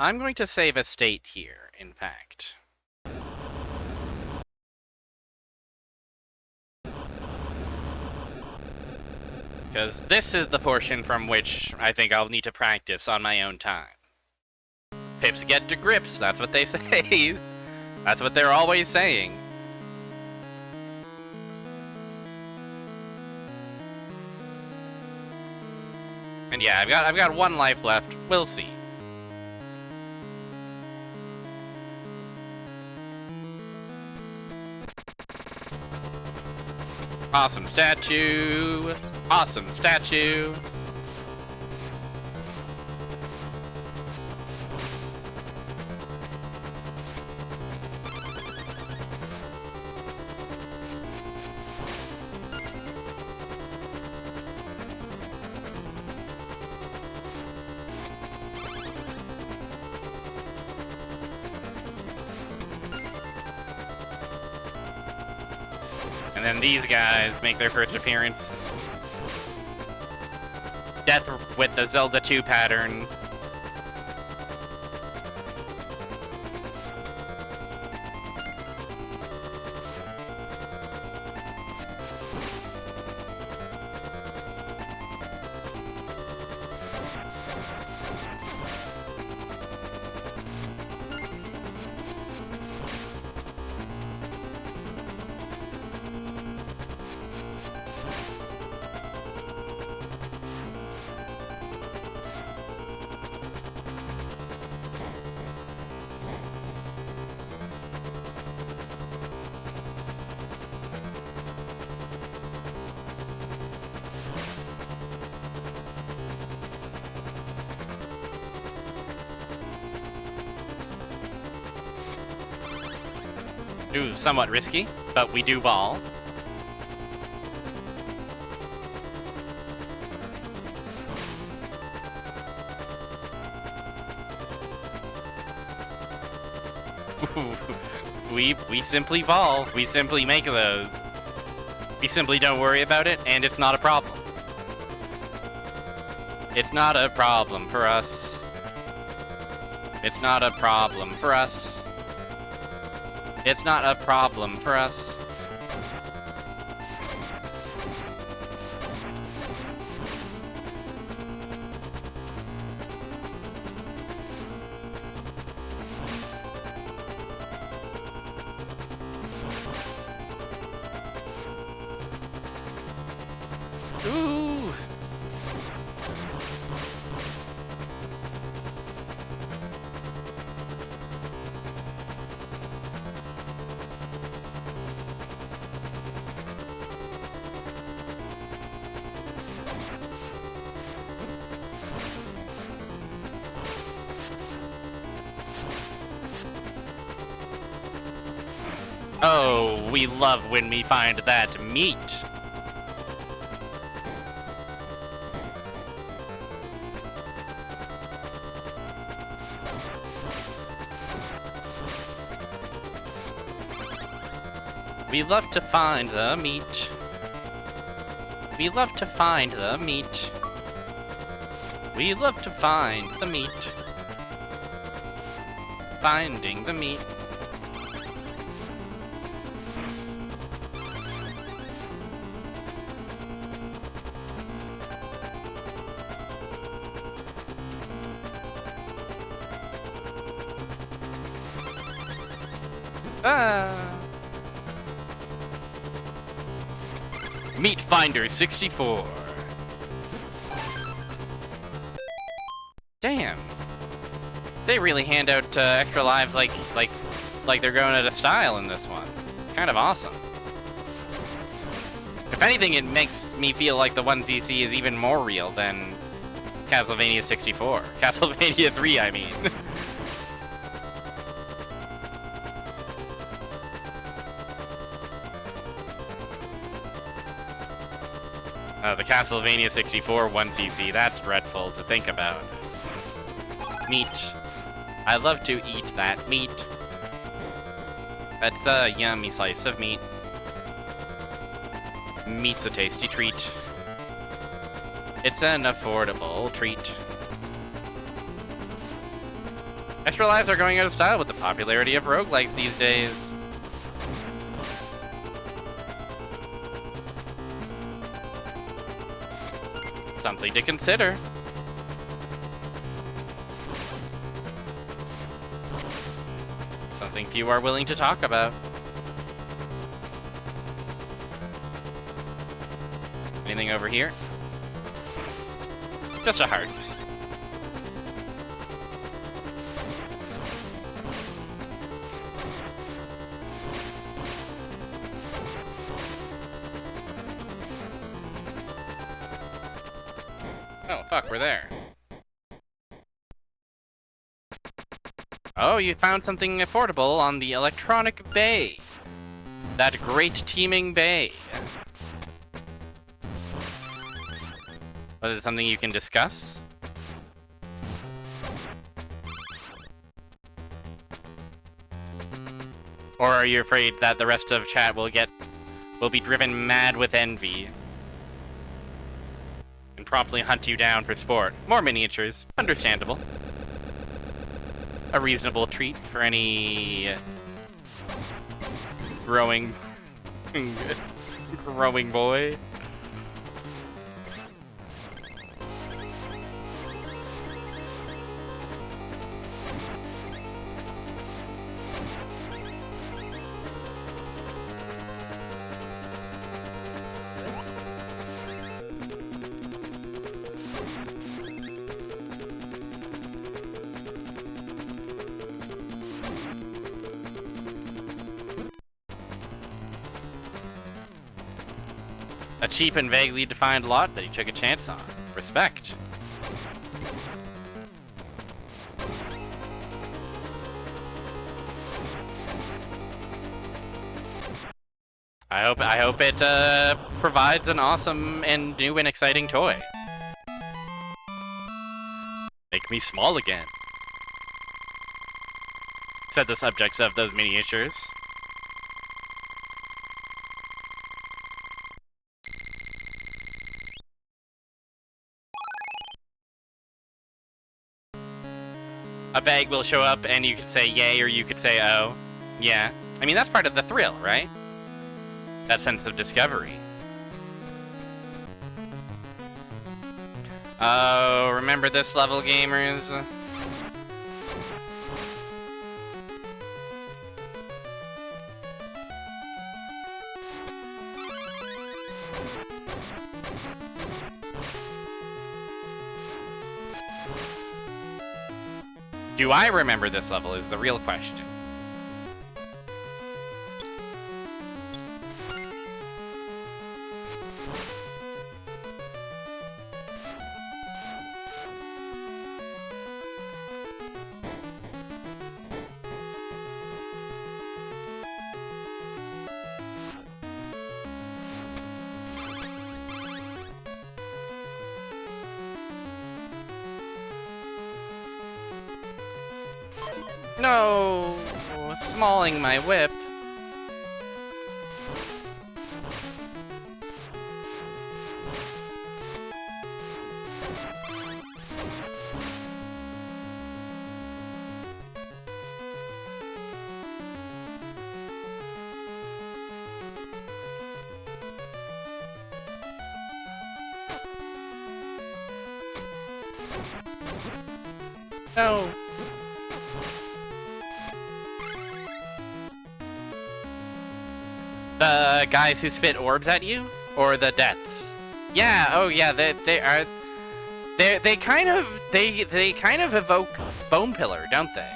Speaker 1: I'm going to save a state here, in fact. Because this is the portion from which I think I'll need to practice on my own time. Pips get to grips, that's what they say. That's what they're always saying. And yeah, I've got 1 life left. We'll see. Awesome statue. Awesome statue. And then these guys make their first appearance. Death with the Zelda 2 pattern. Ooh, somewhat risky, but we do ball. We simply ball. We simply make those. We simply don't worry about it, and it's not a problem. It's not a problem for us. It's not a problem for us. It's not a problem for us. Ooh. Oh, we love when we find that meat. We love to find the meat. We love to find the meat. We love to find the meat. Finding the meat. Meat Finder 64. Damn. They really hand out extra lives like they're going out of style in this one. Kind of awesome. If anything, it makes me feel like the 1cc is even more real than Castlevania 64. Castlevania 3, I mean. The Castlevania 64 1cc, that's dreadful to think about. Meat. I love to eat that meat. That's a yummy slice of meat. Meat's a tasty treat. It's an affordable treat. Extra lives are going out of style with the popularity of roguelikes these days. Something to consider. Something few are willing to talk about. Anything over here? Just a hearts. Oh, fuck, we're there. Oh, you found something affordable on the electronic bay. That great teeming bay. Was it something you can discuss? Or are you afraid that the rest of chat will be driven mad with envy and promptly hunt you down for sport? More miniatures. Understandable. A reasonable treat for any growing boy. A cheap and vaguely defined lot that he took a chance on. Respect. I hope it provides an awesome and new and exciting toy. Make me small again, said the subjects of those miniatures. A bag will show up and you could say yay or you could say oh. Yeah. I mean, that's part of the thrill, right? That sense of discovery. Oh, remember this level, gamers? Do I remember this level is the real question. No, smalling my whip. No. The guys who spit orbs at you, or the deaths? Yeah. Oh, yeah. They kind of evoke Bone Pillar, don't they?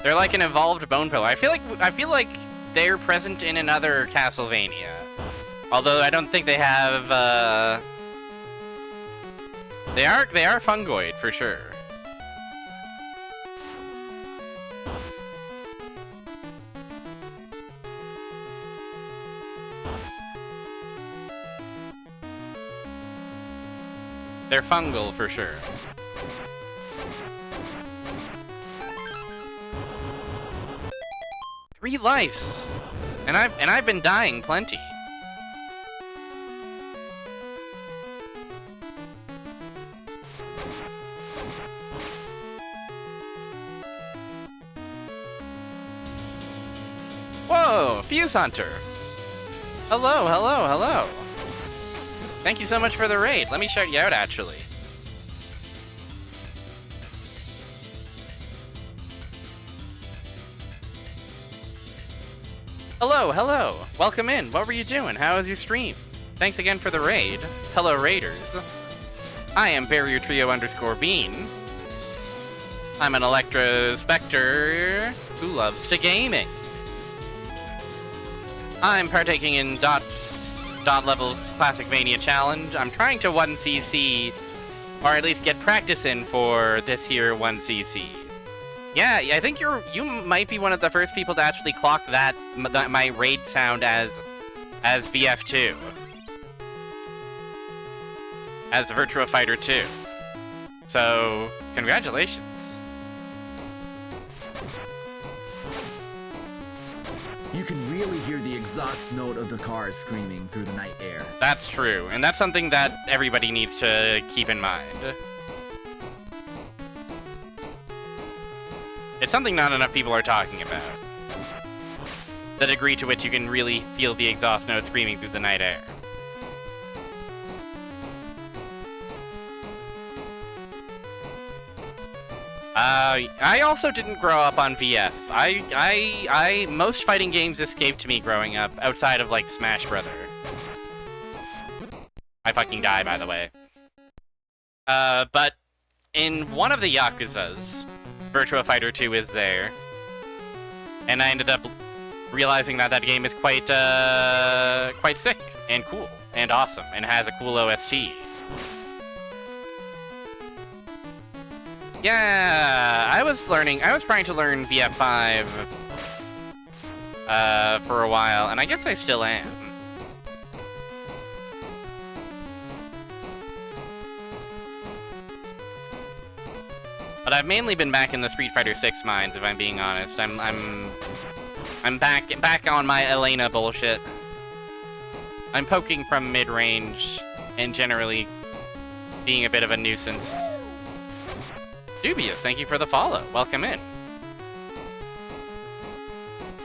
Speaker 1: They're like an evolved Bone Pillar. I feel like they're present in another Castlevania, although I don't think they have. They are fungoid for sure. They're fungal for sure. Three lives, and I've been dying plenty. Whoa, Fuse Hunter. Hello, hello, hello. Thank you so much for the raid. Let me shout you out, actually. Hello, hello. Welcome in. What were you doing? How was your stream? Thanks again for the raid. Hello, raiders. I am Barrier Trio _ Bean. I'm an Electra Spectre who loves to gaming. I'm partaking in Dot Level's CLASSICVANIA challenge. I'm trying to 1cc, or at least get practice in for this here 1cc. Yeah, I think you might be one of the first people to actually clock that my raid sound as VF2. As Virtua Fighter 2. So, congratulations.
Speaker 5: You can really hear the exhaust note of the cars screaming through the night air.
Speaker 1: That's true, and that's something that everybody needs to keep in mind. It's something not enough people are talking about. The degree to which you can really feel the exhaust note screaming through the night air. I also didn't grow up on VF. Most fighting games escaped me growing up, outside of, like, Smash Brother. I fucking die, by the way. But in one of the Yakuzas, Virtua Fighter 2 is there, and I ended up realizing that that game is quite sick, and cool, and awesome, and has a cool OST. Yeah, I was trying to learn VF5 for a while, and I guess I still am. But I've mainly been back in the Street Fighter 6 mines, if I'm being honest. I'm back on my Elena bullshit. I'm poking from mid-range and generally being a bit of a nuisance. Dubious, thank you for the follow. Welcome in.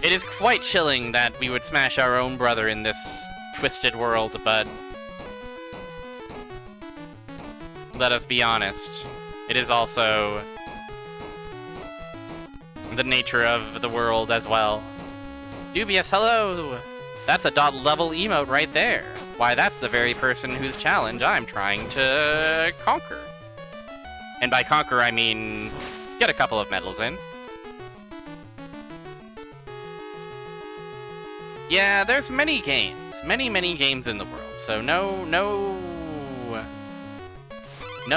Speaker 1: It is quite chilling that we would smash our own brother in this twisted world, but let us be honest, it is also the nature of the world as well. Dubious, hello! That's a dot level emote right there. Why, that's the very person whose challenge I'm trying to conquer. And by conquer, I mean get a couple of medals in. Yeah, there's many games. Many games in the world. So no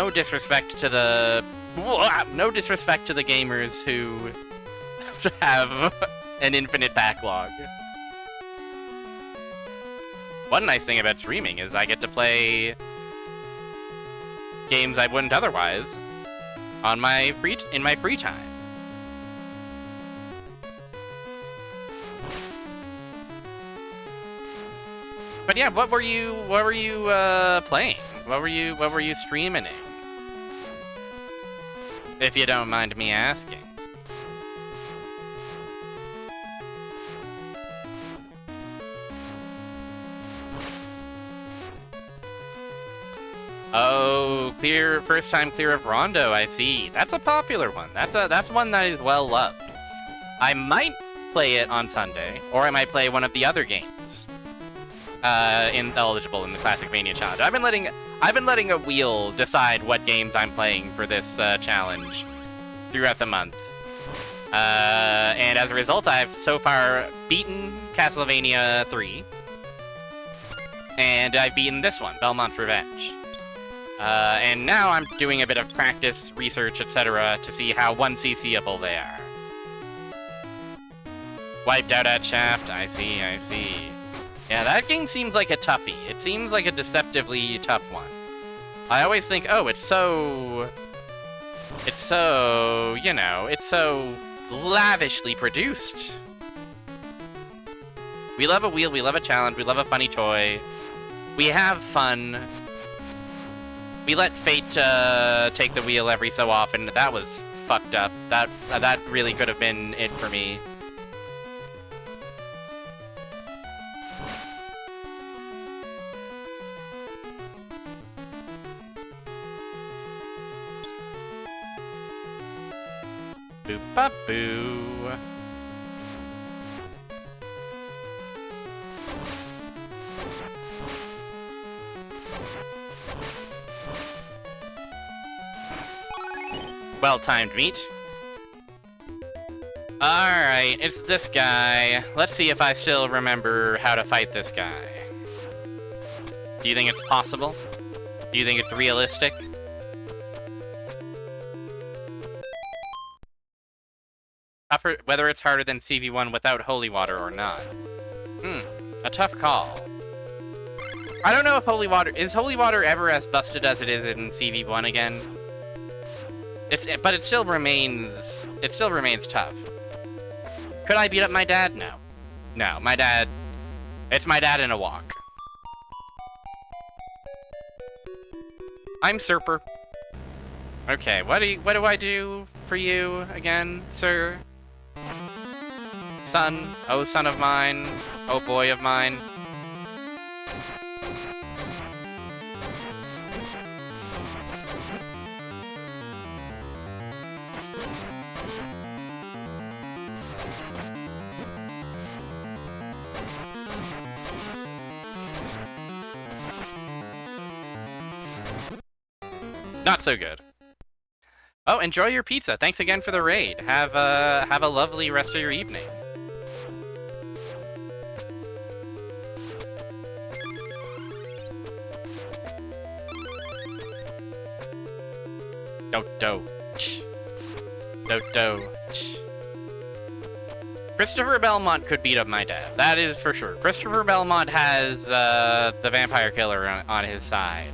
Speaker 1: disrespect to the... No disrespect to the gamers who have an infinite backlog. One nice thing about streaming is I get to play games I wouldn't otherwise in my free time. But yeah, what were you playing? What were you streaming? If you don't mind me asking. Oh, first time clear of Rondo, I see. That's a popular one. That's one that is well loved. I might play it on Sunday, or I might play one of the other games eligible in the CLASSICVANIA challenge. I've been letting a wheel decide what games I'm playing for this challenge throughout the month. And as a result, I've so far beaten Castlevania 3, and I've beaten this one, Belmont's Revenge. And now I'm doing a bit of practice, research, etc. to see how 1cc-able they are. Wiped out at Shaft, I see. Yeah, that game seems like a toughie. It seems like a deceptively tough one. I always think, oh, it's so, you know, it's so lavishly produced. We love a wheel, we love a challenge, we love a funny toy. We have fun. We let fate take the wheel every so often. That was fucked up. That really could have been it for me. Boop-ba-boo. well-timed meet. Alright, it's this guy. Let's see if I still remember how to fight this guy. Do you think it's possible? Do you think it's realistic? Tougher, whether it's harder than CV1 without holy water or not. A tough call. I don't know if holy water... Is holy water ever as busted as it is in CV1 again? But it still remains... It still remains tough. Could I beat up my dad? No. No, my dad... It's my dad in a walk. I'm Serper. Okay, what do I do for you again, sir? Son, oh son of mine, oh boy of mine. Not so good. Oh, enjoy your pizza. Thanks again for the raid. Have a lovely rest of your evening. Do. Christopher Belmont could beat up my dad. That is for sure. Christopher Belmont has the vampire killer on his side.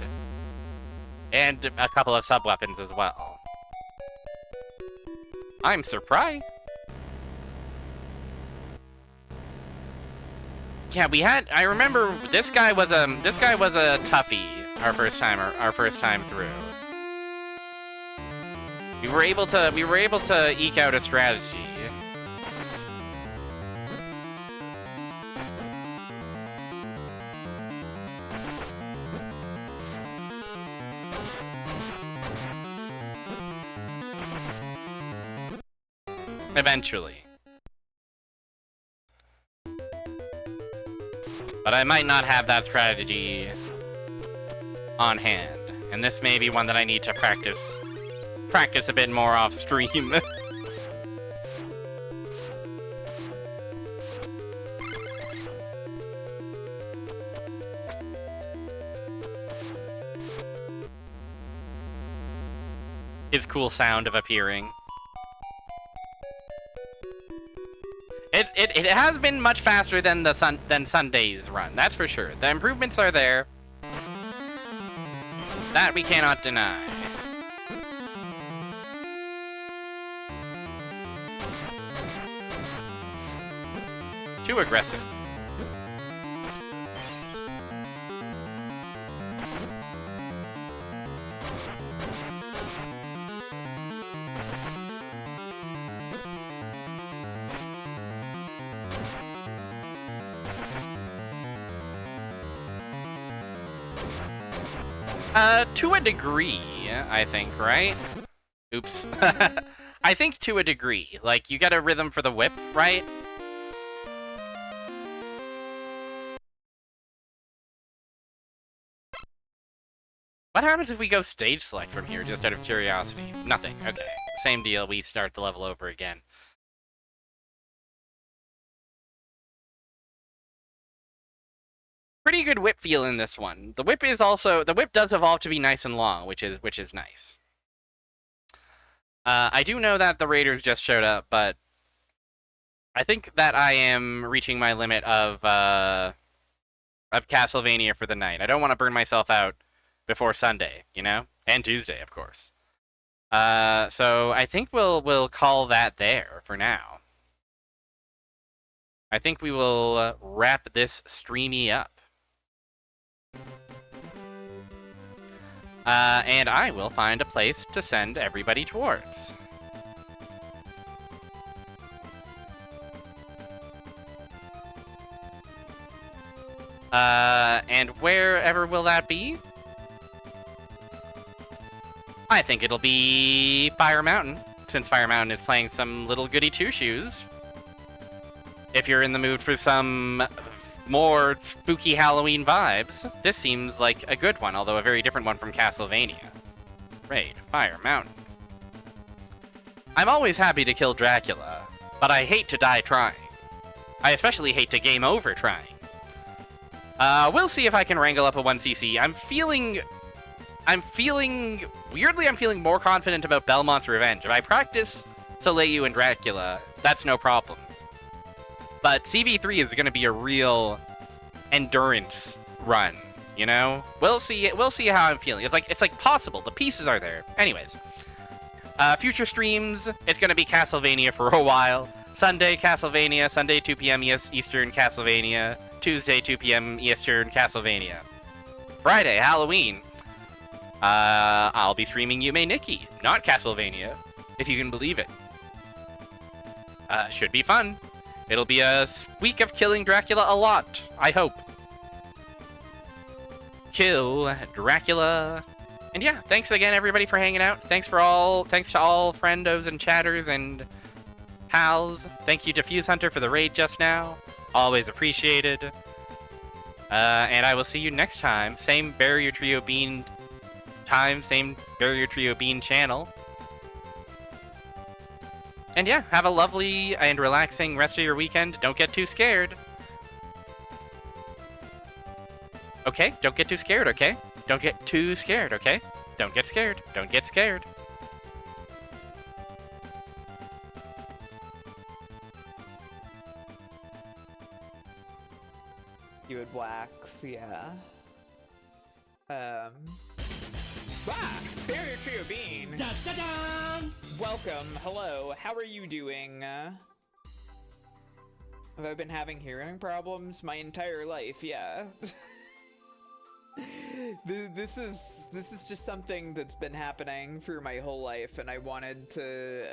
Speaker 1: And a couple of sub-weapons as well. I'm surprised. Yeah, I remember this guy was a toughie our first time through. We were able to eke out a strategy. Eventually. But I might not have that strategy on hand. And this may be one that I need to practice a bit more off stream. His cool sound of appearing. It has been much faster than Sunday's run, that's for sure. The improvements are there. That we cannot deny. Too aggressive. To a degree, I think, right? Oops. I think to a degree. Like, you get a rhythm for the whip, right? What happens if we go stage select from here, just out of curiosity? Nothing. Okay. Same deal, we start the level over again. Pretty good whip feel in this one. The whip does evolve to be nice and long, which is nice. I do know that the raiders just showed up, but I think that I am reaching my limit of Castlevania for the night. I don't want to burn myself out before Sunday, you know? And Tuesday, of course. So I think we'll call that there for now. I think we will wrap this streamy up. And I will find a place to send everybody towards. And wherever will that be? I think it'll be Fire Mountain, since Fire Mountain is playing some little goody two-shoes. If you're in the mood for some more spooky Halloween vibes, this seems like a good one, although a very different one from Castlevania. Raid, Fire Mountain. I'm always happy to kill Dracula, but I hate to die trying. I especially hate to game over trying. We'll see if I can wrangle up a 1cc. Weirdly, I'm feeling more confident about Belmont's Revenge. If I practice Soleil and Dracula, that's no problem. But CV3 is going to be a real endurance run, you know? We'll see how I'm feeling. It's like possible. The pieces are there. Anyways. Future streams, it's going to be Castlevania for a while. Sunday, Castlevania. Sunday, 2 p.m. Eastern, Castlevania. Tuesday, 2 p.m. Eastern, Castlevania. Friday, Halloween. I'll be streaming Yume Nikki, not Castlevania, if you can believe it. Should be fun. It'll be a week of killing Dracula a lot, I hope. Kill Dracula. And yeah, thanks again everybody for hanging out. Thanks to all friendos and chatters and pals. Thank you to Fuse Hunter for the raid just now. Always appreciated. And I will see you next time. Same Barrier Trio Bean time, same Barrier Trio Bean channel. And yeah, have a lovely and relaxing rest of your weekend. Don't get too scared. Okay? Don't get too scared, okay? Don't get too scared, okay? Don't get scared. Don't get scared.
Speaker 6: You would wax, yeah. Barrier Trio Bean!
Speaker 7: Dun, dun, dun!
Speaker 6: Welcome, hello, how are you doing? Have I been having hearing problems my entire life? Yeah. This is just something that's been happening for my whole life, and I wanted to